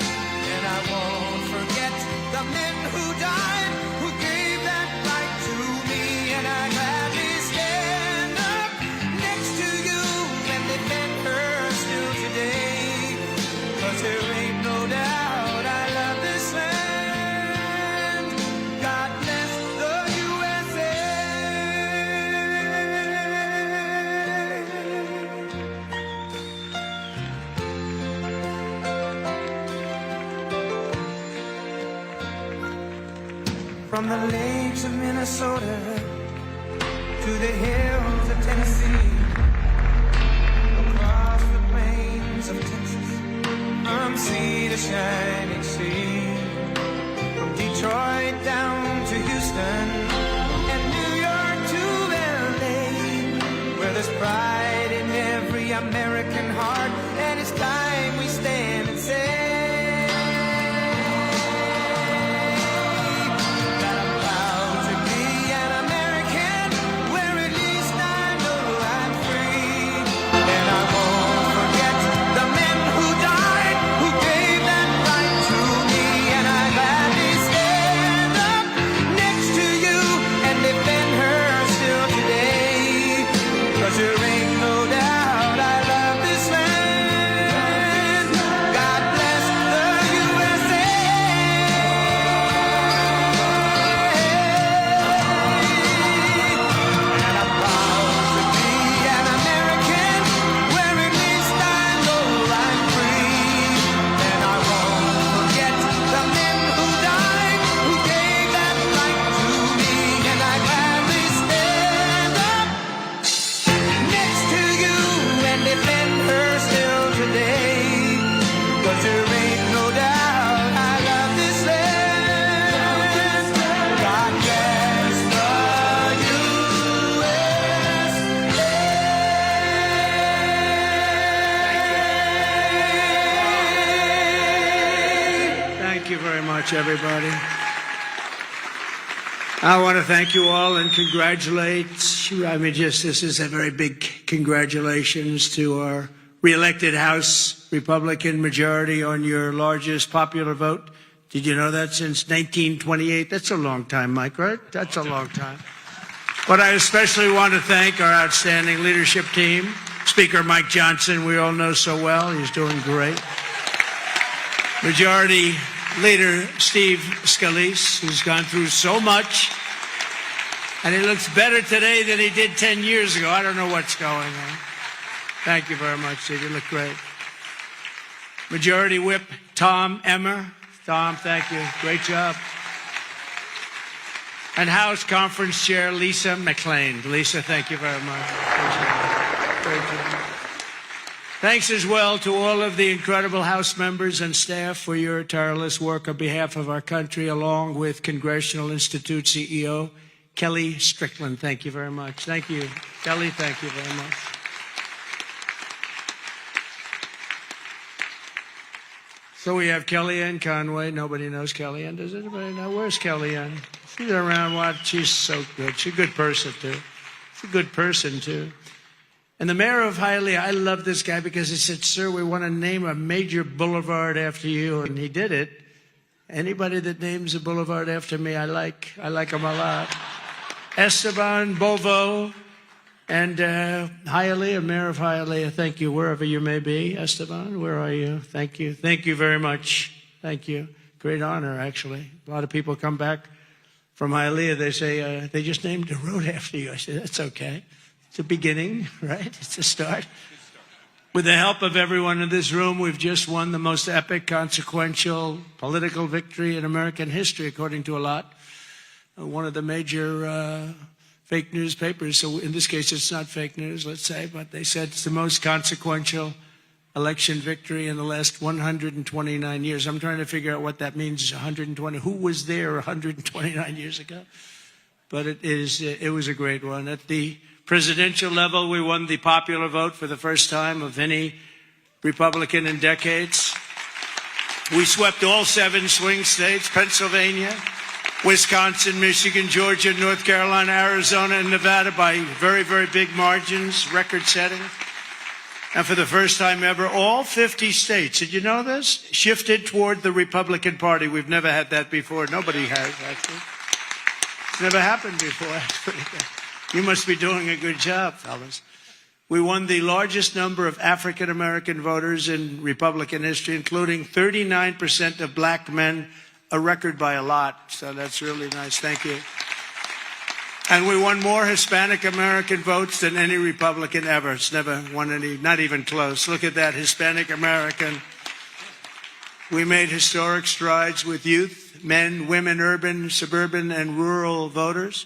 And I won't forget the men who died, who gave that right to me. And I gladly stand up next to you and defend her still today. 'Cause there ain't no doubt I love this land. From the lakes of Minnesota to the hills of Tennessee, across the plains of Texas, from sea to shining sea, from Detroit down to Houston and New York to LA, where there's pride in every American heart. There ain't no doubt I love this land. God bless the USA. Thank you very much, everybody. I want to thank you all and congratulate. This is a very big congratulations to our re-elected House Republican majority on your largest popular vote. Did you know that? Since 1928? That's a long time, Mike, right? That's a long time. But I especially want to thank our outstanding leadership team. Speaker Mike Johnson, we all know so well. He's doing great. Majority Leader Steve Scalise, who's gone through so much, and he looks better today than he did 10 years ago. I don't know what's going on. Thank you very much, Steve. You look great. Majority Whip Tom Emmer. Tom, thank you. Great job. And House Conference Chair Lisa McClain. Lisa, thank you very much. Great job. Thanks as well to all of the incredible House members and staff for your tireless work on behalf of our country, along with Congressional Institute CEO Kelly Strickland. Thank you very much. Thank you. Kelly, thank you very much. So we have Kellyanne Conway. Nobody knows Kellyanne. Does anybody know? Where's Kellyanne? She's around. What? She's so good. She's a good person, too. She's a good person, too. And the mayor of Hialeah, I love this guy because he said, sir, we want to name a major boulevard after you. And he did it. Anybody that names a boulevard after me, I like him a lot. Esteban Bovo and Hialeah, mayor of Hialeah, thank you, wherever you may be. Esteban, where are you? Thank you. Thank you very much. Thank you. Great honor, actually. A lot of people come back from Hialeah. They say, they just named a road after you. I say, that's okay. It's a beginning, right? It's a start. With the help of everyone in this room, we've just won the most epic, consequential political victory in American history, according to a lot. One of the major fake newspapers, so in this case it's not fake news, let's say, but they said it's the most consequential election victory in the last 129 years. I'm trying to figure out what that means, 120. Who was there 129 years ago? But it was a great one. At the presidential level, we won the popular vote for the first time of any Republican in decades. We swept all 7 swing states, Pennsylvania, Wisconsin, Michigan, Georgia, North Carolina, Arizona, and Nevada by very, very big margins, record-setting. And for the first time ever, all 50 states, did you know this? Shifted toward the Republican Party. We've never had that before. Nobody has, actually. It's never happened before. That's pretty good. You must be doing a good job, fellas. We won the largest number of African-American voters in Republican history, including 39% of black men, a record by a lot. So that's really nice. Thank you. And we won more Hispanic-American votes than any Republican ever. It's never won any, not even close. Look at that, Hispanic-American. We made historic strides with youth, men, women, urban, suburban, and rural voters.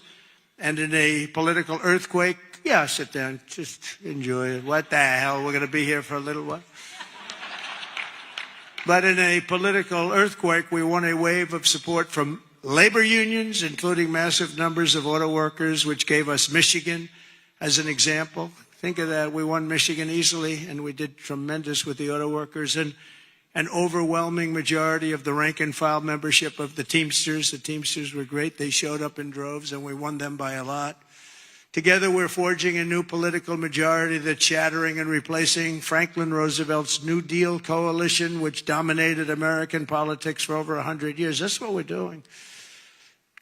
And in a political earthquake, yeah, sit down, just enjoy it. What the hell, we're going to be here for a little while. But in a political earthquake, we won a wave of support from labor unions, including massive numbers of auto workers, which gave us Michigan as an example. Think of that. We won Michigan easily, and we did tremendous with the auto workers. And an overwhelming majority of the rank-and-file membership of the Teamsters. The Teamsters were great. They showed up in droves, and we won them by a lot. Together, we're forging a new political majority that's shattering and replacing Franklin Roosevelt's New Deal coalition, which dominated American politics for over 100 years. That's what we're doing.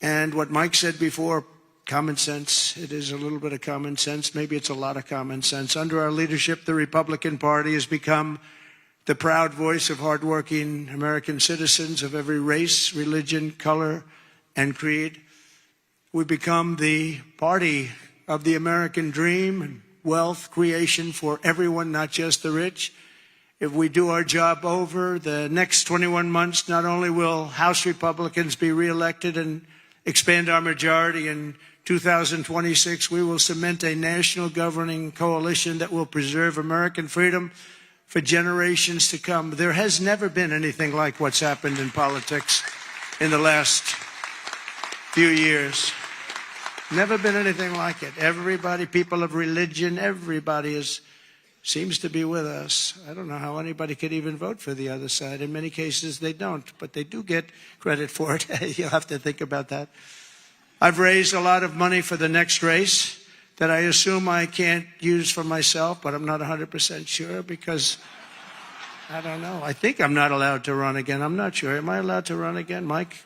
And what Mike said before, common sense. It is a little bit of common sense. Maybe it's a lot of common sense. Under our leadership, the Republican Party has become the proud voice of hardworking American citizens of every race, religion, color, and creed. We become the party of the American dream and wealth creation for everyone, not just the rich. If we do our job over the next 21 months, not only will House Republicans be reelected and expand our majority in 2026, we will cement a national governing coalition that will preserve American freedom for generations to come. There has never been anything like what's happened in politics in the last few years. Never been anything like it. Everybody, people of religion, everybody seems to be with us. I don't know how anybody could even vote for the other side. In many cases, they don't, but they do get credit for it. You'll have to think about that. I've raised a lot of money for the next race that I assume I can't use for myself, but I'm not 100% sure because I don't know. I think I'm not allowed to run again. I'm not sure. Am I allowed to run again, Mike?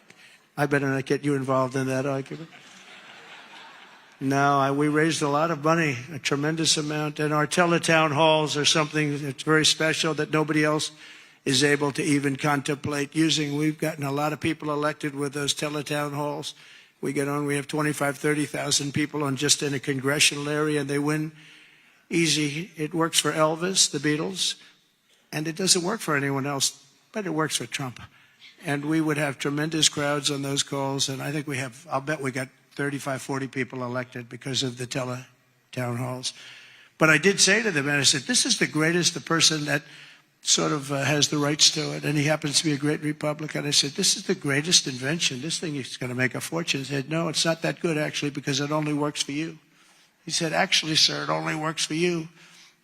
I better not get you involved in that argument. No, we raised a lot of money, a tremendous amount, and our teletown halls are something that's very special that nobody else is able to even contemplate using. We've gotten a lot of people elected with those teletown halls. We have 25,000, 30,000 people on just in a congressional area, and they win easy. It works for Elvis, the Beatles, and it doesn't work for anyone else, but it works for Trump. And we would have tremendous crowds on those calls, and I think I'll bet we got 35, 40 people elected because of the teletown halls. But I did say to them, and I said, this is the person that sort of has the rights to it, and he happens to be a great Republican. I said, this is the greatest invention. This thing is going to make a fortune. He said, no, it's not that good, actually, because it only works for you. He said, actually, sir, it only works for you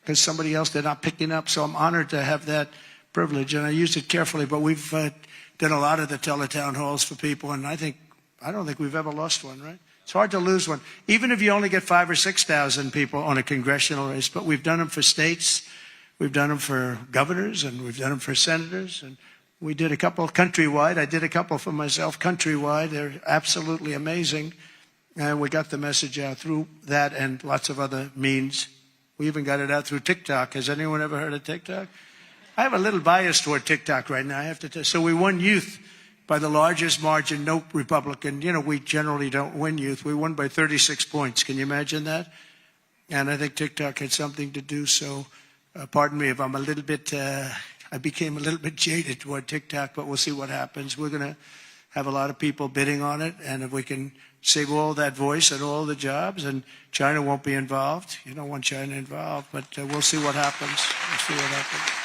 because somebody else they're not picking up. So I'm honored to have that privilege, and I used it carefully. But we've done a lot of the teletown halls for people, and I don't think we've ever lost one, right? It's hard to lose one, even if you only get 5,000 or 6,000 people on a congressional race. But we've done them for states. We've done them for governors, and we've done them for senators, and we did a couple countrywide. I did a couple for myself countrywide. They're absolutely amazing, and we got the message out through that and lots of other means. We even got it out through TikTok. Has anyone ever heard of TikTok? I have a little bias toward TikTok right now, I have to tell you. So we won youth by the largest margin. No Republican, we generally don't win youth. We won by 36 points. Can you imagine that? And I think TikTok had something to do so. Pardon me if I'm a little bit, I became a little bit jaded toward TikTok, but we'll see what happens. We're going to have a lot of people bidding on it, and if we can save all that voice and all the jobs, and China won't be involved. You don't want China involved, but we'll see what happens. We'll see what happens.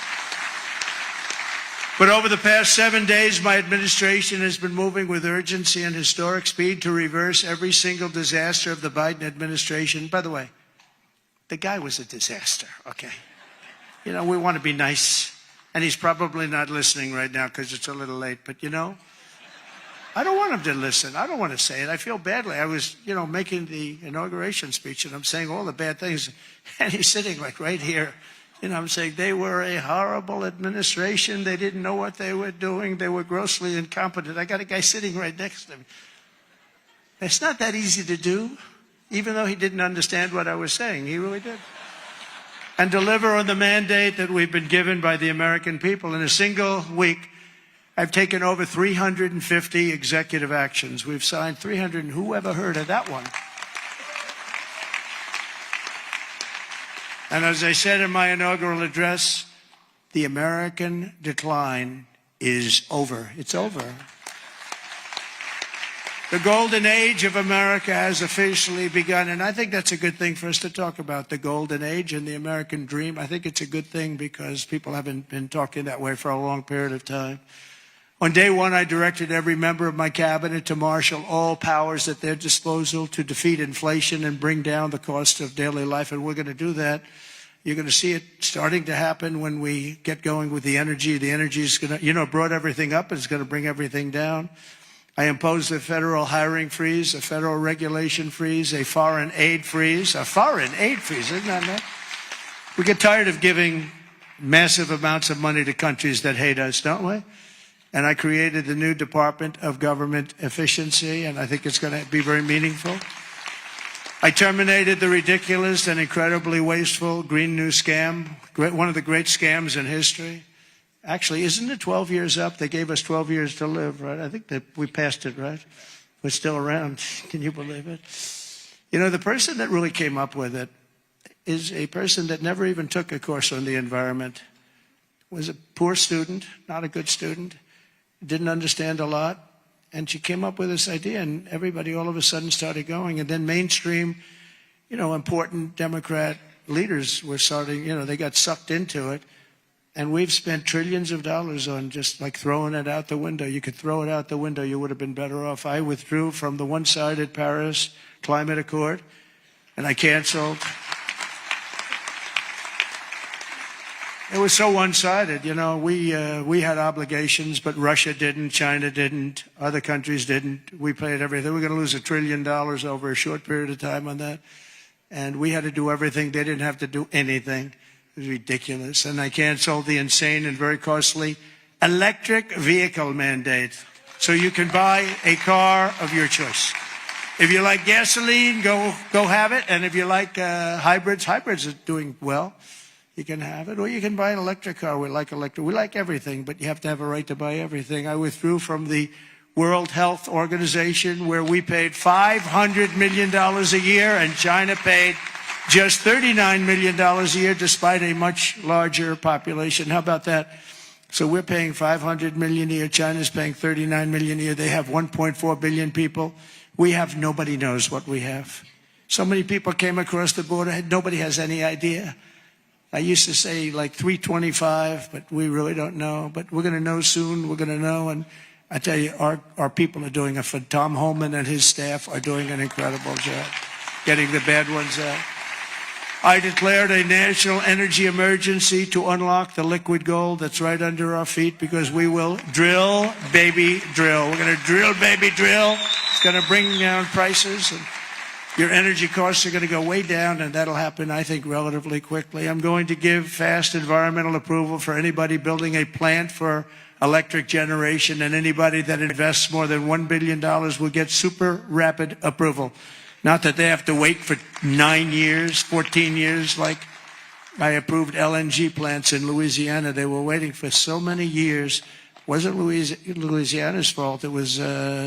But over the past 7 days, my administration has been moving with urgency and historic speed to reverse every single disaster of the Biden administration. By the way, the guy was a disaster, okay? We want to be nice, and he's probably not listening right now because it's a little late, but I don't want him to listen. I don't want to say it. I feel badly. I was, making the inauguration speech, and I'm saying all the bad things, and he's sitting like right here. I'm saying they were a horrible administration. They didn't know what they were doing. They were grossly incompetent. I got a guy sitting right next to me. It's not that easy to do, even though he didn't understand what I was saying. He really did. And deliver on the mandate that we've been given by the American people. In a single week, I've taken over 350 executive actions. We've signed 300, and who ever heard of that one? And as I said in my inaugural address, the American decline is over. It's over. The golden age of America has officially begun, and I think that's a good thing for us to talk about, the golden age and the American dream. I think it's a good thing because people haven't been talking that way for a long period of time. On day one, I directed every member of my cabinet to marshal all powers at their disposal to defeat inflation and bring down the cost of daily life, and we're going to do that. You're going to see it starting to happen when we get going with the energy. The energy is going to, brought everything up, and it's going to bring everything down. I imposed a federal hiring freeze, a federal regulation freeze, a foreign aid freeze. A foreign aid freeze, isn't that nice? We get tired of giving massive amounts of money to countries that hate us, don't we? And I created the new Department of Government Efficiency, and I think it's going to be very meaningful. I terminated the ridiculous and incredibly wasteful Green New Scam, one of the great scams in history. Actually, isn't it 12 years up? They gave us 12 years to live, right? I think that we passed it, right? We're still around. Can you believe it? The person that really came up with it is a person that never even took a course on the environment, was a poor student, not a good student, didn't understand a lot, and she came up with this idea, and everybody all of a sudden started going. And then mainstream, important Democrat leaders were starting, they got sucked into it. And we've spent trillions of dollars on just like throwing it out the window. You could throw it out the window, you would have been better off. I withdrew from the one-sided Paris Climate Accord, and I canceled. It was so one-sided. You know, we had obligations, but Russia didn't, China didn't, other countries didn't. We paid everything. We're going to lose $1 trillion over a short period of time on that. And we had to do everything. They didn't have to do anything. It was ridiculous. And I canceled the insane and very costly electric vehicle mandate. So you can buy a car of your choice. If you like gasoline, go have it. And if you like hybrids are doing well. You can have it. Or you can buy an electric car. We like electric. We like everything, but you have to have a right to buy everything. I withdrew from the World Health Organization, where we paid $500 million a year, and China paid just $39 million a year, despite a much larger population. How about that? So we're paying $500 million a year. China's paying $39 million a year. They have 1.4 billion people. We have, nobody knows what we have. So many people came across the border. Nobody has any idea. I used to say like 325, but we really don't know. But we're going to know soon. We're going to know. And I tell you, our people are doing Tom Holman and his staff are doing an incredible job getting the bad ones out. I declared a national energy emergency to unlock the liquid gold that's right under our feet, because we will drill, baby, drill. We're going to drill, baby, drill. It's going to bring down prices, and your energy costs are going to go way down, and that'll happen, I think, relatively quickly. I'm going to give fast environmental approval for anybody building a plant for electric generation, and anybody that invests more than $1 billion will get super rapid approval. Not that they have to wait for 9 years, 14 years, like I approved LNG plants in Louisiana. They were waiting for so many years. It wasn't Louisiana's fault. It was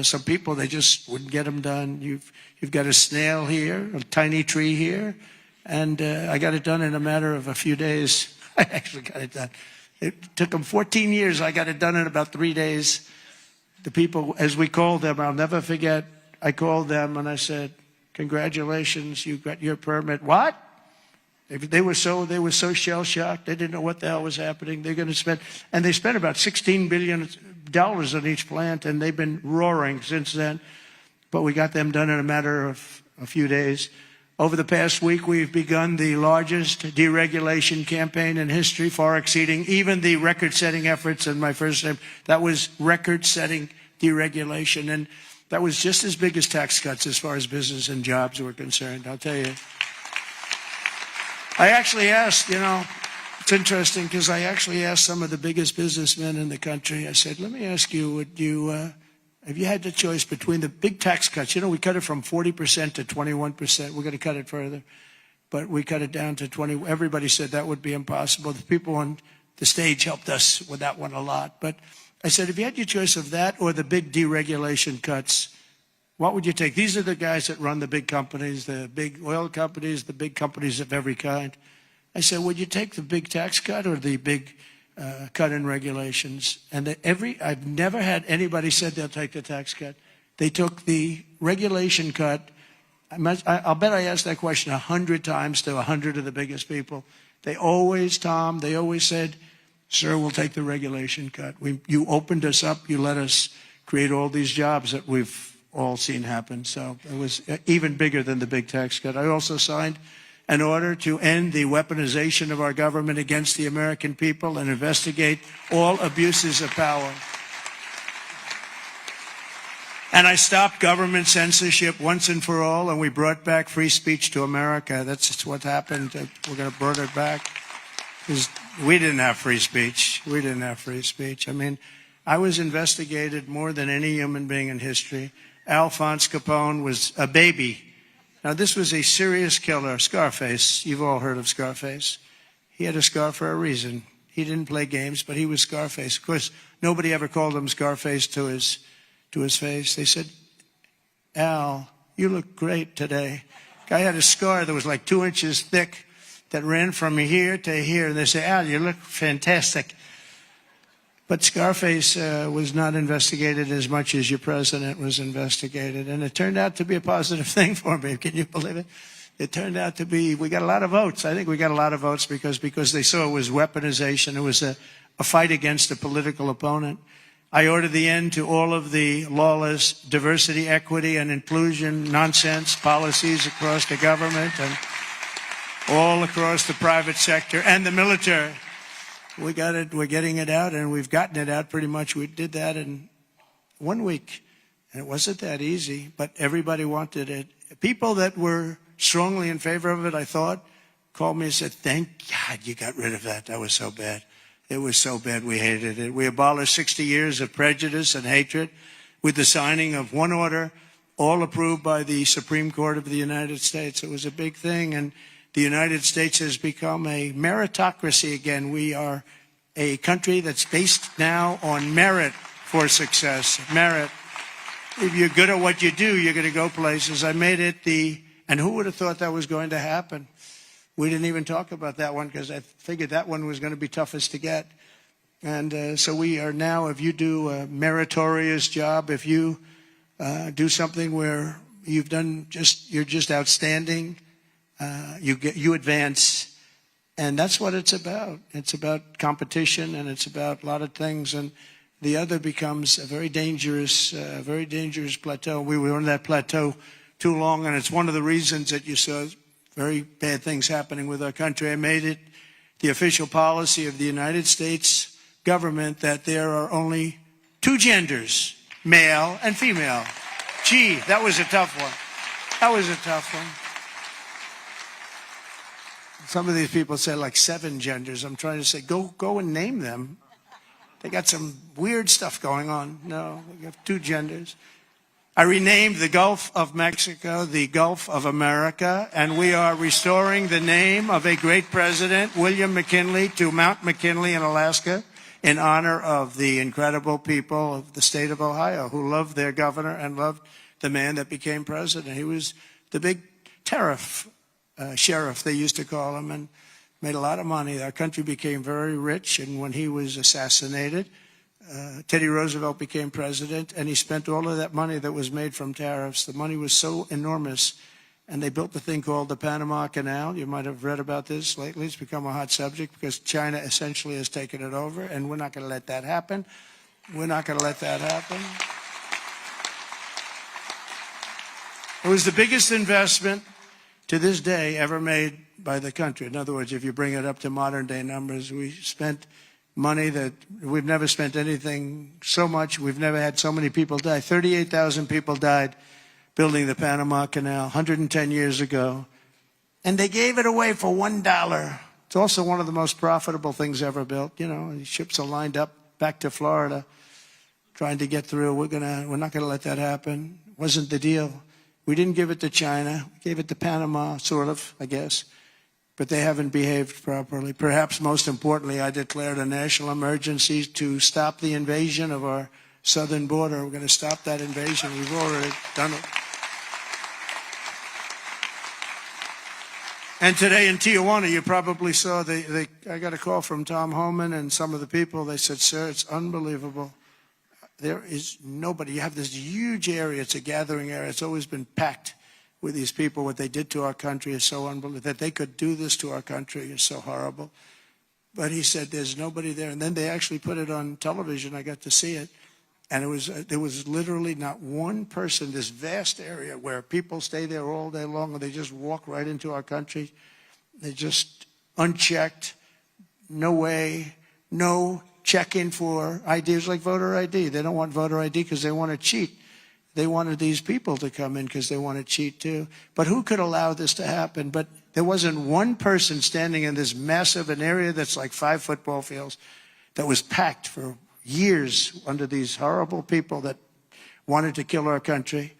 some people, they just wouldn't get them done. You've got a snail here, a tiny tree here, and I got it done in a matter of a few days. I actually got it done. It took them 14 years. I got it done in about 3 days. The people, as we called them, I'll never forget, I called them and I said, congratulations, you got your permit. What? They were so shell-shocked. They didn't know what the hell was happening. They're going to spend, and they spent about $16 billion on each plant, and they've been roaring since then. But we got them done in a matter of a few days. Over the past week, we've begun the largest deregulation campaign in history, far exceeding even the record-setting efforts in my first term. That was record-setting deregulation, and that was just as big as tax cuts as far as business and jobs were concerned, I'll tell you. I actually asked, it's interesting because I actually asked some of the biggest businessmen in the country, I said, let me ask you, if you had the choice between the big tax cuts, we cut it from 40% to 21%. We're going to cut it further, but we cut it down to 20. Everybody said that would be impossible. The people on the stage helped us with that one a lot. But I said, if you had your choice of that or the big deregulation cuts, what would you take? These are the guys that run the big companies, the big oil companies, the big companies of every kind. I said, would you take the big tax cut or the big cut in regulations? And I've never had anybody said they'll take the tax cut. They took the regulation cut. I'll bet I asked that question 100 times to 100 of the biggest people. They always said, sir, we'll take the regulation cut. You opened us up. You let us create all these jobs that we've all seen happen. So it was even bigger than the big tax cut. I also signed an order to end the weaponization of our government against the American people and investigate all abuses of power. And I stopped government censorship once and for all, and we brought back free speech to America. That's what happened. We're going to bring it back. We didn't have free speech. We didn't have free speech. I mean, I was investigated more than any human being in history. Alphonse Capone was a baby. Now, this was a serious killer, Scarface. You've all heard of Scarface. He had a scar for a reason. He didn't play games, but he was Scarface. Of course, nobody ever called him Scarface to his face. They said, Al, you look great today. Guy had a scar that was like 2 inches thick that ran from here to here. And they say, Al, you look fantastic. But Scarface was not investigated as much as your president was investigated. And it turned out to be a positive thing for me. Can you believe it? It turned out to be, we got a lot of votes. I think we got a lot of votes because they saw it was weaponization. It was a fight against a political opponent. I ordered the end to all of the lawless diversity, equity, and inclusion nonsense policies across the government and all across the private sector and the military. We got it. We're getting it out, and we've gotten it out pretty much. We did that in 1 week, and it wasn't that easy, but everybody wanted it. People that were strongly in favor of it, I thought, called me and said, thank God you got rid of that. That was so bad. It was so bad. We hated it. We abolished 60 years of prejudice and hatred with the signing of one order, all approved by the Supreme Court of the United States. It was a big thing, and the United States has become a meritocracy again. We are a country that's based now on merit for success. Merit. If you're good at what you do, you're going to go places. I made it and who would have thought that was going to happen? We didn't even talk about that one because I figured that one was going to be toughest to get. And so we are now, if you do a meritorious job, if you do something where you're just outstanding, you advance. And that's what it's about. It's about competition, and it's about a lot of things. And the other becomes a very dangerous plateau. We were on that plateau too long, and it's one of the reasons that you saw very bad things happening with our country. I made it the official policy of the United States government that there are only two genders, male and female. Gee, that was a tough one. That was a tough one. Some of these people say like 7 genders. I'm trying to say, go and name them. They got some weird stuff going on. No, we have 2 genders. I renamed the Gulf of Mexico the Gulf of America, and we are restoring the name of a great president, William McKinley, to Mount McKinley in Alaska in honor of the incredible people of the state of Ohio who loved their governor and loved the man that became president. He was the big tariff sheriff, they used to call him, and made a lot of money. Our country became very rich, and when he was assassinated, Teddy Roosevelt became president, and he spent all of that money that was made from tariffs. The money was so enormous, and they built the thing called the Panama Canal. You might have read about this lately. It's become a hot subject because China essentially has taken it over, and we're not going to let that happen. We're not going to let that happen. It was the biggest investment to this day ever made by the country. In other words, if you bring it up to modern day numbers, we spent money that we've never spent anything so much. We've never had so many people die. 38,000 people died building the Panama Canal 110 years ago. And they gave it away for $1. It's also one of the most profitable things ever built. You know, ships are lined up back to Florida trying to get through. We're not going to let that happen. Wasn't the deal. We didn't give it to China. We gave it to Panama, sort of, I guess. But they haven't behaved properly. Perhaps most importantly, I declared a national emergency to stop the invasion of our southern border. We're going to stop that invasion. We've already done it. And today in Tijuana, you probably saw, I got a call from Tom Homan and some of the people. They said, sir, it's unbelievable. There is nobody. You have this huge area. It's a gathering area. It's always been packed with these people. What they did to our country is so unbelievable. That they could do this to our country is so horrible. But he said there's nobody there. And then they actually put it on television. I got to see it. And there was literally not one person, this vast area where people stay there all day long and they just walk right into our country. They just unchecked, no way, no checking for IDs like voter ID. They don't want voter ID because they want to cheat. They wanted these people to come in because they want to cheat too. But who could allow this to happen? But there wasn't one person standing in this massive an area that's like 5 football fields that was packed for years under these horrible people that wanted to kill our country.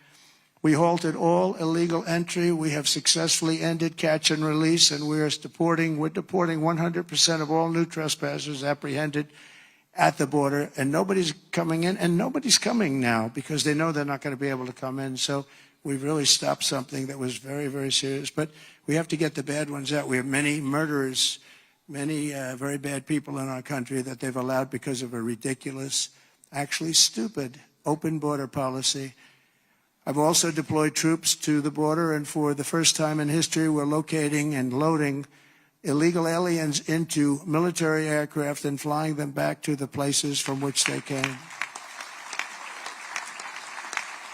We halted all illegal entry. We have successfully ended catch and release, and we're deporting 100% of all new trespassers apprehended at the border, and nobody's coming in, and nobody's coming now because they know they're not going to be able to come in. So we've really stopped something that was very, very serious. But we have to get the bad ones out. We have many murderers, many very bad people in our country that they've allowed because of a ridiculous, actually stupid, open border policy. I've also deployed troops to the border, and for the first time in history, we're locating and loading illegal aliens into military aircraft and flying them back to the places from which they came.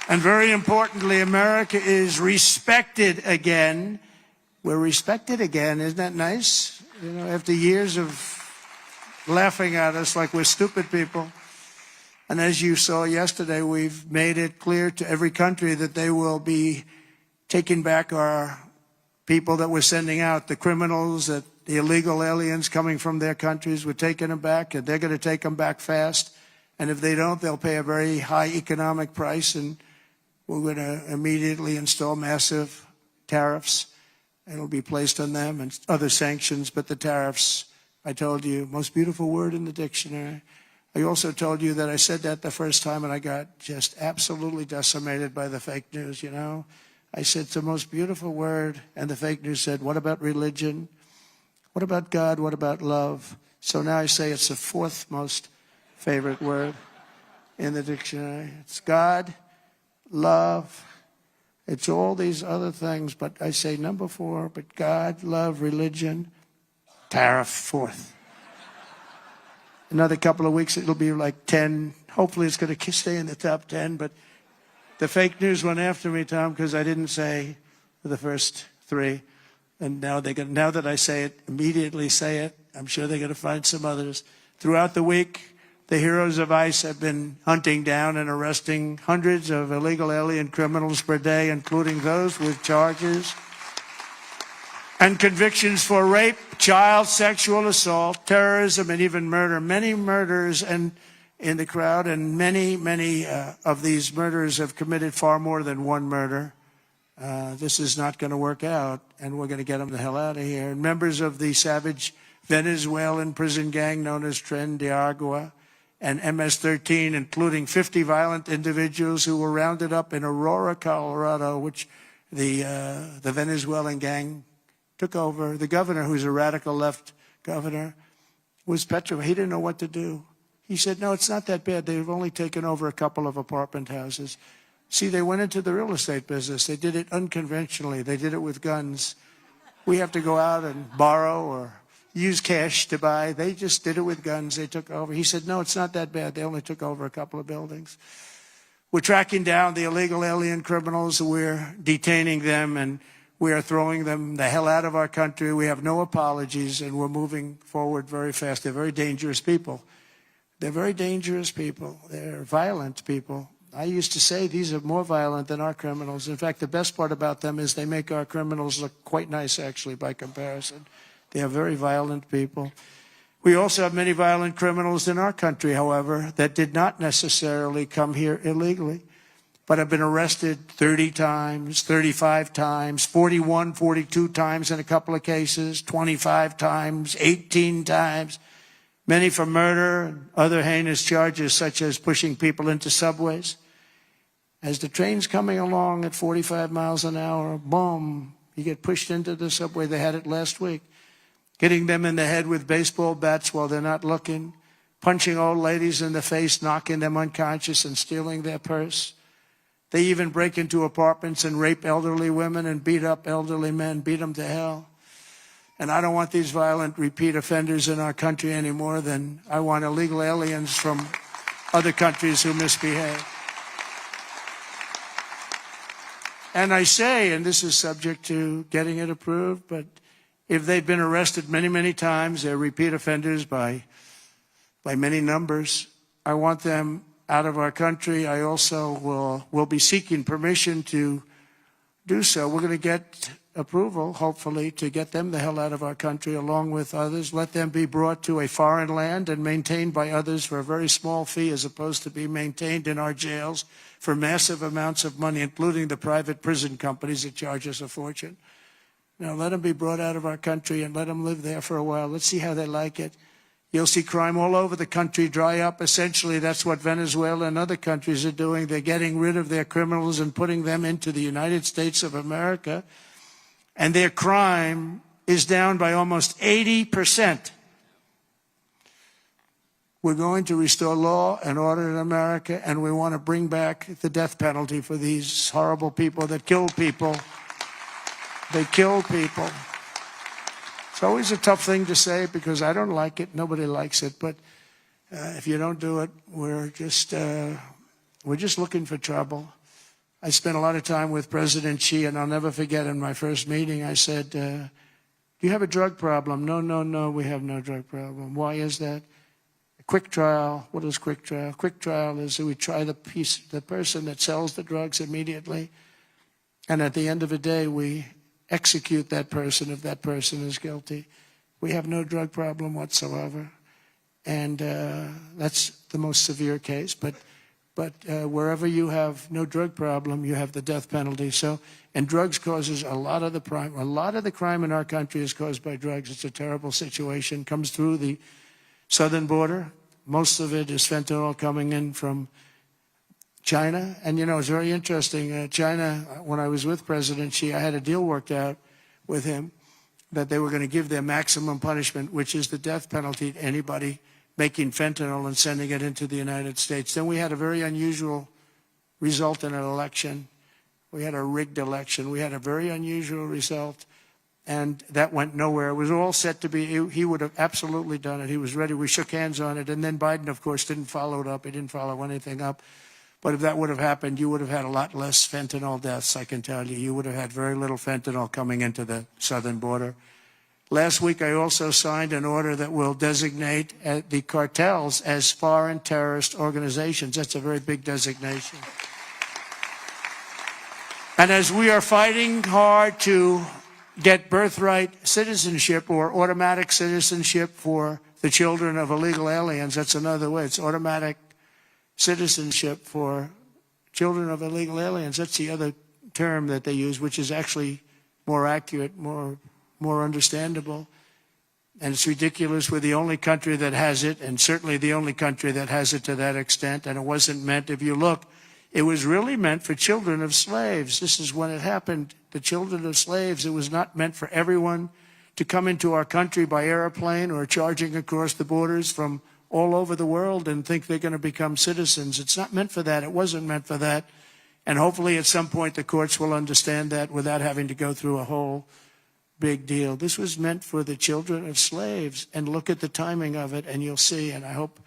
And very importantly, America is respected again. We're respected again. Isn't that nice? You know, after years of laughing at us like we're stupid people. And as you saw yesterday, we've made it clear to every country that they will be taking back our people that we're sending out, the criminals, the illegal aliens coming from their countries. We're taking them back, and they're going to take them back fast. And if they don't, they'll pay a very high economic price, and we're going to immediately install massive tariffs. It'll be placed on them and other sanctions, but the tariffs, I told you, most beautiful word in the dictionary. I also told you that I said that the first time, and I got just absolutely decimated by the fake news, you know. I said it's the most beautiful word, and the fake news said, what about religion? What about God? What about love? So now I say it's the fourth most favorite word in the dictionary. It's God, love. It's all these other things, but I say number 4, but God, love, religion, tariff, fourth. Another couple of weeks, it'll be like 10. Hopefully it's going to stay in the top 10, but the fake news went after me, Tom, because I didn't say the first 3. And now now that I say it, immediately say it. I'm sure they're going to find some others. Throughout the week, the heroes of ICE have been hunting down and arresting hundreds of illegal alien criminals per day, including those with charges and convictions for rape, child sexual assault, terrorism, and even murder. Many murders in the crowd, and many of these murderers have committed far more than one murder. This is not going to work out, and we're going to get them the hell out of here. And members of the savage Venezuelan prison gang known as Tren de Agua and MS-13, including 50 violent individuals who were rounded up in Aurora, Colorado, which the Venezuelan gang took over. The governor, who's a radical left governor, was petrified. He didn't know what to do. He said, no, it's not that bad. They've only taken over a couple of apartment houses. See, they went into the real estate business. They did it unconventionally. They did it with guns. We have to go out and borrow or use cash to buy. They just did it with guns. They took over. He said, no, it's not that bad. They only took over a couple of buildings. We're tracking down the illegal alien criminals. We're detaining them, and we are throwing them the hell out of our country. We have no apologies, and we're moving forward very fast. They're very dangerous people. They're very dangerous people. They're violent people. I used to say these are more violent than our criminals. In fact, the best part about them is they make our criminals look quite nice, actually, by comparison. They are very violent people. We also have many violent criminals in our country, however, that did not necessarily come here illegally, but have been arrested 30 times, 35 times, 41, 42 times in a couple of cases, 25 times, 18 times, many for murder and other heinous charges such as pushing people into subways. As the train's coming along at 45 miles an hour, boom, you get pushed into the subway. They had it last week. Hitting them in the head with baseball bats while they're not looking, punching old ladies in the face, knocking them unconscious and stealing their purse. They even break into apartments and rape elderly women and beat up elderly men, beat them to hell. And I don't want these violent repeat offenders in our country any more than I want illegal aliens from other countries who misbehave. And I say, and this is subject to getting it approved, but if they've been arrested many, many times, they're repeat offenders by many numbers, I want them out of our country. I also will be seeking permission to do so. We're going to get approval, hopefully, to get them the hell out of our country along with others. Let them be brought to a foreign land and maintained by others for a very small fee, as opposed to be maintained in our jails for massive amounts of money, including the private prison companies that charge us a fortune. Now, let them be brought out of our country and let them live there for a while. Let's see how they like it. You'll see crime all over the country dry up. Essentially, that's what Venezuela and other countries are doing. They're getting rid of their criminals and putting them into the United States of America. And their crime is down by almost 80%. We're going to restore law and order in America, and we want to bring back the death penalty for these horrible people that killed people. They killed people. It's always a tough thing to say because I don't like it. Nobody likes it. But if you don't do it, we're just looking for trouble. I spent a lot of time with President Xi, and I'll never forget in my first meeting, I said, do you have a drug problem? No, we have no drug problem. Why is that? A quick trial. What is quick trial? Quick trial is we try the person that sells the drugs immediately, and at the end of the day, we execute that person if that person is guilty. We have no drug problem whatsoever, and that's the most severe case. But wherever you have no drug problem, you have the death penalty. So, and drugs causes a lot of the crime. A lot of the crime in our country is caused by drugs. It's a terrible situation. Comes through the southern border. Most of it is fentanyl coming in from China. And, you know, it's very interesting. China, when I was with President Xi, I had a deal worked out with him that they were going to give their maximum punishment, which is the death penalty to anybody making fentanyl and sending it into the United States. Then we had a very unusual result in an election. We had a rigged election. We had a very unusual result, and that went nowhere. It was all set to be, he would have absolutely done it. He was ready. We shook hands on it, and then Biden, of course, didn't follow it up. He didn't follow anything up. But if that would have happened, you would have had a lot less fentanyl deaths, I can tell you. You would have had very little fentanyl coming into the southern border. Last week, I also signed an order that will designate the cartels as foreign terrorist organizations. That's a very big designation. And as we are fighting hard to get birthright citizenship or automatic citizenship for the children of illegal aliens, that's another way. It's automatic citizenship for children of illegal aliens. That's the other term that they use, which is actually more accurate, more understandable. And it's ridiculous. We're the only country that has it, and certainly the only country that has it to that extent. And it wasn't meant, if you look, it was really meant for children of slaves. This is when it happened. The children of slaves, it was not meant for everyone to come into our country by airplane or charging across the borders from all over the world and think they're going to become citizens. It's not meant for that. It wasn't meant for that. And hopefully at some point the courts will understand that without having to go through a whole big deal. This was meant for the children of slaves. And look at the timing of it, and you'll see. And I hope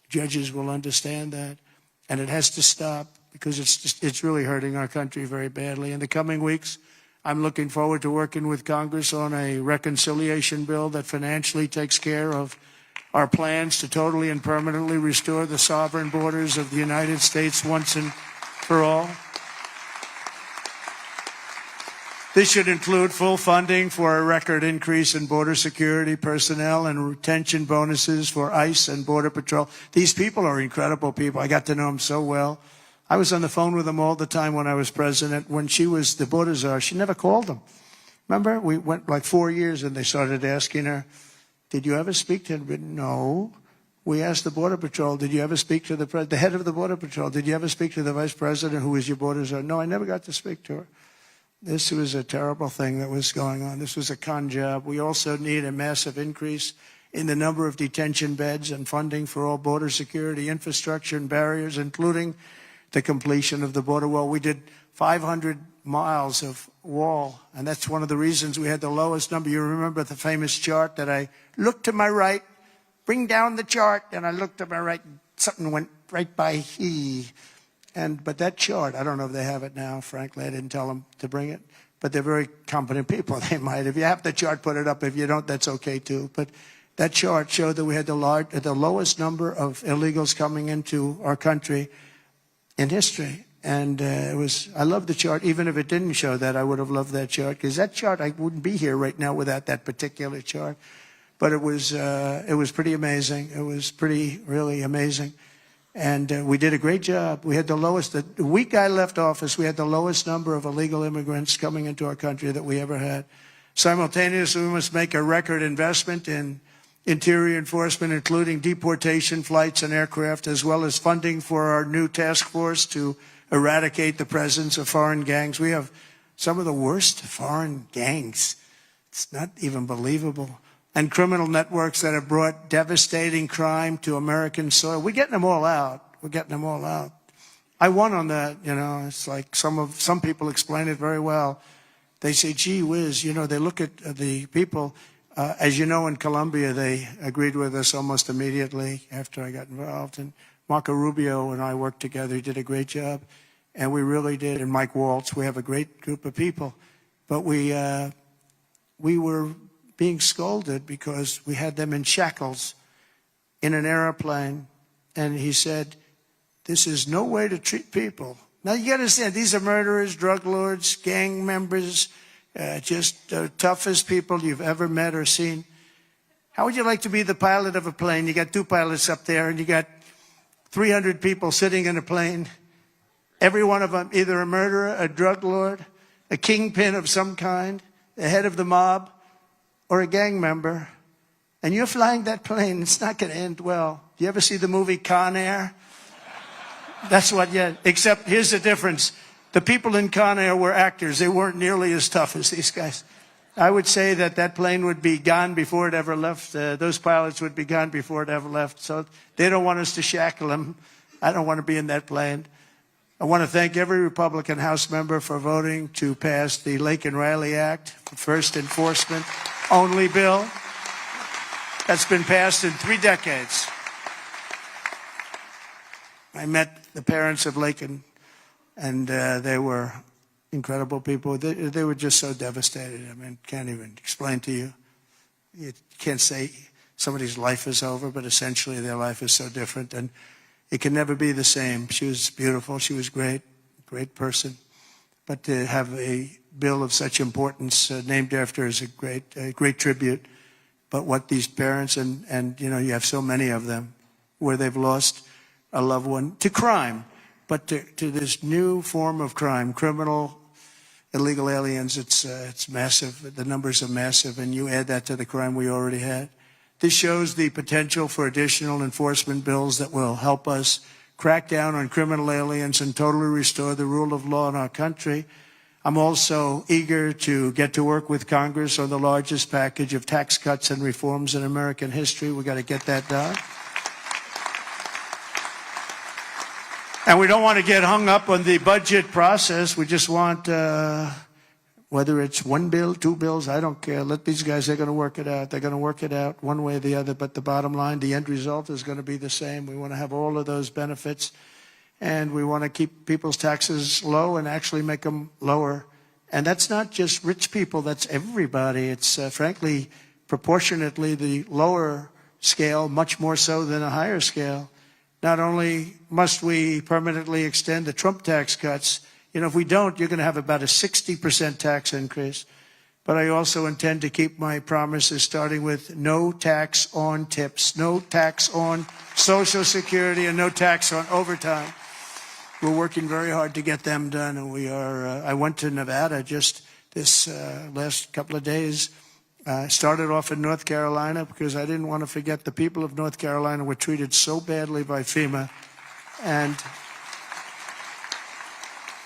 judges will understand that. And it has to stop because it's really hurting our country very badly. In the coming weeks, I'm looking forward to working with Congress on a reconciliation bill that financially takes care of our plans to totally and permanently restore the sovereign borders of the United States once and for all. This should include full funding for a record increase in border security personnel and retention bonuses for ICE and Border Patrol. These people are incredible people. I got to know them so well. I was on the phone with them all the time when I was president. When she was the border czar, she never called them. Remember? We went like 4 years and they started asking her, did you ever speak to him? No. We asked the Border Patrol, did you ever speak to the head of the Border Patrol? Did you ever speak to the vice president who was your border czar? No, I never got to speak to her. This was a terrible thing that was going on. This was a con job. We also need a massive increase in the number of detention beds and funding for all border security infrastructure and barriers, including the completion of the border wall. We did 500 miles of wall, and that's one of the reasons we had the lowest number. You remember the famous chart that I looked to my right, bring down the chart, and I looked to my right, something went right by he. But that chart, I don't know if they have it now, frankly. I didn't tell them to bring it. But they're very competent people. They might. If you have the chart, put it up. If you don't, that's okay too. But that chart showed that we had the lowest number of illegals coming into our country in history. And I love the chart. Even if it didn't show that, I would have loved that chart. Because that chart, I wouldn't be here right now without that particular chart. But it was pretty amazing. It was really amazing. And we did a great job. We had the lowest, the week I left office, we had the lowest number of illegal immigrants coming into our country that we ever had. Simultaneously, we must make a record investment in interior enforcement, including deportation flights and aircraft, as well as funding for our new task force to eradicate the presence of foreign gangs. We have some of the worst foreign gangs. It's not even believable. and criminal networks that have brought devastating crime to American soil. We're getting them all out. We're getting them all out. I won on that, you know. It's like some people explain it very well. They say, gee whiz, you know, they look at the people. As you know, in Colombia, they agreed with us almost immediately after I got involved. And Marco Rubio and I worked together. He did a great job. And we really did. And Mike Waltz, we have a great group of people. But we were being scolded because we had them in shackles in an airplane. And he said, this is no way to treat people. Now, you got to understand, these are murderers, drug lords, gang members, just the toughest people you've ever met or seen. How would you like to be the pilot of a plane? You got two pilots up there, and you got 300 people sitting in a plane. Every one of them either a murderer, a drug lord, a kingpin of some kind, the head of the mob, or a gang member. And you're flying that plane. It's not going to end well. Do you ever see the movie Con Air? That's what, yeah. Except here's the difference. The people in Con Air were actors. They weren't nearly as tough as these guys. I would say that plane would be gone before it ever left. Those pilots would be gone before it ever left. So they don't want us to shackle them. I don't want to be in that plane. I want to thank every Republican House member for voting to pass the Lake and Riley Act, the first enforcement only bill that's been passed in 3 decades. I met the parents of Laken, and they were incredible people. They were just so devastated. I mean, can't even explain to you. You can't say somebody's life is over, but essentially their life is so different, and it can never be the same. She was beautiful. She was great, great person. But to have a bill of such importance named after her is a great tribute. But what these parents, and you know, you have so many of them, where they've lost a loved one to crime, but to this new form of crime, criminal, illegal aliens. It's massive. The numbers are massive, and you add that to the crime we already had. This shows the potential for additional enforcement bills that will help us crack down on criminal aliens and totally restore the rule of law in our country. I'm also eager to get to work with Congress on the largest package of tax cuts and reforms in American history. We've got to get that done. And we don't want to get hung up on the budget process. We just want, whether it's one bill, 2 bills, I don't care. Let these guys, they're going to work it out. They're going to work it out one way or the other. But the bottom line, the end result is going to be the same. We want to have all of those benefits. And we want to keep people's taxes low and actually make them lower. And that's not just rich people. That's everybody. It's, frankly, proportionately the lower scale, much more so than a higher scale. Not only must we permanently extend the Trump tax cuts, you know, if we don't, you're going to have about a 60% tax increase. But I also intend to keep my promises, starting with no tax on tips, no tax on Social Security, and no tax on overtime. We're working very hard to get them done, and we are. I went to Nevada just this last couple of days. Started off in North Carolina because I didn't want to forget the people of North Carolina were treated so badly by FEMA. And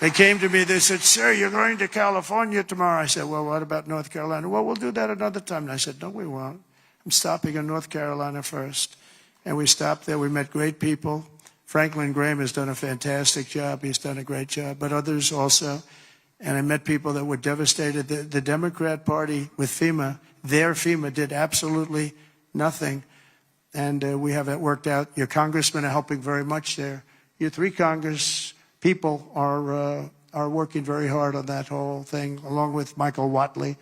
they came to me, they said, sir, you're going to California tomorrow. I said, well, what about North Carolina? Well, we'll do that another time. And I said, no, we won't. I'm stopping in North Carolina first. And we stopped there. We met great people. Franklin Graham has done a fantastic job. He's done a great job, but others also. And I met people that were devastated. The Democrat Party with FEMA, their FEMA did absolutely nothing. And we have it worked out. Your congressmen are helping very much there. Your 3 Congress people are working very hard on that whole thing, along with Michael Whatley.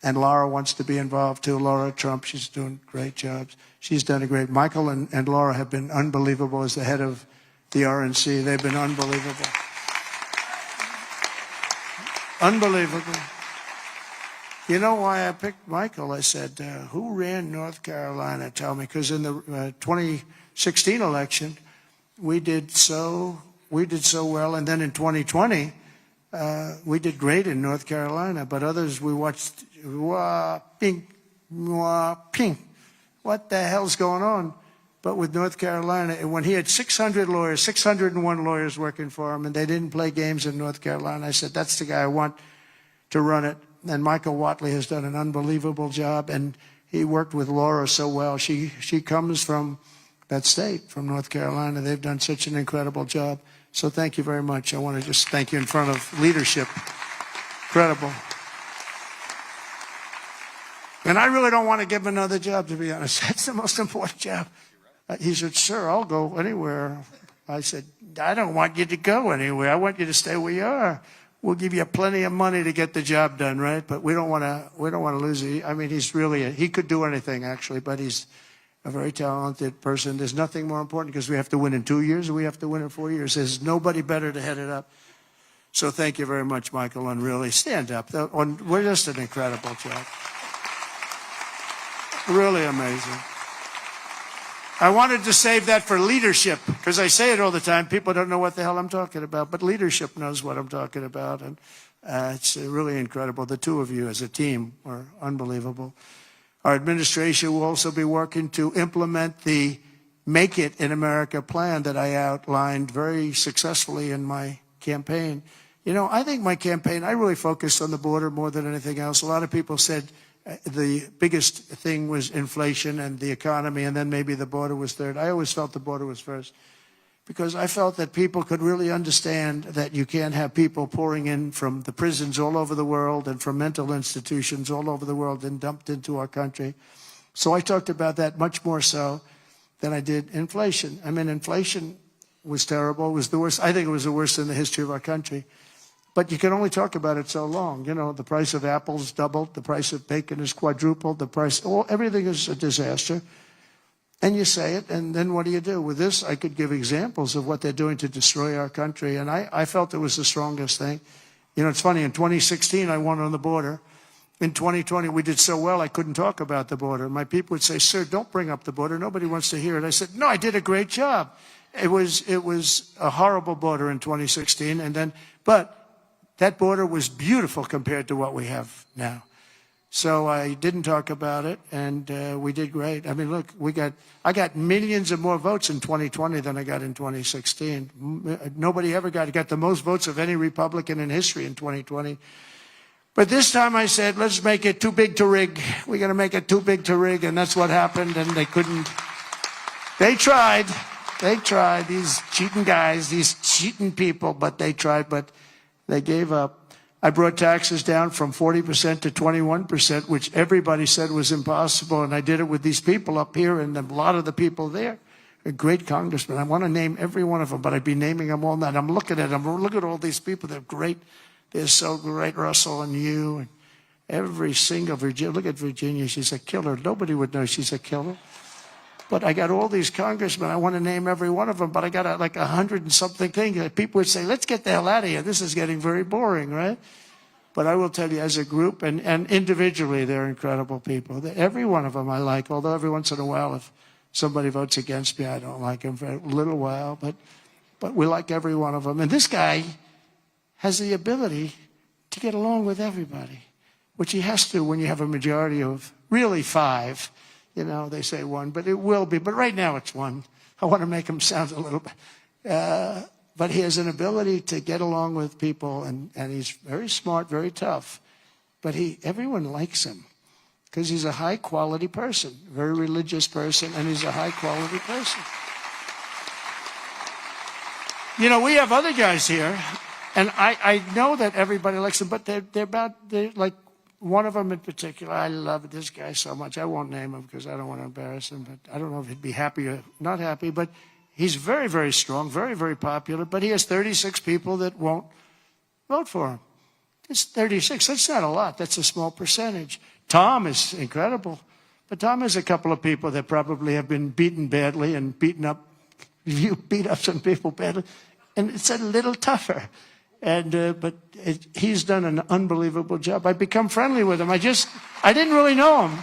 And Laura wants to be involved too. Laura Trump, she's doing great jobs. She's done a great. Michael and Laura have been unbelievable as the head of the RNC. They've been unbelievable. Unbelievable. You know why I picked Michael? I said, who ran North Carolina? Tell me. Because in the 2016 election, we did so well. And then in 2020, we did great in North Carolina. But others, we watched, ping. What the hell's going on? But with North Carolina, when he had 601 lawyers working for him, and they didn't play games in North Carolina, I said, that's the guy I want to run it. And Michael Whatley has done an unbelievable job. And he worked with Laura so well. She comes from that state, from North Carolina. They've done such an incredible job. So thank you very much. I want to just thank you in front of leadership. Incredible. And I really don't want to give him another job, to be honest. That's the most important job. He said, sir, I'll go anywhere. I said, I don't want you to go anywhere. I want you to stay where you are. We'll give you plenty of money to get the job done, right? But we don't want to lose it. I mean, he's really, he could do anything, actually, but he's a very talented person. There's nothing more important because we have to win in 2 years or we have to win in 4 years. There's nobody better to head it up. So thank you very much, Michael, and really stand up. We're just an incredible job. Really amazing. I wanted to save that for leadership because I say it all the time. People don't know what the hell I'm talking about, but leadership knows what I'm talking about. And it's really incredible. The two of you as a team are unbelievable. Our administration will also be working to implement the Make It in America plan that I outlined very successfully in my campaign. You know, I think my campaign, I really focused on the border more than anything else. A lot of people said the biggest thing was inflation and the economy, and then maybe the border was third. I always felt the border was first because I felt that people could really understand that you can't have people pouring in from the prisons all over the world and from mental institutions all over the world and dumped into our country. So I talked about that much more so than I did inflation. I mean, inflation was terrible. It was the worst. I think it was the worst in the history of our country. But you can only talk about it so long. You know, the price of apples doubled, the price of bacon is quadrupled, everything is a disaster. And you say it, and then what do you do? With this, I could give examples of what they're doing to destroy our country, and I felt it was the strongest thing. You know, it's funny, in 2016, I won on the border. In 2020, we did so well, I couldn't talk about the border. My people would say, sir, don't bring up the border. Nobody wants to hear it. I said, no, I did a great job. It was a horrible border in 2016, but that border was beautiful compared to what we have now. So I didn't talk about it, and we did great. I mean, look, I got millions of more votes in 2020 than I got in 2016. Nobody ever got the most votes of any Republican in history in 2020. But this time I said, let's make it too big to rig. We're going to make it too big to rig, and that's what happened, and they couldn't. They tried, these cheating guys, these cheating people, but they tried, but they gave up. I brought taxes down from 40% to 21%, which everybody said was impossible. And I did it with these people up here and a lot of the people there. A great congressman. I want to name every one of them, but I'd be naming them all night. I'm looking at them. Look at all these people. They're great. They're so great, Russell and you. And every single Virginia. Look at Virginia. She's a killer. Nobody would know she's a killer. But I got all these congressmen. I want to name every one of them, but I got like 100 and something things. People would say, let's get the hell out of here. This is getting very boring, right? But I will tell you, as a group and individually, they're incredible people. Every one of them I like, although every once in a while, if somebody votes against me, I don't like them for a little while. But we like every one of them. And this guy has the ability to get along with everybody, which he has to when you have a majority of really 5. You know, they say 1, but it will be. But right now it's 1. I want to make him sound a little bit. But he has an ability to get along with people, and he's very smart, very tough. But everyone likes him because he's a high-quality person, very religious person, and he's a high-quality person. You know, we have other guys here, and I know that everybody likes them, but they're like, one of them in particular, I love this guy so much. I won't name him because I don't want to embarrass him, but I don't know if he'd be happy or not happy, but he's very, very strong, very, very popular, but he has 36 people that won't vote for him. It's 36. That's not a lot. That's a small percentage. Tom is incredible, but Tom has a couple of people that probably have been beaten badly and beat up some people badly, and it's a little tougher. But he's done an unbelievable job. I've become friendly with him. I didn't really know him.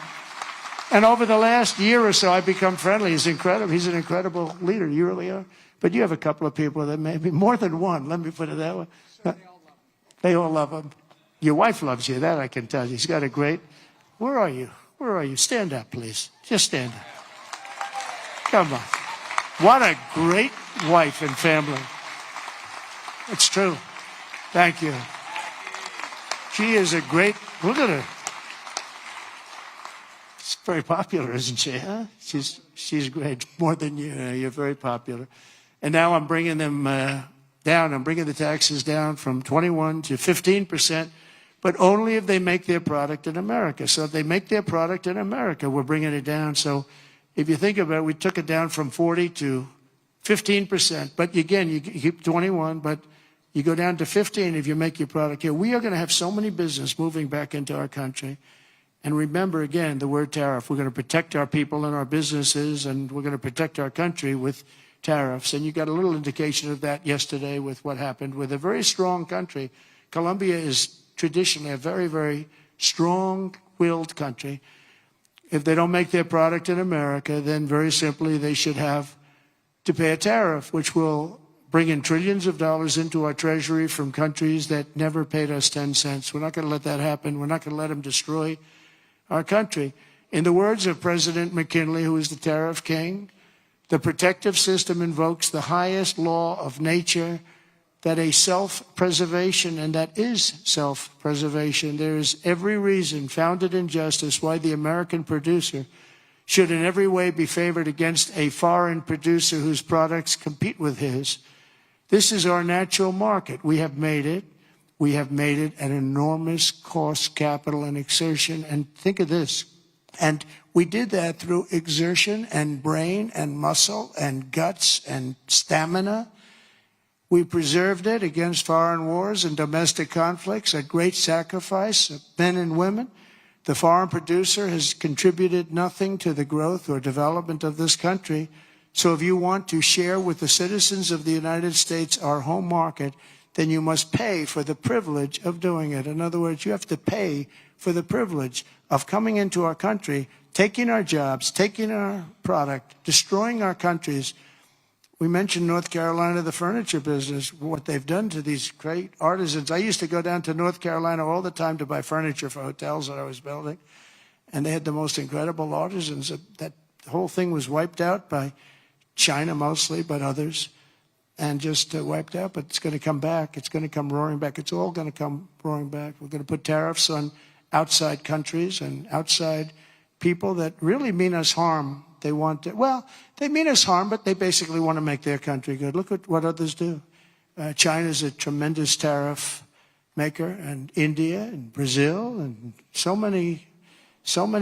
And over the last year or so, I've become friendly. He's incredible. He's an incredible leader. You really are. But you have a couple of people that maybe more than one. Let me put it that way. They all love him. Your wife loves you. That I can tell you. He's got a great. Where are you? Where are you? Stand up, please. Just stand up. Come on. What a great wife and family. It's true. Thank you. She is a great, look at her. Very popular, isn't she, huh? She's great, more than you. You're very popular. And now I'm bringing them down. I'm bringing the taxes down from 21 to 15%, but only if they make their product in America. So if they make their product in America, we're bringing it down. So if you think about it, we took it down from 40 to 15%. But again, you keep 21, but you go down to 15 if you make your product here. We are going to have so many business moving back into our country. And remember, again, the word tariff. We're going to protect our people and our businesses, and we're going to protect our country with tariffs. And you got a little indication of that yesterday with what happened with a very strong country. Colombia is traditionally a very, very strong-willed country. If they don't make their product in America, then very simply they should have to pay a tariff, which will bring in trillions of dollars into our treasury from countries that never paid us 10 cents. We're not going to let that happen. We're not going to let them destroy our country. In the words of President McKinley, who is the tariff king, the protective system invokes the highest law of nature, that a self-preservation, and that is self-preservation. There is every reason, founded in justice, why the American producer should in every way be favored against a foreign producer whose products compete with his. This is our natural market. We have made it. We have made it an enormous cost, capital, and exertion. And think of this. And we did that through exertion and brain and muscle and guts and stamina. We preserved it against foreign wars and domestic conflicts at great sacrifice of men and women. The foreign producer has contributed nothing to the growth or development of this country. So if you want to share with the citizens of the United States our home market, then you must pay for the privilege of doing it. In other words, you have to pay for the privilege of coming into our country, taking our jobs, taking our product, destroying our countries. We mentioned North Carolina, the furniture business, what they've done to these great artisans. I used to go down to North Carolina all the time to buy furniture for hotels that I was building, and they had the most incredible artisans. That whole thing was wiped out by China mostly, but others, and just wiped out. But it's going to come back. It's going to come roaring back. It's all going to come roaring back. We're going to put tariffs on outside countries and outside people that really mean us harm. They want to, well, they mean us harm, but they basically want to make their country good. Look at what others do. China's a tremendous tariff maker, and India and Brazil and so many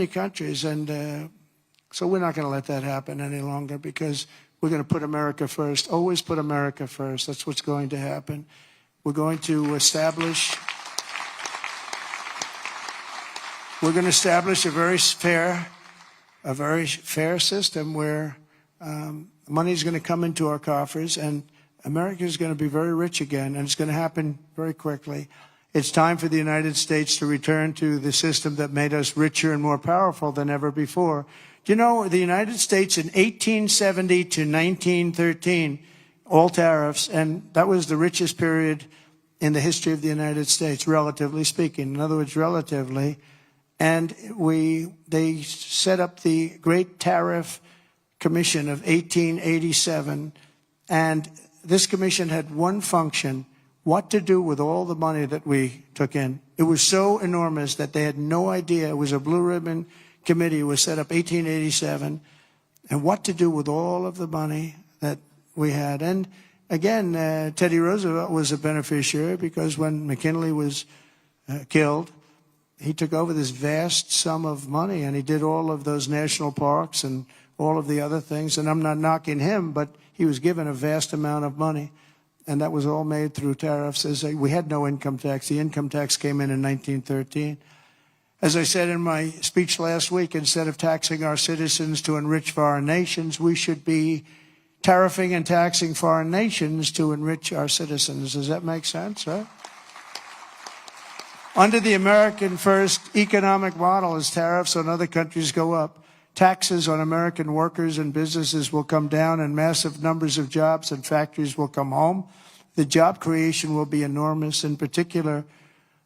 countries. And so we're not going to let that happen any longer, because we're going to put America first. Always put America first. That's what's going to happen. We're going to establish a very fair system where money is going to come into our coffers, and America is going to be very rich again, and it's going to happen very quickly. It's time for the United States to return to the system that made us richer and more powerful than ever before. Do you know, the United States in 1870 to 1913, all tariffs, and that was the richest period in the history of the United States, relatively speaking. In other words, relatively. And they set up the Great Tariff Commission of 1887, and this commission had one function: what to do with all the money that we took in. It was so enormous that they had no idea. It was a blue ribbon committee. It was set up 1887, and what to do with all of the money that we had. And again, Teddy Roosevelt was a beneficiary, because when McKinley was killed, he took over this vast sum of money, and he did all of those national parks and all of the other things. And I'm not knocking him, but he was given a vast amount of money, and that was all made through tariffs. We had no income tax. The income tax came in 1913. As I said in my speech last week, instead of taxing our citizens to enrich foreign nations, we should be tariffing and taxing foreign nations to enrich our citizens. Does that make sense, right? Under the American First economic model, as tariffs on other countries go up, taxes on American workers and businesses will come down, and massive numbers of jobs and factories will come home. The job creation will be enormous. In particular,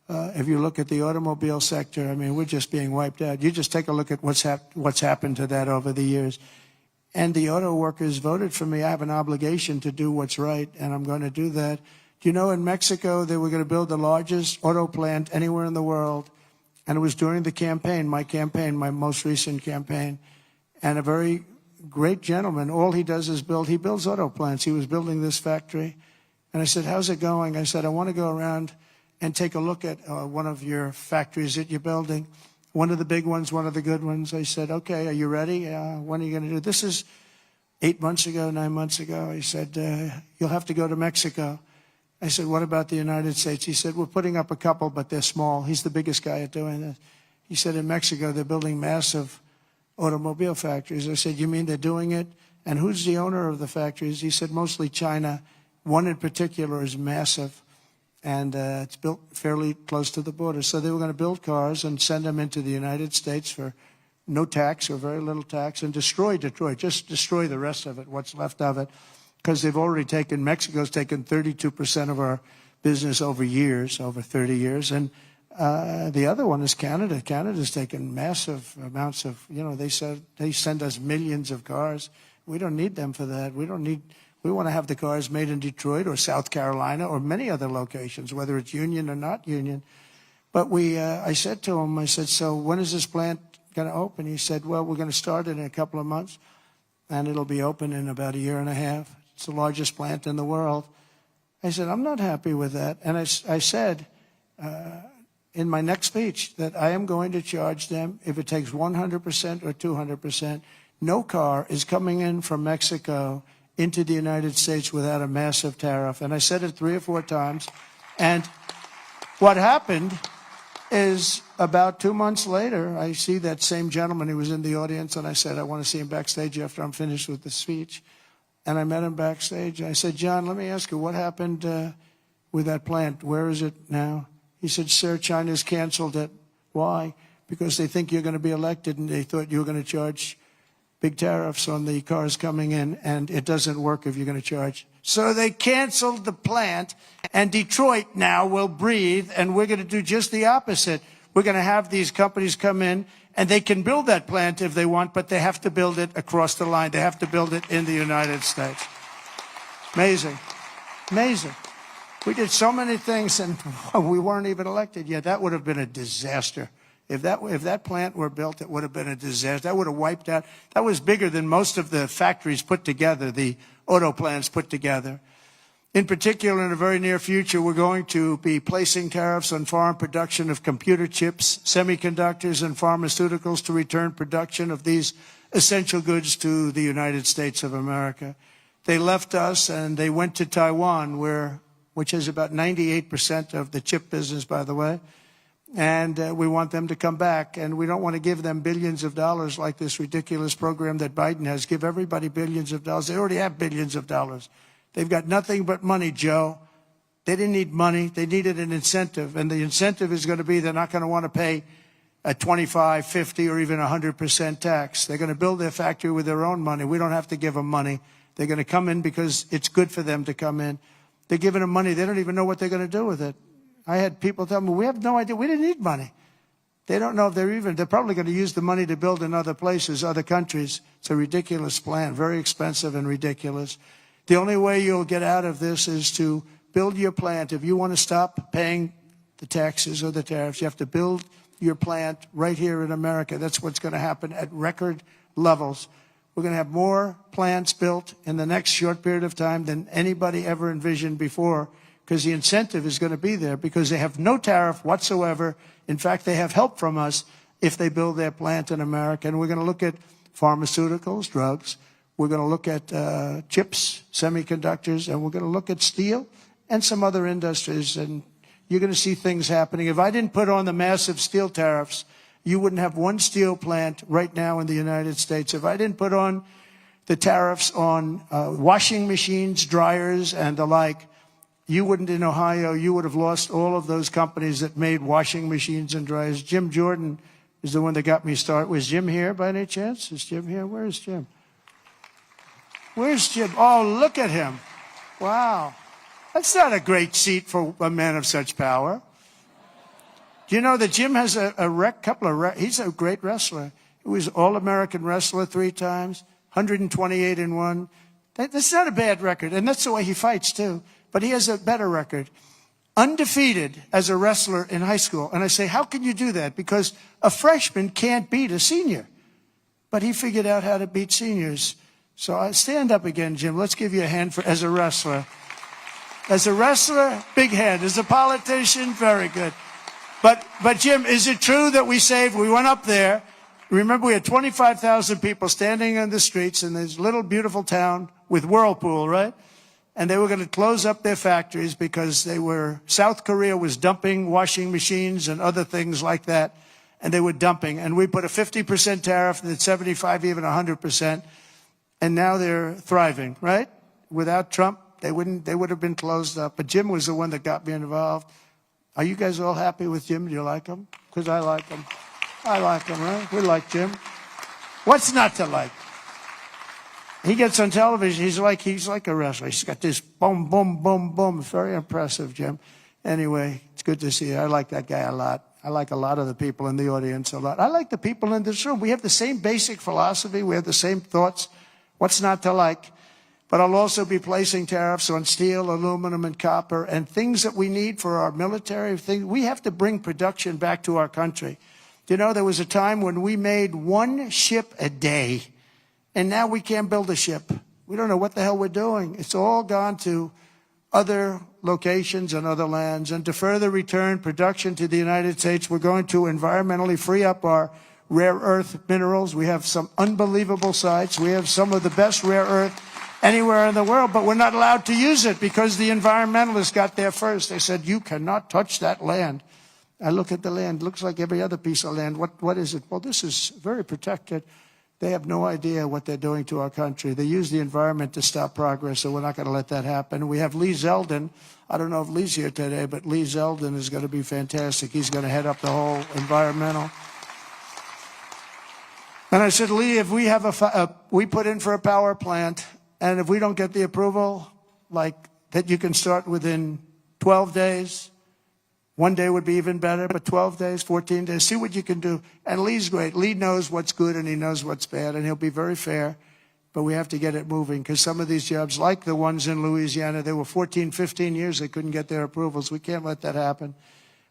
if you look at the automobile sector, I mean, we're just being wiped out. You just take a look at what's happened to that over the years. And the auto workers voted for me. I have an obligation to do what's right, and I'm going to do that. Do you know, in Mexico, they were going to build the largest auto plant anywhere in the world, And it was during the campaign, my most recent campaign. And a very great gentleman, all he does is he builds auto plants. He was building this factory. And I said, how's it going? I said, I want to go around and take a look at one of your factories that you're building. One of the big ones, one of the good ones. I said, okay, are you ready? When are you going to do this? Is 8 months ago, 9 months ago. He said, you'll have to go to Mexico. I said, what about the United States? He said, we're putting up a couple, but they're small. He's the biggest guy at doing this. He said, in Mexico, they're building massive automobile factories. I said, you mean they're doing it? And who's the owner of the factories? He said, mostly China. One in particular is massive, and it's built fairly close to the border. So they were going to build cars and send them into the United States for no tax or very little tax and destroy Detroit, just destroy the rest of it, what's left of it, because they've already taken, Mexico's taken 32% of our business over years, over 30 years. And the other one is Canada. Canada's taken massive amounts of, they send us millions of cars. We don't need them for that. We want to have the cars made in Detroit or South Carolina or many other locations, whether it's union or not union. But I said to him, so when is this plant going to open? He said, well, we're going to start it in a couple of months, and it'll be open in about a year and a half. It's the largest plant in the world. I said, I'm not happy with that. And I said in my next speech that I am going to charge them, if it takes 100% or 200%, no car is coming in from Mexico into the United States without a massive tariff. And I said it 3 or 4 times. And what happened is about 2 months later, I see that same gentleman who was in the audience, and I said, I want to see him backstage after I'm finished with the speech. And I met him backstage. I said, John, let me ask you, what happened with that plant? Where is it now? He said, sir, China's canceled it. Why? Because they think you're going to be elected, and they thought you were going to charge big tariffs on the cars coming in, and it doesn't work if you're going to charge. So they canceled the plant, and Detroit now will breathe, and we're going to do just the opposite. We're going to have these companies come in, and they can build that plant if they want, but they have to build it across the line. They have to build it in the United States. Amazing. Amazing. We did so many things, and we weren't even elected yet. That would have been a disaster. If that plant were built, it would have been a disaster. That would have wiped out. That was bigger than most of the factories put together, the auto plants put together. In particular, in the very near future, we're going to be placing tariffs on foreign production of computer chips, semiconductors, and pharmaceuticals to return production of these essential goods to the United States of America. They left us and they went to Taiwan, which is about 98% of the chip business, by the way. And we want them to come back, and we don't want to give them billions of dollars like this ridiculous program that Biden has. Give everybody billions of dollars. They already have billions of dollars. They've got nothing but money, Joe. They didn't need money. They needed an incentive, and the incentive is going to be they're not going to want to pay a 25, 50, or even 100% tax. They're going to build their factory with their own money. We don't have to give them money. They're going to come in because it's good for them to come in. They're giving them money. They don't even know what they're going to do with it. I had people tell me, we have no idea. We didn't need money. They don't know if they're probably going to use the money to build in other places, other countries. It's a ridiculous plan, very expensive and ridiculous. The only way you'll get out of this is to build your plant. If you want to stop paying the taxes or the tariffs, you have to build your plant right here in America. That's what's going to happen at record levels. We're going to have more plants built in the next short period of time than anybody ever envisioned before, because the incentive is going to be there, because they have no tariff whatsoever. In fact, they have help from us if they build their plant in America. And we're going to look at pharmaceuticals, drugs. We're going to look at chips, semiconductors, and we're going to look at steel and some other industries. And you're going to see things happening. If I didn't put on the massive steel tariffs, you wouldn't have one steel plant right now in the United States. If I didn't put on the tariffs on washing machines, dryers, and the like, you wouldn't, in Ohio, you would have lost all of those companies that made washing machines and dryers. Jim Jordan is the one that got me started. Was Jim here by any chance? Is Jim here? Where is Jim? Where's Jim? Oh, look at him. Wow. That's not a great seat for a man of such power. Do you know that Jim has he's a great wrestler. He was All-American wrestler 3 times, 128 and 1. That's not a bad record, and that's the way he fights, too. But he has a better record. undefeated as a wrestler in high school. And I say, how can you do that? Because a freshman can't beat a senior. But he figured out how to beat seniors. So I stand up again, Jim. Let's give you a hand as a wrestler. As a wrestler, big hand. As a politician, very good. But Jim, is it true that we went up there, remember we had 25,000 people standing in the streets in this little beautiful town with Whirlpool, right? And they were going to close up their factories because South Korea was dumping washing machines and other things like that. And they were dumping. And we put a 50% tariff and then 75, even 100%. And now they're thriving, right? Without Trump, they would have been closed up. But Jim was the one that got me involved. Are you guys all happy with Jim? Do you like him? Because I like him. I like him, right? We like Jim. What's not to like? He gets on television. He's like a wrestler. He's got this boom, boom, boom, boom. Very impressive, Jim. Anyway, it's good to see you. I like that guy a lot. I like a lot of the people in the audience a lot. I like the people in this room. We have the same basic philosophy. We have the same thoughts. What's not to like? But I'll also be placing tariffs on steel, aluminum, and copper, and things that we need for our military. We have to bring production back to our country. You know, there was a time when we made one ship a day, and now we can't build a ship. We don't know what the hell we're doing. It's all gone to other locations and other lands. And to further return production to the United States, we're going to environmentally free up our rare earth minerals. We have some unbelievable sites. We have some of the best rare earth anywhere in the world, but we're not allowed to use it because the environmentalists got there first. They said, you cannot touch that land. I look at the land. It looks like every other piece of land. What is it? Well, this is very protected. They have no idea what they're doing to our country. They use the environment to stop progress, so we're not going to let that happen. We have Lee Zeldin. I don't know if Lee's here today, but Lee Zeldin is going to be fantastic. He's going to head up the whole environmental. And I said, Lee, if we have we put in for a power plant, and if we don't get the approval, like that you can start within 12 days, one day would be even better, but 12 days, 14 days, see what you can do. And Lee's great. Lee knows what's good and he knows what's bad, and he'll be very fair. But we have to get it moving because some of these jobs, like the ones in Louisiana, they were 14, 15 years, they couldn't get their approvals. We can't let that happen.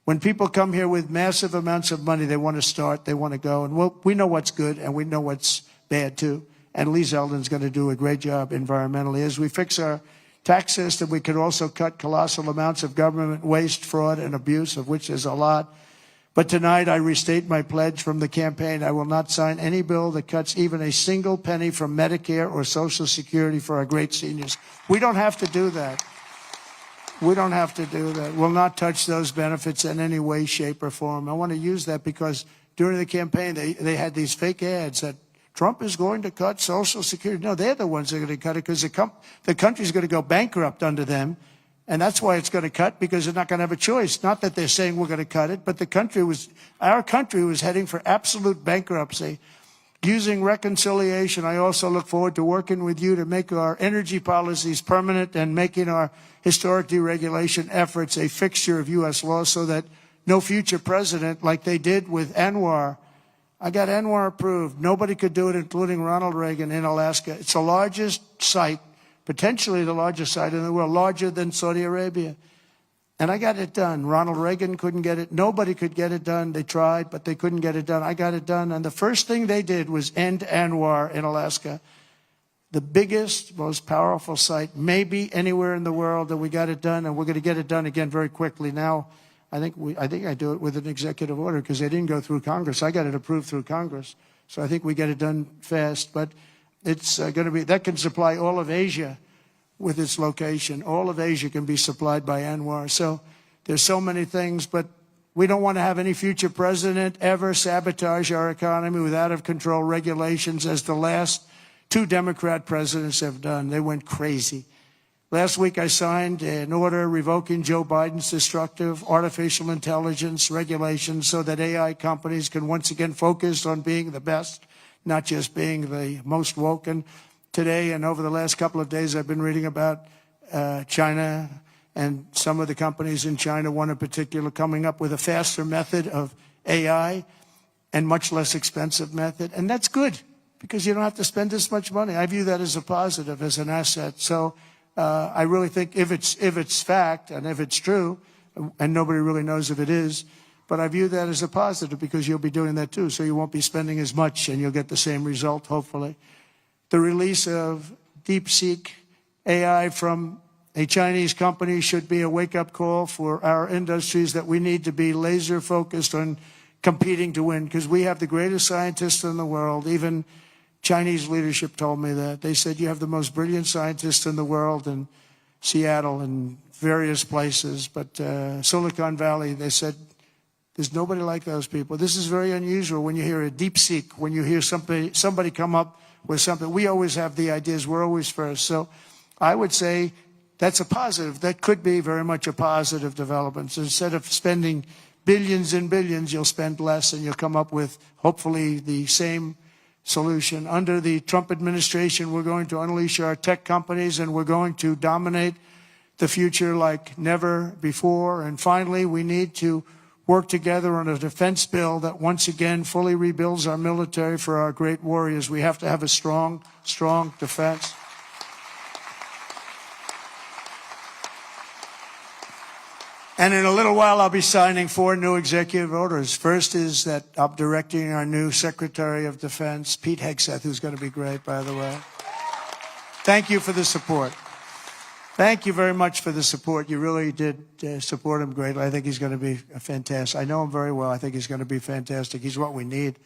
When people come here with massive amounts of money, they want to start, they want to go. And we know what's good and we know what's bad too. And Lee Zeldin's going to do a great job environmentally. As we fix our tax system, we could also cut colossal amounts of government waste, fraud, and abuse, of which there's a lot. But tonight, I restate my pledge from the campaign. I will not sign any bill that cuts even a single penny from Medicare or Social Security for our great seniors. We don't have to do that. We don't have to do that. We'll not touch those benefits in any way, shape, or form. I want to use that because during the campaign, they had these fake ads that Trump is going to cut Social Security. No, they're the ones that are going to cut it because the country's going to go bankrupt under them. And that's why it's going to cut, because they're not going to have a choice. Not that they're saying we're going to cut it, but our country was heading for absolute bankruptcy. Using reconciliation, I also look forward to working with you to make our energy policies permanent and making our historic deregulation efforts a fixture of U.S. law so that no future president, like they did with Anwar, I got Anwar approved. Nobody could do it, including Ronald Reagan in Alaska. It's the largest site, potentially the largest site in the world, larger than Saudi Arabia. And I got it done. Ronald Reagan couldn't get it. Nobody could get it done. They tried, but they couldn't get it done. I got it done. And the first thing they did was end Anwar in Alaska. The biggest, most powerful site, maybe anywhere in the world, that we got it done. And we're going to get it done again very quickly now. I think I do it with an executive order because they didn't go through Congress. I got it approved through Congress. So I think we get it done fast. But it's going to be, that can supply all of Asia with its location. All of Asia can be supplied by Anwar. So there's so many things, but we don't want to have any future president ever sabotage our economy with out-of-control regulations as the last two Democrat presidents have done. They went crazy. Last week, I signed an order revoking Joe Biden's destructive artificial intelligence regulations so that AI companies can once again focus on being the best, not just being the most woke. And today and over the last couple of days, I've been reading about China and some of the companies in China, one in particular, coming up with a faster method of AI and much less expensive method. And that's good because you don't have to spend this much money. I view that as a positive, as an asset. So I really think if it's fact and if it's true, and nobody really knows if it is. But I view that as a positive because you'll be doing that too, so you won't be spending as much and you'll get the same result, hopefully. The release of DeepSeek AI from a Chinese company should be a wake-up call for our industries that we need to be laser focused on competing to win, because we have the greatest scientists in the world. Even Chinese leadership told me that. They said, you have the most brilliant scientists in the world in Seattle and various places. But Silicon Valley, they said, there's nobody like those people. This is very unusual when you hear a DeepSeek, when you hear somebody come up with something. We always have the ideas. We're always first. So I would say that's a positive. That could be very much a positive development. So instead of spending billions and billions, you'll spend less and you'll come up with, hopefully, the same solution. Under the Trump administration, we're going to unleash our tech companies and we're going to dominate the future like never before. And finally, we need to work together on a defense bill that once again fully rebuilds our military for our great warriors. We have to have a strong, strong defense. And in a little while, I'll be signing 4 new executive orders. First is that I'm directing our new Secretary of Defense, Pete Hegseth, who's going to be great, by the way. Thank you for the support. Thank you very much for the support. You really did support him greatly. I think he's going to be fantastic. I know him very well. I think he's going to be fantastic. He's what we need.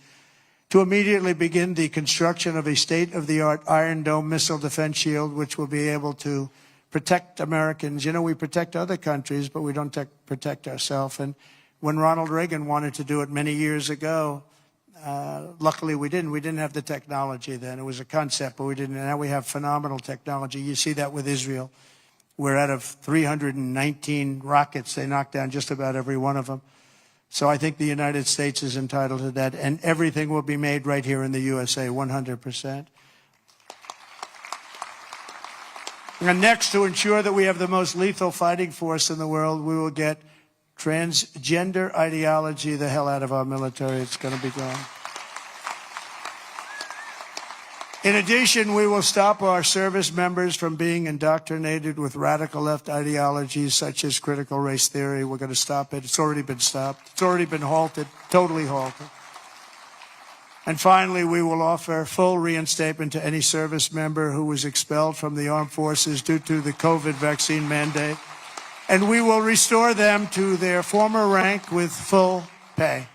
To immediately begin the construction of a state-of-the-art Iron Dome missile defense shield, which will be able to protect Americans. You know, we protect other countries, but we don't protect ourselves. And when Ronald Reagan wanted to do it many years ago, luckily we didn't. We didn't have the technology then. It was a concept, but we didn't. And now we have phenomenal technology. You see that with Israel. We're out of 319 rockets. They knocked down just about every one of them. So I think the United States is entitled to that. And everything will be made right here in the USA, 100%. And next, to ensure that we have the most lethal fighting force in the world, we will get transgender ideology the hell out of our military. It's going to be gone. In addition, we will stop our service members from being indoctrinated with radical left ideologies such as critical race theory. We're going to stop it. It's already been stopped. It's already been halted, totally halted. And finally, we will offer full reinstatement to any service member who was expelled from the armed forces due to the COVID vaccine mandate. And we will restore them to their former rank with full pay.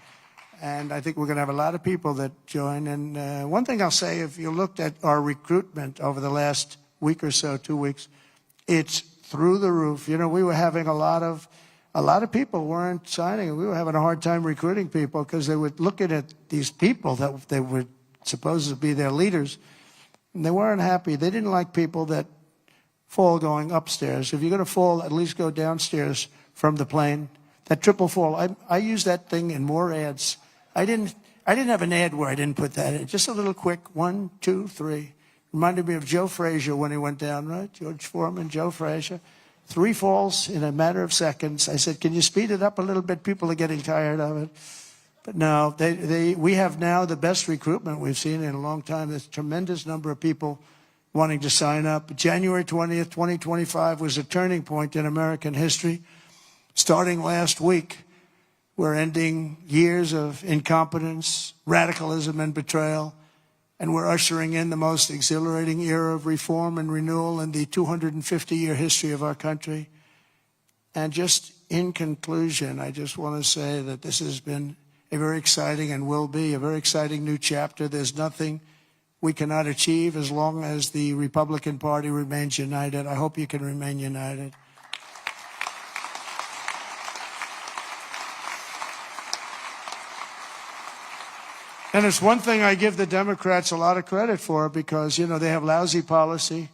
And I think we're going to have a lot of people that join. And one thing I'll say, if you looked at our recruitment over the last week or so, 2 weeks, it's through the roof. You know, we were having a lot of people weren't signing. We were having a hard time recruiting people because they were looking at these people that they were supposed to be their leaders, and they weren't happy. They didn't like people that fall going upstairs. If you're going to fall, at least go downstairs from the plane. That triple fall. I use that thing in more ads. I didn't have an ad where I didn't put that in. Just a little quick 1, 2, 3. Reminded me of Joe Frazier when he went down, right? George Foreman, Joe Frazier. 3 falls in a matter of seconds. I said, can you speed it up a little bit? People are getting tired of it. But no, we have now the best recruitment we've seen in a long time. There's a tremendous number of people wanting to sign up. January 20th, 2025 was a turning point in American history. Starting last week, we're ending years of incompetence, radicalism, and betrayal. And we're ushering in the most exhilarating era of reform and renewal in the 250-year history of our country. And just in conclusion, I just want to say that this has been a very exciting and will be a very exciting new chapter. There's nothing we cannot achieve as long as the Republican Party remains united. I hope you can remain united. And it's one thing I give the Democrats a lot of credit for because, you know, they have lousy policy.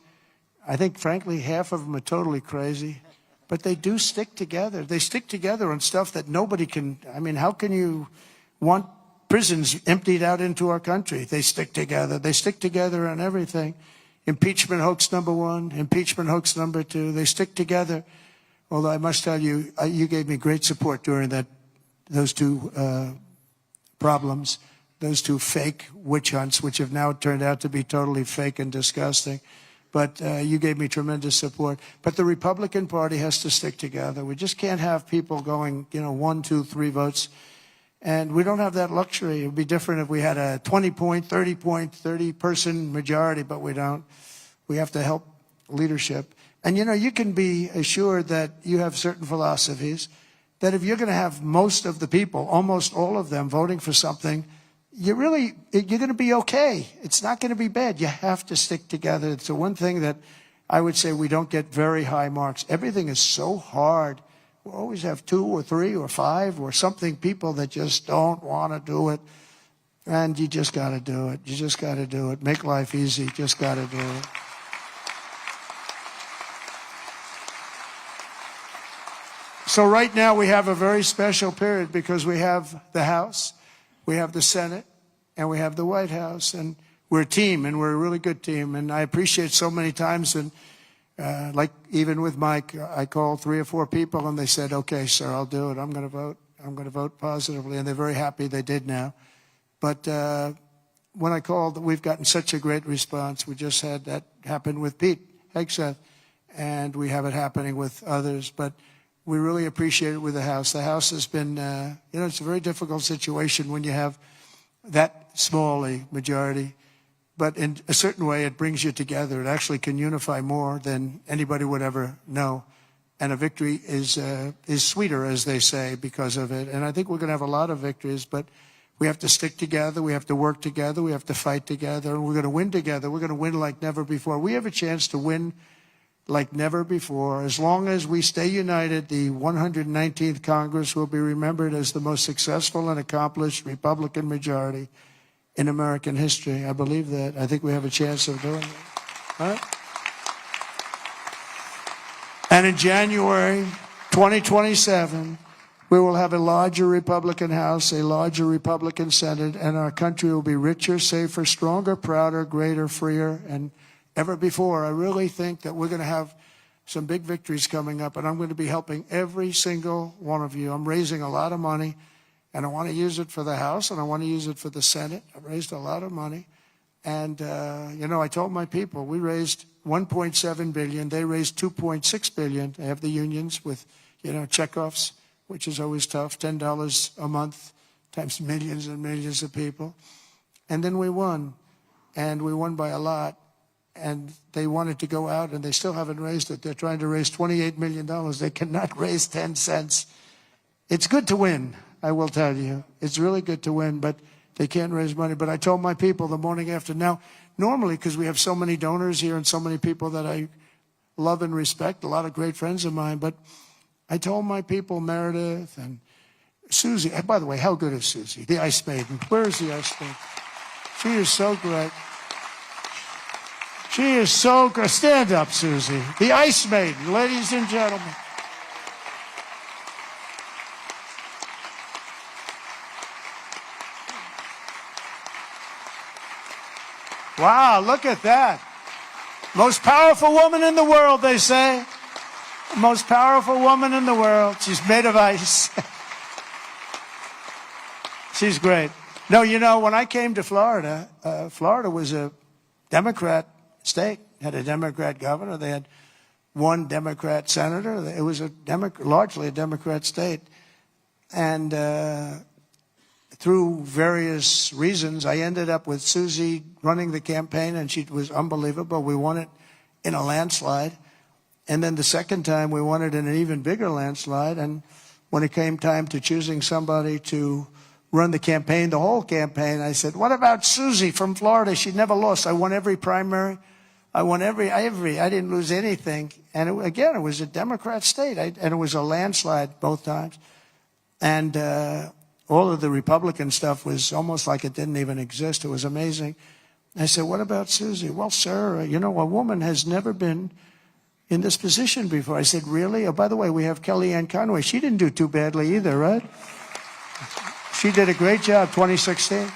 I think, frankly, half of them are totally crazy. But they do stick together. They stick together on stuff that nobody can. I mean, how can you want prisons emptied out into our country? They stick together. They stick together on everything. Impeachment hoax number 1, impeachment hoax number 2. They stick together. Although I must tell you, you gave me great support during those 2 problems. Those 2 fake witch hunts, which have now turned out to be totally fake and disgusting. but you gave me tremendous support. But the Republican Party has to stick together. We just can't have people going, 1, 2, 3 votes. And we don't have that luxury. It would be different if we had a 20-point, 30-person majority, but we don't. We have to help leadership. And, you can be assured that you have certain philosophies, that if you're going to have most of the people, almost all of them, voting for something, you're going to be okay. It's not going to be bad. You have to stick together. It's the one thing that I would say we don't get very high marks. Everything is so hard. We always have 2 or 3 or 5 or something, people that just don't want to do it. And you just got to do it. You just got to do it. Make life easy. Just got to do it. So right now we have a very special period because we have the House, we have the Senate, and we have the White House. And we're a team, and we're a really good team. And I appreciate so many times, and like even with Mike, I called 3 or 4 people, and they said, okay, sir, I'll do it. I'm going to vote. I'm going to vote positively. And they're very happy they did now. But when I called, we've gotten such a great response. We just had that happen with Pete Hegseth, and we have it happening with others. But we really appreciate it with the House. The House has been, it's a very difficult situation when you have that small a majority. But in a certain way, it brings you together. It actually can unify more than anybody would ever know. And a victory is sweeter, as they say, because of it. And I think we're going to have a lot of victories, but we have to stick together. We have to work together. We have to fight together. And we're going to win together. We're going to win like never before. We have a chance to win like never before. As long as we stay united, the 119th Congress will be remembered as the most successful and accomplished Republican majority in American history. I believe that. I think we have a chance of doing it. All right? And in January 2027, we will have a larger Republican House, a larger Republican Senate, and our country will be richer, safer, stronger, prouder, greater, freer, and ever before. I really think that we're going to have some big victories coming up, and I'm going to be helping every single one of you. I'm raising a lot of money, and I want to use it for the House, and I want to use it for the Senate. I've raised a lot of money, and, I told my people, we raised $1.7 billion. They raised $2.6 billion. They have the unions with, checkoffs, which is always tough, $10 a month times millions and millions of people. And then we won, and we won by a lot. And they wanted to go out, and they still haven't raised it. They're trying to raise $28 million. They cannot raise 10 cents. It's good to win, I will tell you. It's really good to win, but they can't raise money. But I told my people the morning after. Now, normally, because we have so many donors here and so many people that I love and respect, a lot of great friends of mine, but I told my people, Meredith and Susie, and by the way, how good is Susie? The Ice Maiden. Where is the Ice Maiden? She is so great. She is so good. Stand up, Susie. The Ice Maiden, ladies and gentlemen. Wow, look at that. Most powerful woman in the world, they say. Most powerful woman in the world. She's made of ice. She's great. No, when I came to Florida, Florida was a Democrat state, had a Democrat governor. They had one Democrat senator. It was largely a Democrat state. And through various reasons, I ended up with Susie running the campaign, and she was unbelievable. We won it in a landslide. And then the second time, we won it in an even bigger landslide. And when it came time to choosing somebody to run the campaign, the whole campaign, I said, what about Susie from Florida? She never lost. I won every primary. I won I didn't lose anything. And it was a Democrat state. And it was a landslide both times. And all of the Republican stuff was almost like it didn't even exist. It was amazing. I said, what about Susie? Well, sir, a woman has never been in this position before. I said, really? Oh, by the way, we have Kellyanne Conway. She didn't do too badly either, right? She did a great job, 2016.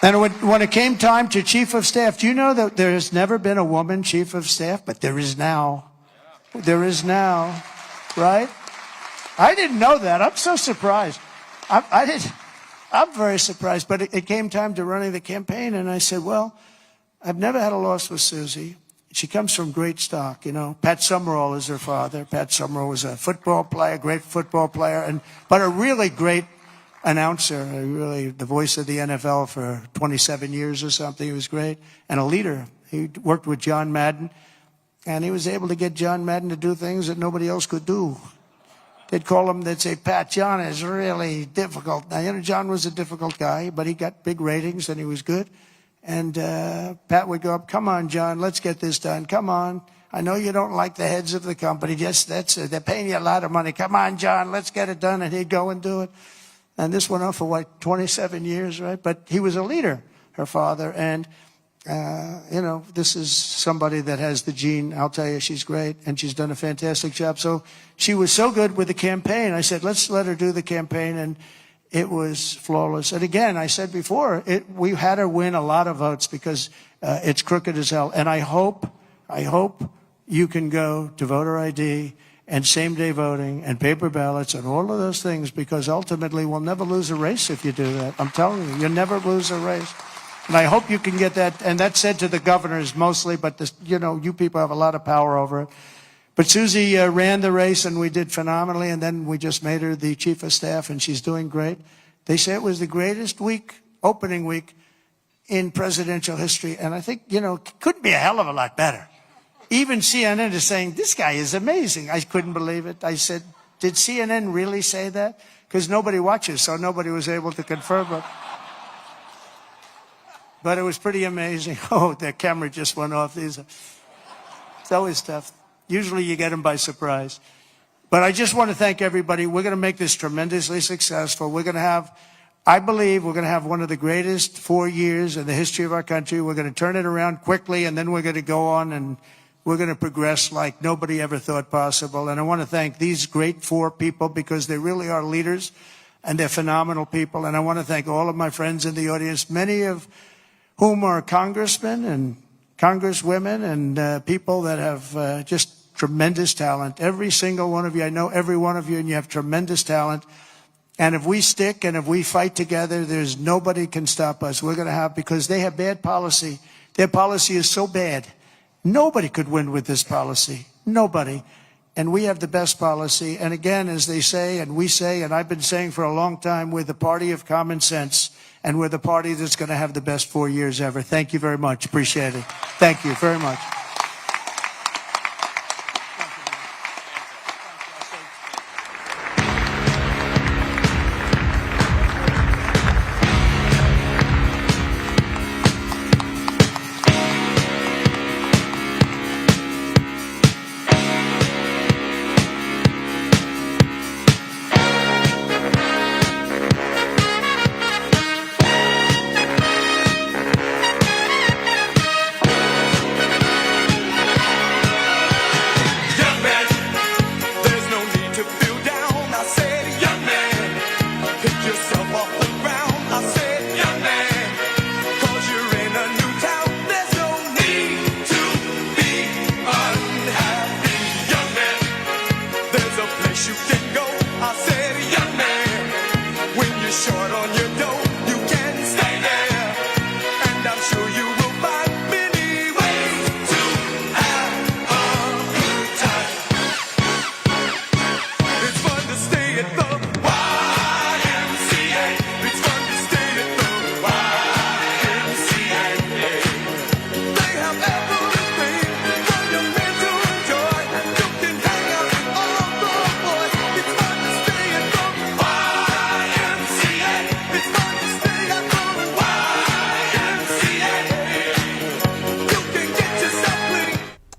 And when it came time to chief of staff, do you know that there has never been a woman chief of staff? But there is now. There is now, right? I didn't know that. I'm so surprised. I'm very surprised. But it came time to running the campaign, and I said, well, I've never had a loss with Susie. She comes from great stock, you know. Pat Summerall is her father. Pat Summerall was a football player, great football player, but a really great announcer, really the voice of the NFL for 27 years or something. He was great, and a leader. He worked with John Madden, and he was able to get John Madden to do things that nobody else could do. They'd say, Pat, John is really difficult. Now, you know, John was a difficult guy, but he got big ratings and he was good. And Pat would go up, come on, John, let's get this done. Come on. I know you don't like the heads of the company. They're paying you a lot of money. Come on, John, let's get it done. And he'd go and do it. And this went on for, 27 years, right? But he was a leader, her father. And, you know, this is somebody that has the gene. I'll tell you, she's great. And she's done a fantastic job. So she was so good with the campaign. I said, let's let her do the campaign. And it was flawless. And again, I said before, we had her win a lot of votes because it's crooked as hell. And I hope you can go to voter ID and same-day voting and paper ballots and all of those things, because ultimately we'll never lose a race if you do that. I'm telling you, you'll never lose a race. And I hope you can get that. And that's said to the governors mostly, but you know, you people have a lot of power over it. But Susie ran the race, and we did phenomenally, and then we just made her the chief of staff, and she's doing great. They say it was the greatest opening week in presidential history, and I think, you know, it couldn't be a hell of a lot better. Even CNN is saying, this guy is amazing. I couldn't believe it. I said, did CNN really say that? Because nobody watches, so nobody was able to confirm it. But it was pretty amazing. Oh, the camera just went off. It's always tough. Usually you get them by surprise. But I just want to thank everybody. We're going to make this tremendously successful. I believe we're going to have one of the greatest 4 years in the history of our country. We're going to turn it around quickly, and then we're going to go on and we're going to progress like nobody ever thought possible. And I want to thank these great 4 people, because they really are leaders and they're phenomenal people. And I want to thank all of my friends in the audience, many of whom are congressmen and congresswomen and people that have just tremendous talent. Every single one of you, I know every one of you, and you have tremendous talent. And if we stick and if we fight together, there's nobody can stop us. We're going to have, because they have bad policy. Their policy is so bad. Nobody could win with this policy. Nobody. And we have the best policy. And again, as they say, and we say, and I've been saying for a long time, we're the party of common sense. And we're the party that's going to have the best 4 years ever. Thank you very much. Appreciate it. Thank you very much.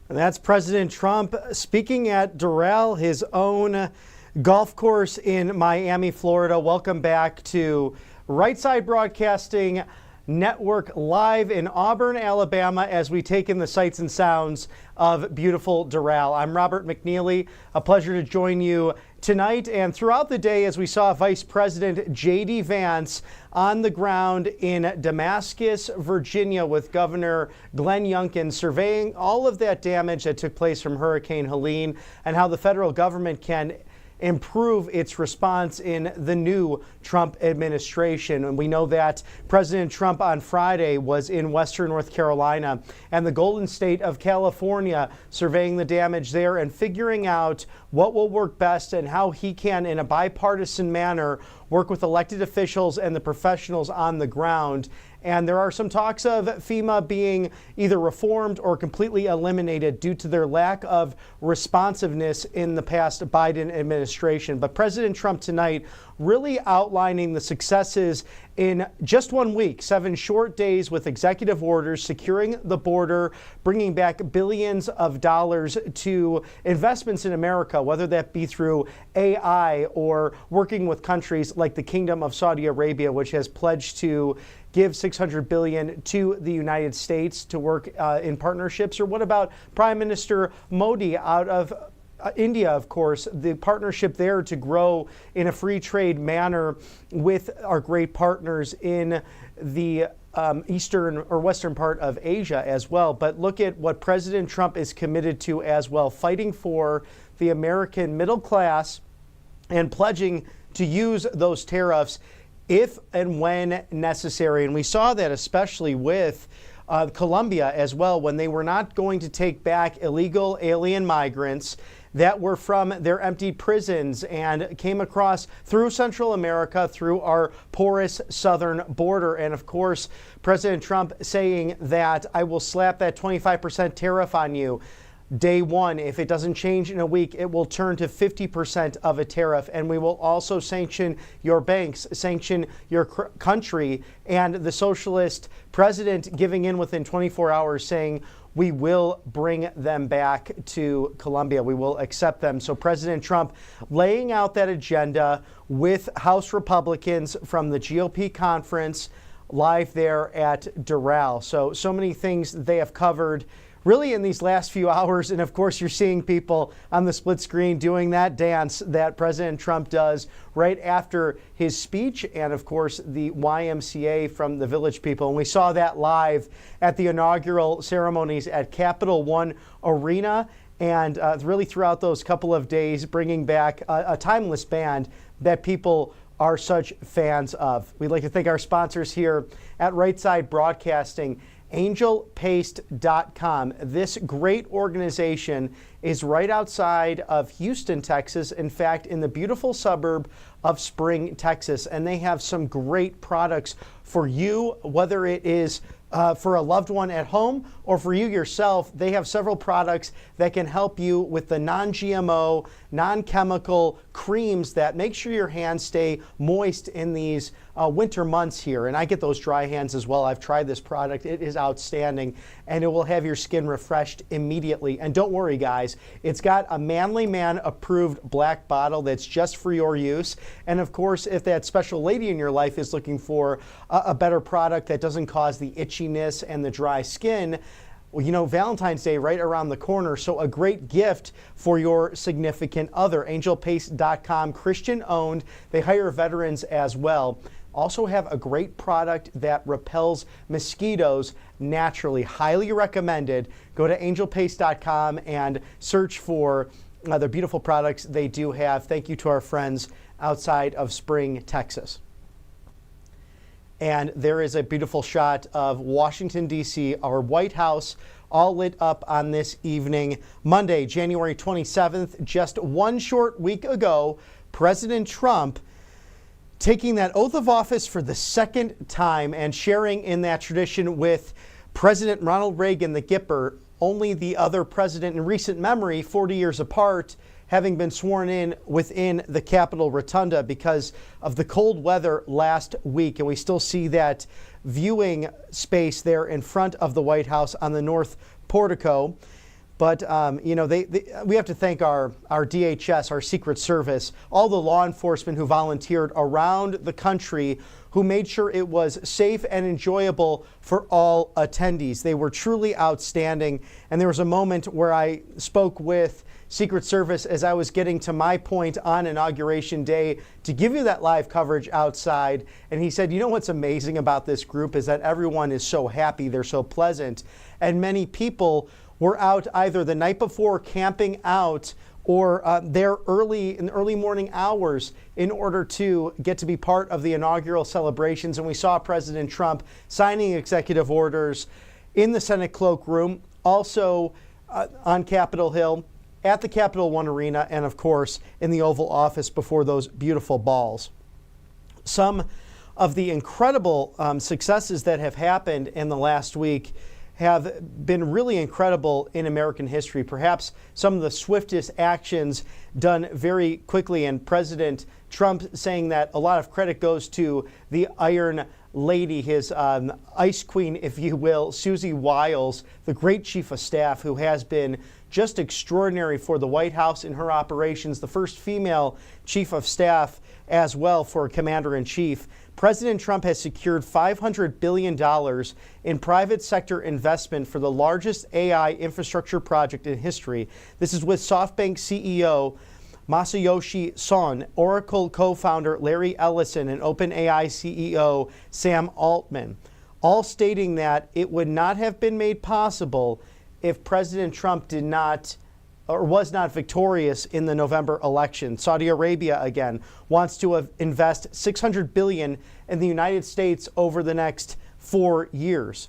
That's President Trump speaking at Doral, his own golf course in Miami, Florida. Welcome back to Right Side Broadcasting Network live in Auburn, Alabama, as we take in the sights and sounds of beautiful Doral. I'm Robert McNeely. A pleasure to join you tonight and throughout the day as we saw Vice President J.D. Vance on the ground in Damascus, Virginia, with Governor Glenn Youngkin, surveying all of that damage that took place from Hurricane Helene and how the federal government can improve its response in the new Trump administration. And we know that President Trump on Friday was in Western North Carolina and the Golden State of California, surveying the damage there and figuring out what will work best and how he can, in a bipartisan manner, work with elected officials and the professionals on the ground. And there are some talks of FEMA being either reformed or completely eliminated due to their lack of responsiveness in the past Biden administration. But President Trump tonight really outlining the successes in just 1 week, 7 short days with executive orders, securing the border, bringing back billions of dollars to investments in America, whether that be through AI or working with countries like the Kingdom of Saudi Arabia, which has pledged to give $600 billion to the United States to work in partnerships. Or what about Prime Minister Modi out of India, of course, the partnership there to grow in a free trade manner with our great partners in the eastern or western part of Asia as well. But look at what President Trump is committed to as well, fighting for the American middle class and pledging to use those tariffs if and when necessary. And we saw that especially with Colombia as well, when they were not going to take back illegal alien migrants that were from their emptied prisons and came across through Central America, through our porous southern border. And of course, President Trump saying that I will slap that 25% tariff on you. Day one, if it doesn't change in a week, it will turn to 50% of a tariff. And we will also sanction your banks, sanction your country. And the socialist president giving in within 24 hours saying, we will bring them back to Colombia. We will accept them. So President Trump laying out that agenda with House Republicans from the GOP conference live there at Doral. So many things they have covered really in these last few hours. And of course, you're seeing people on the split screen doing that dance that President Trump does right after his speech. And of course, the YMCA from the Village People. And we saw that live at the inaugural ceremonies at Capital One Arena. And really throughout those couple of days, bringing back a timeless band that people are such fans of. We'd like to thank our sponsors here at Right Side Broadcasting, angelpaste.com. This great organization is right outside of Houston, Texas. In fact, in the beautiful suburb of Spring, Texas. And they have some great products for you, whether it is for a loved one at home or for you yourself. They have several products that can help you with the non-GMO, non-chemical creams that make sure your hands stay moist in these winter months here. And I get those dry hands as well. I've tried this product. It is outstanding, and it will have your skin refreshed immediately. And don't worry, guys, it's got a Manly Man approved black bottle that's just for your use. And of course, if that special lady in your life is looking for a better product that doesn't cause the itchiness and the dry skin, well, you know, Valentine's Day right around the corner, so a great gift for your significant other. Angelpaste.com, Christian owned. They hire veterans as well. Also have a great product that repels mosquitoes naturally. Highly recommended. Go to angelpaste.com and search for the beautiful products they do have. Thank you to our friends outside of Spring, Texas. And there is a beautiful shot of Washington, D.C., our White House, all lit up on this evening. Monday, January 27th, just one short week ago, President Trump taking that oath of office for the second time and sharing in that tradition with President Ronald Reagan, the Gipper, only the other president in recent memory, 40 years apart, having been sworn in within the Capitol Rotunda because of the cold weather last week. And we still see that viewing space there in front of the White House on the north portico. But, you know, we have to thank our DHS, our Secret Service, all the law enforcement who volunteered around the country who made sure it was safe and enjoyable for all attendees. They were truly outstanding. And there was a moment where I spoke with Secret Service as I was getting to my point on Inauguration Day to give you that live coverage outside. And he said, you know what's amazing about this group is that everyone is so happy. They're so pleasant. And many people were out either the night before camping out or there in the early morning hours in order to get to be part of the inaugural celebrations. And we saw President Trump signing executive orders in the Senate cloakroom, also on Capitol Hill, at the Capital One Arena, and of course in the Oval Office before those beautiful balls. Some of the incredible successes that have happened in the last week have been really incredible in American history. Perhaps some of the swiftest actions done very quickly, and President Trump saying that a lot of credit goes to the Iron Lady, his ice queen, if you will, Susie Wiles, the great chief of staff who has been just extraordinary for the White House in her operations, the first female chief of staff as well for commander-in-chief. President Trump has secured $500 billion in private sector investment for the largest AI infrastructure project in history. This is with SoftBank CEO Masayoshi Son, Oracle co-founder Larry Ellison, and OpenAI CEO Sam Altman, all stating that it would not have been made possible if President Trump did not or was not victorious in the November election. Saudi Arabia, again, wants to invest $600 billion in the United States over the next 4 years.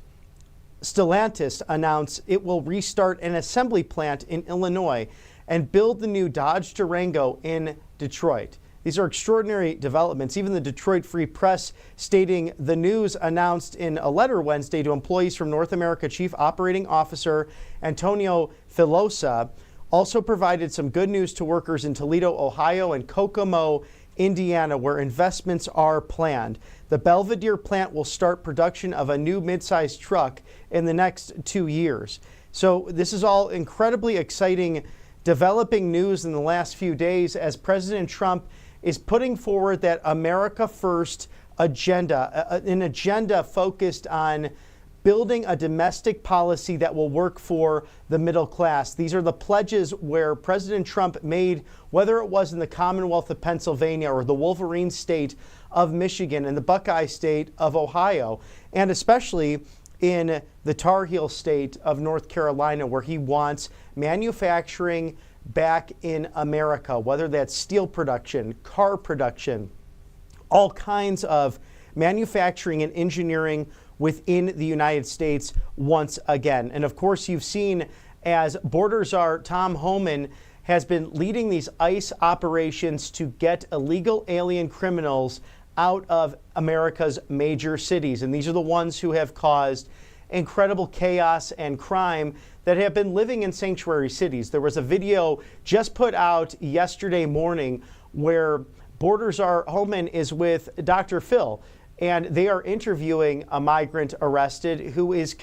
Stellantis announced it will restart an assembly plant in Illinois and build the new Dodge Durango in Detroit. These are extraordinary developments. Even the Detroit Free Press stating the news announced in a letter Wednesday to employees from North America Chief Operating Officer Antonio Filosa also provided some good news to workers in Toledo, Ohio, and Kokomo, Indiana, where investments are planned. The Belvidere plant will start production of a new mid-sized truck in the next 2 years. So this is all incredibly exciting, developing news in the last few days as President Trump is putting forward that America First agenda, an agenda focused on building a domestic policy that will work for the middle class. These are the pledges where President Trump made, whether it was in the Commonwealth of Pennsylvania or the Wolverine state of Michigan and the Buckeye state of Ohio, and especially in the Tar Heel state of North Carolina, where he wants manufacturing back in America, whether that's steel production, car production, all kinds of manufacturing and engineering within the United States once again. And of course, you've seen as Border Czar Tom Homan has been leading these ICE operations to get illegal alien criminals out of America's major cities. And these are the ones who have caused incredible chaos and crime that have been living in sanctuary cities. There was a video just put out yesterday morning where Border Czar Homan is with Dr. Phil, and they are interviewing a migrant arrested who is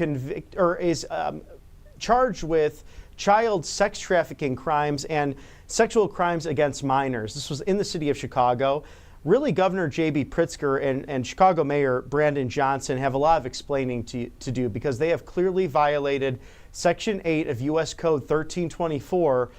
charged with child sex trafficking crimes and sexual crimes against minors. This was in the city of Chicago. Really, Governor J.B. Pritzker and Chicago Mayor Brandon Johnson have a lot of explaining to do, because they have clearly violated Section 8 of U.S. Code 1324,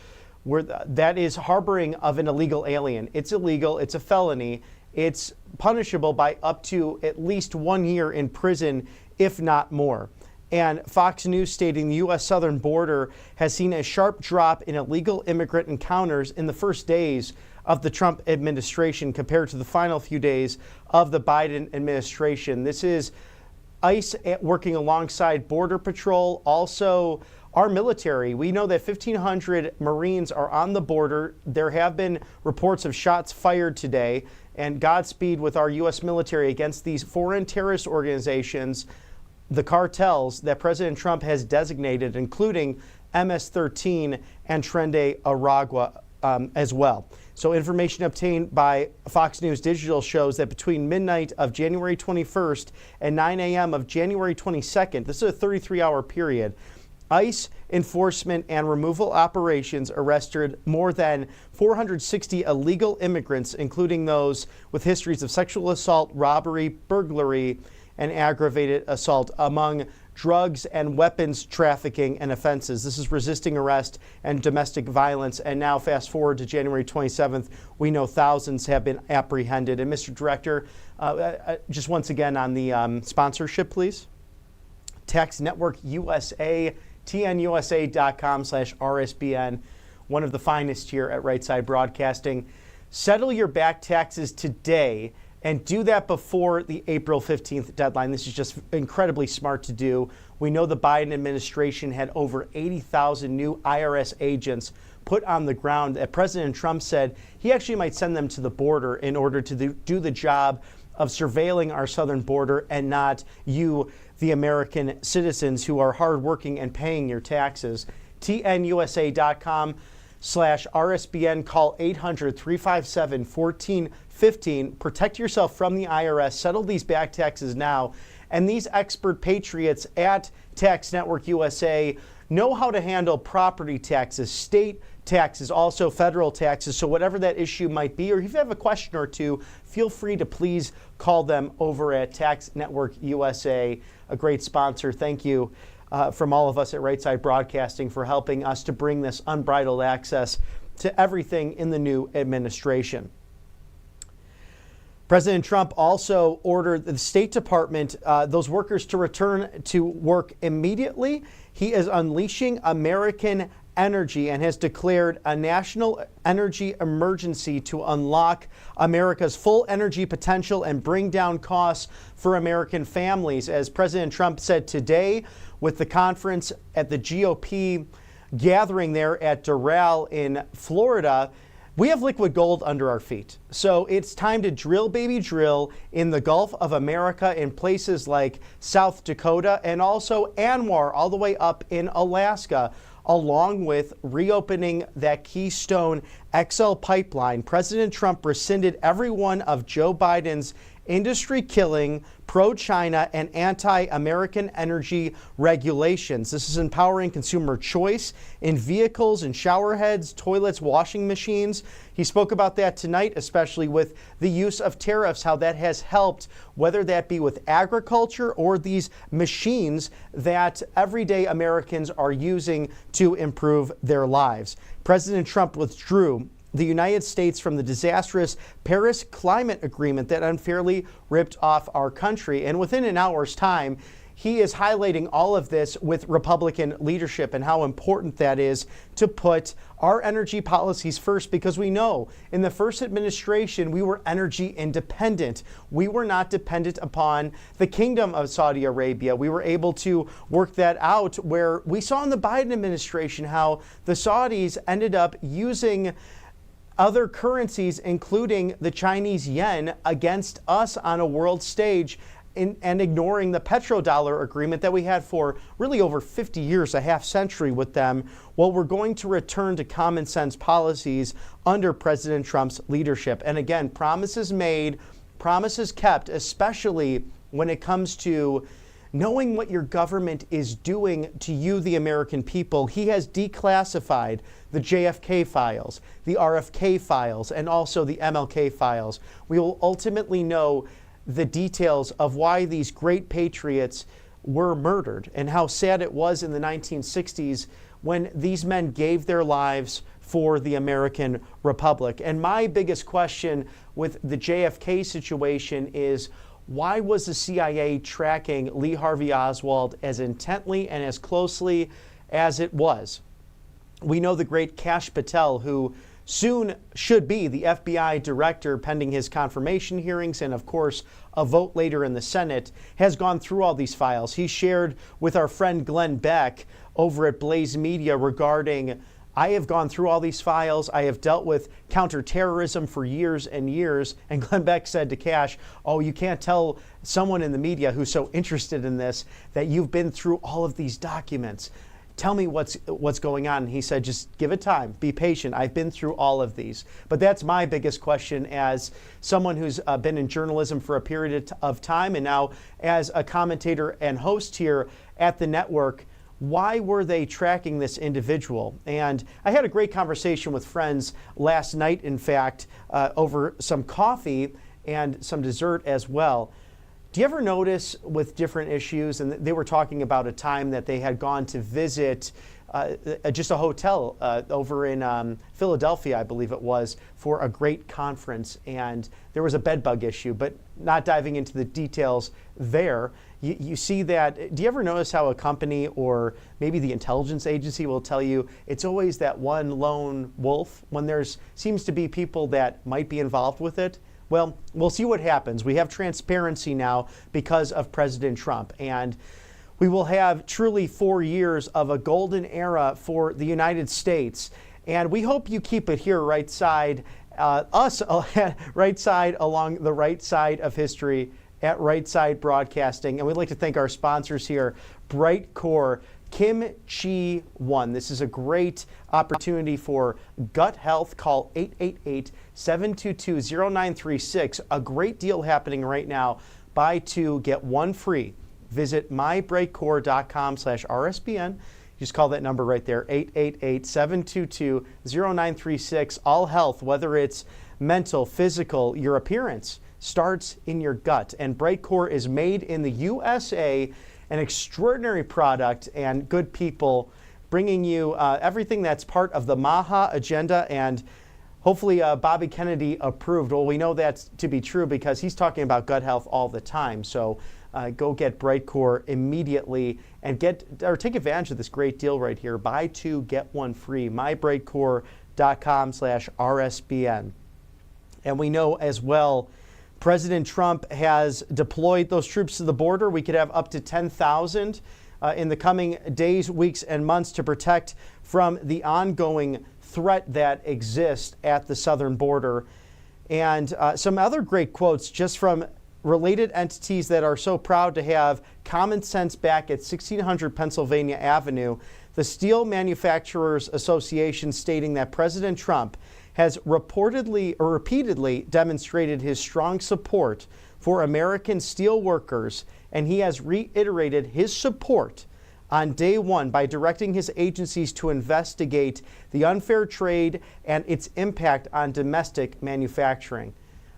where that is harboring of an illegal alien. It's illegal. It's a felony. It's punishable by up to at least 1 year in prison, if not more. And Fox News stating the U.S. southern border has seen a sharp drop in illegal immigrant encounters in the first days of the Trump administration compared to the final few days of the Biden administration. This is ICE working alongside Border Patrol, also our military. We know that 1,500 Marines are on the border. There have been reports of shots fired today, and Godspeed with our U.S. military against these foreign terrorist organizations, the cartels that President Trump has designated, including MS-13 and Tren de Aragua as well. So information obtained by Fox News Digital shows that between midnight of January 21st and 9 a.m. of January 22nd, this is a 33-hour period, ICE enforcement and removal operations arrested more than 460 illegal immigrants, including those with histories of sexual assault, robbery, burglary, and aggravated assault, among drugs and weapons trafficking and offenses. This is resisting arrest and domestic violence. And now fast forward to January 27th, we know thousands have been apprehended. And Mr. Director, just once again on the sponsorship, please. Tax Network USA, tnusa.com/RSBN. one of the finest here at Right Side Broadcasting. Settle your back taxes today and do that before the April 15th deadline. This is just incredibly smart to do. We know the Biden administration had over 80,000 new IRS agents put on the ground. President Trump said he actually might send them to the border in order to do the job of surveilling our southern border and not you, the American citizens who are hardworking and paying your taxes. TNUSA.com/RSBN. Call 800-357-1415. Protect yourself from the IRS. Settle these back taxes now. And these expert patriots at Tax Network USA know how to handle property taxes, state taxes, also federal taxes. So whatever that issue might be, or if you have a question or two, feel free to please call them over at Tax Network USA, a great sponsor. Thank you from all of us at Right Side Broadcasting for helping us to bring this unbridled access to everything in the new administration. President Trump also ordered the State Department, those workers to return to work immediately. He is unleashing American energy and has declared a national energy emergency to unlock America's full energy potential and bring down costs for American families. As President Trump said today with the conference at the GOP gathering there at Doral in Florida, we have liquid gold under our feet. So it's time to drill, baby, drill in the Gulf of America in places like South Dakota and also Anwar all the way up in Alaska, along with reopening that Keystone XL pipeline. President Trump rescinded every one of Joe Biden's industry-killing, pro-China, and anti-American energy regulations. This is empowering consumer choice in vehicles and shower heads, toilets, washing machines. He spoke about that tonight, especially with the use of tariffs, how that has helped, whether that be with agriculture or these machines that everyday Americans are using to improve their lives. President Trump withdrew the United States from the disastrous Paris Climate Agreement that unfairly ripped off our country. And within an hour's time, he is highlighting all of this with Republican leadership and how important that is to put our energy policies first, because we know in the first administration, we were energy independent. We were not dependent upon the Kingdom of Saudi Arabia. We were able to work that out, where we saw in the Biden administration how the Saudis ended up using other currencies, including the Chinese yen, against us on a world stage, and ignoring the petrodollar agreement that we had for really over 50 years, a half century with them. Well, we're going to return to common sense policies under President Trump's leadership. And again, promises made, promises kept, especially when it comes to knowing what your government is doing to you, the American people. He has declassified the JFK files, the RFK files, and also the MLK files. We will ultimately know the details of why these great patriots were murdered and how sad it was in the 1960s when these men gave their lives for the American Republic. And my biggest question with the JFK situation is, why was the CIA tracking Lee Harvey Oswald as intently and as closely as it was? We know the great Kash Patel, who soon should be the FBI director pending his confirmation hearings and, of course, a vote later in the Senate, has gone through all these files. He shared with our friend Glenn Beck over at Blaze Media regarding, I have gone through all these files. I have dealt with counterterrorism for years and years. And Glenn Beck said to Kash, oh, you can't tell someone in the media who's so interested in this that you've been through all of these documents. Tell me what's going on. And he said, just give it time. Be patient. I've been through all of these. But that's my biggest question as someone who's been in journalism for a period of time and now as a commentator and host here at the network. Why were they tracking this individual? And I had a great conversation with friends last night, in fact, over some coffee and some dessert as well. Do you ever notice with different issues, and they were talking about a time that they had gone to visit just a hotel over in Philadelphia, I believe it was, for a great conference, and there was a bed bug issue, but not diving into the details there. you see that. Do you ever notice how a company or maybe the intelligence agency will tell you it's always that one lone wolf when there's seems to be people that might be involved with it? Well, we'll see what happens. We have transparency now because of President Trump, and we will have truly 4 years of a golden era for the United States. And we hope you keep it here right side, right side along the right side of history at Right Side Broadcasting. And we'd like to thank our sponsors here, Bright Core, Kimchi One. This is a great opportunity for gut health. Call 888-722-0936. A great deal happening right now. Buy two, get one free. Visit mybrightcore.com/RSBN. Just call that number right there, 888-722-0936. All health, whether it's mental, physical, your appearance, starts in your gut. And Brightcore is made in the USA, an extraordinary product and good people bringing you everything that's part of the MAHA agenda and hopefully Bobby Kennedy approved. Well, we know that's to be true because he's talking about gut health all the time. So go get Brightcore immediately and take advantage of this great deal right here. Buy two, get one free. mybrightcore.com/RSBN. And we know as well, President Trump has deployed those troops to the border. We could have up to 10,000 in the coming days, weeks, and months to protect from the ongoing threat that exists at the southern border. And some other great quotes just from related entities that are so proud to have common sense back at 1600 Pennsylvania Avenue. The Steel Manufacturers Association stating that President Trump has repeatedly demonstrated his strong support for American steel workers, and he has reiterated his support on day one by directing his agencies to investigate the unfair trade and its impact on domestic manufacturing.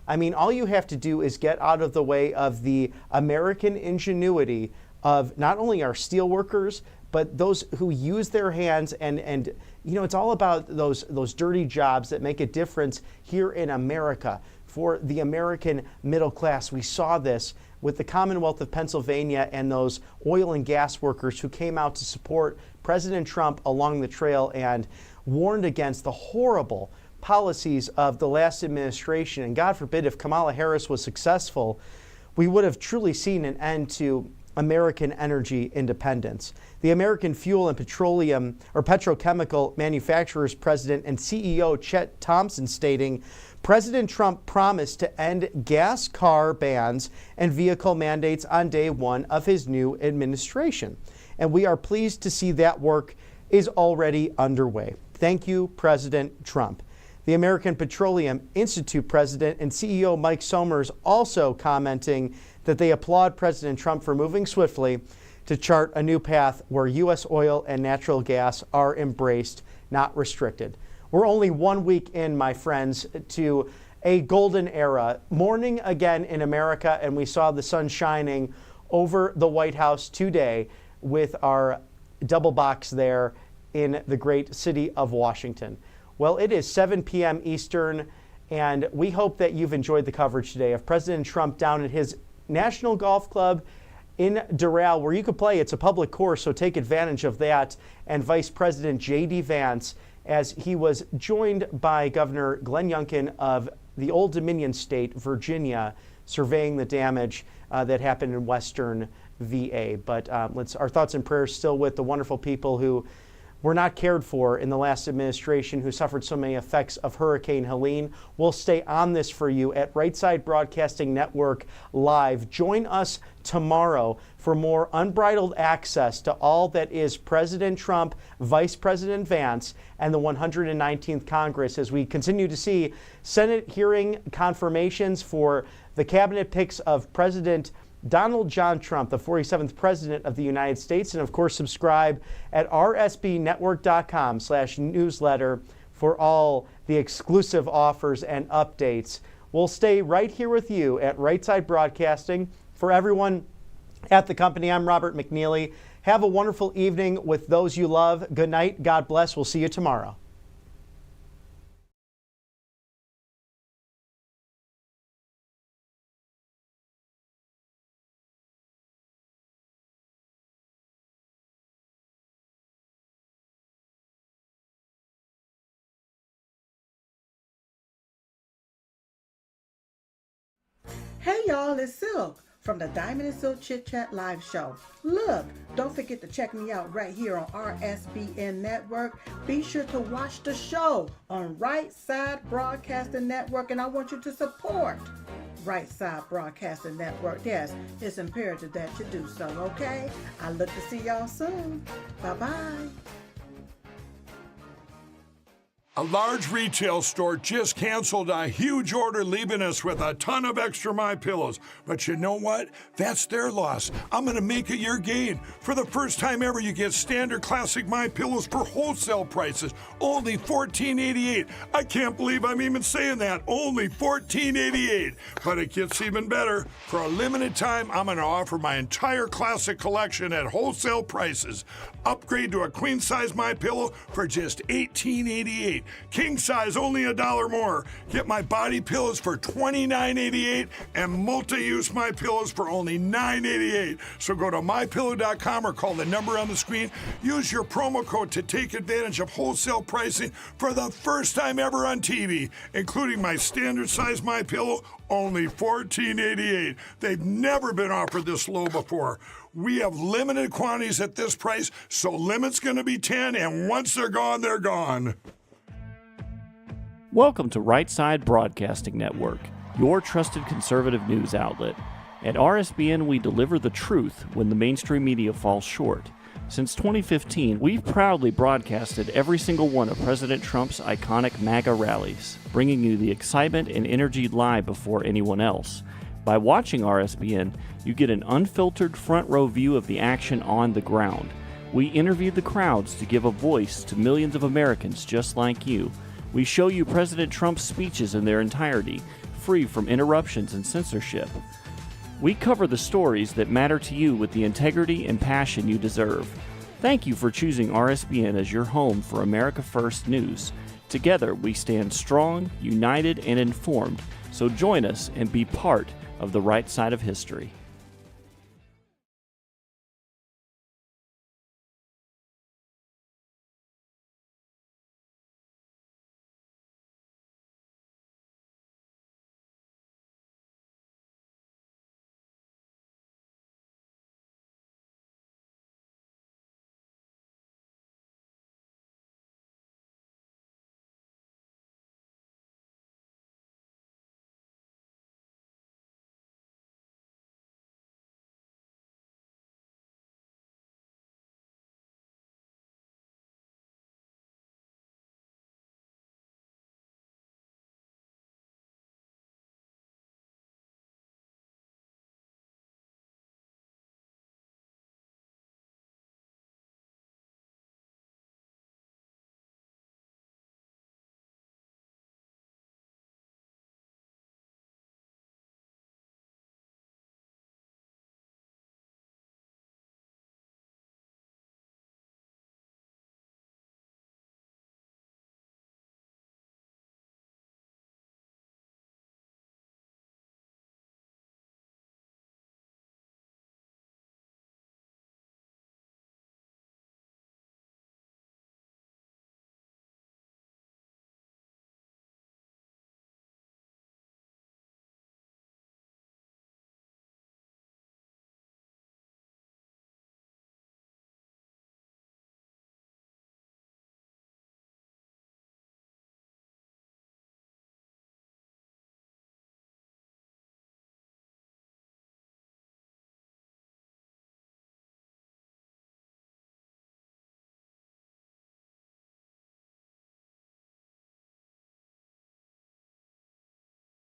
I mean, all you have to do is get out of the way of the American ingenuity of not only our steel workers, but those who use their hands and you know, it's all about those dirty jobs that make a difference here in America for the American middle class. We saw this with the Commonwealth of Pennsylvania and those oil and gas workers who came out to support President Trump along the trail and warned against the horrible policies of the last administration. And God forbid if Kamala Harris was successful, we would have truly seen an end to American energy independence. The American Fuel and Petroleum or Petrochemical Manufacturers President and CEO Chet Thompson stating, President Trump promised to end gas car bans and vehicle mandates on day one of his new administration. And we are pleased to see that work is already underway. Thank you, President Trump. The American Petroleum Institute president and CEO Mike Somers also commenting that they applaud President Trump for moving swiftly to chart a new path where U.S. oil and natural gas are embraced, not restricted. We're only 1 week in, my friends, to a golden era. Morning again in America, and we saw the sun shining over the White House today with our double box there in the great city of Washington. Well, it is 7 p.m. Eastern, and we hope that you've enjoyed the coverage today of President Trump down at his National Golf Club in Doral, where you could play. It's a public course, so take advantage of that. And Vice President J.D. Vance, as he was joined by Governor Glenn Youngkin of the Old Dominion state, Virginia, surveying the damage that happened in Western VA. But our thoughts and prayers still with the wonderful people who were not cared for in the last administration, who suffered so many effects of Hurricane Helene. We'll stay on this for you at Right Side Broadcasting Network Live. Join us tomorrow for more unbridled access to all that is President Trump, Vice President Vance, and the 119th Congress as we continue to see Senate hearing confirmations for the cabinet picks of President Donald John Trump, the 47th President of the United States. And of course, subscribe at rsbnetwork.com/newsletter for all the exclusive offers and updates. We'll stay right here with you at Right Side Broadcasting. For everyone at the company, I'm Robert McNeely. Have a wonderful evening with those you love. Good night. God bless. We'll see you tomorrow. Hey y'all, it's Silk from the Diamond and Silk Chit Chat live show. Look, don't forget to check me out right here on RSBN Network. Be sure to watch the show on Right Side Broadcasting Network, and I want you to support Right Side Broadcasting Network. Yes, it's imperative that you do so, okay? I look to see y'all soon. Bye-bye. A large retail store just canceled a huge order, leaving us with a ton of extra MyPillows. But you know what? That's their loss. I'm going to make it your gain. For the first time ever, you get standard classic MyPillows for wholesale prices, only $14.88. I can't believe I'm even saying that. Only $14.88. But it gets even better. For a limited time, I'm going to offer my entire classic collection at wholesale prices. Upgrade to a queen size MyPillow for just $18.88. King size only $1 more. Get my body pillows for $29.88 and multi-use MyPillows for only $9.88. So go to mypillow.com or call the number on the screen. Use your promo code to take advantage of wholesale pricing for the first time ever on TV, including my standard size MyPillow, only $14.88. They've never been offered this low before. We have limited quantities at this price, so limit's going to be 10, and once they're gone, they're gone. Welcome to Right Side Broadcasting Network, your trusted conservative news outlet. At RSBN, we deliver the truth when the mainstream media falls short. Since 2015, we've proudly broadcasted every single one of President Trump's iconic MAGA rallies, bringing you the excitement and energy live before anyone else. By watching RSBN, you get an unfiltered front row view of the action on the ground. We interview the crowds to give a voice to millions of Americans just like you. We show you President Trump's speeches in their entirety, free from interruptions and censorship. We cover the stories that matter to you with the integrity and passion you deserve. Thank you for choosing RSBN as your home for America First News. Together, we stand strong, united, and informed. So join us and be part of the right side of history.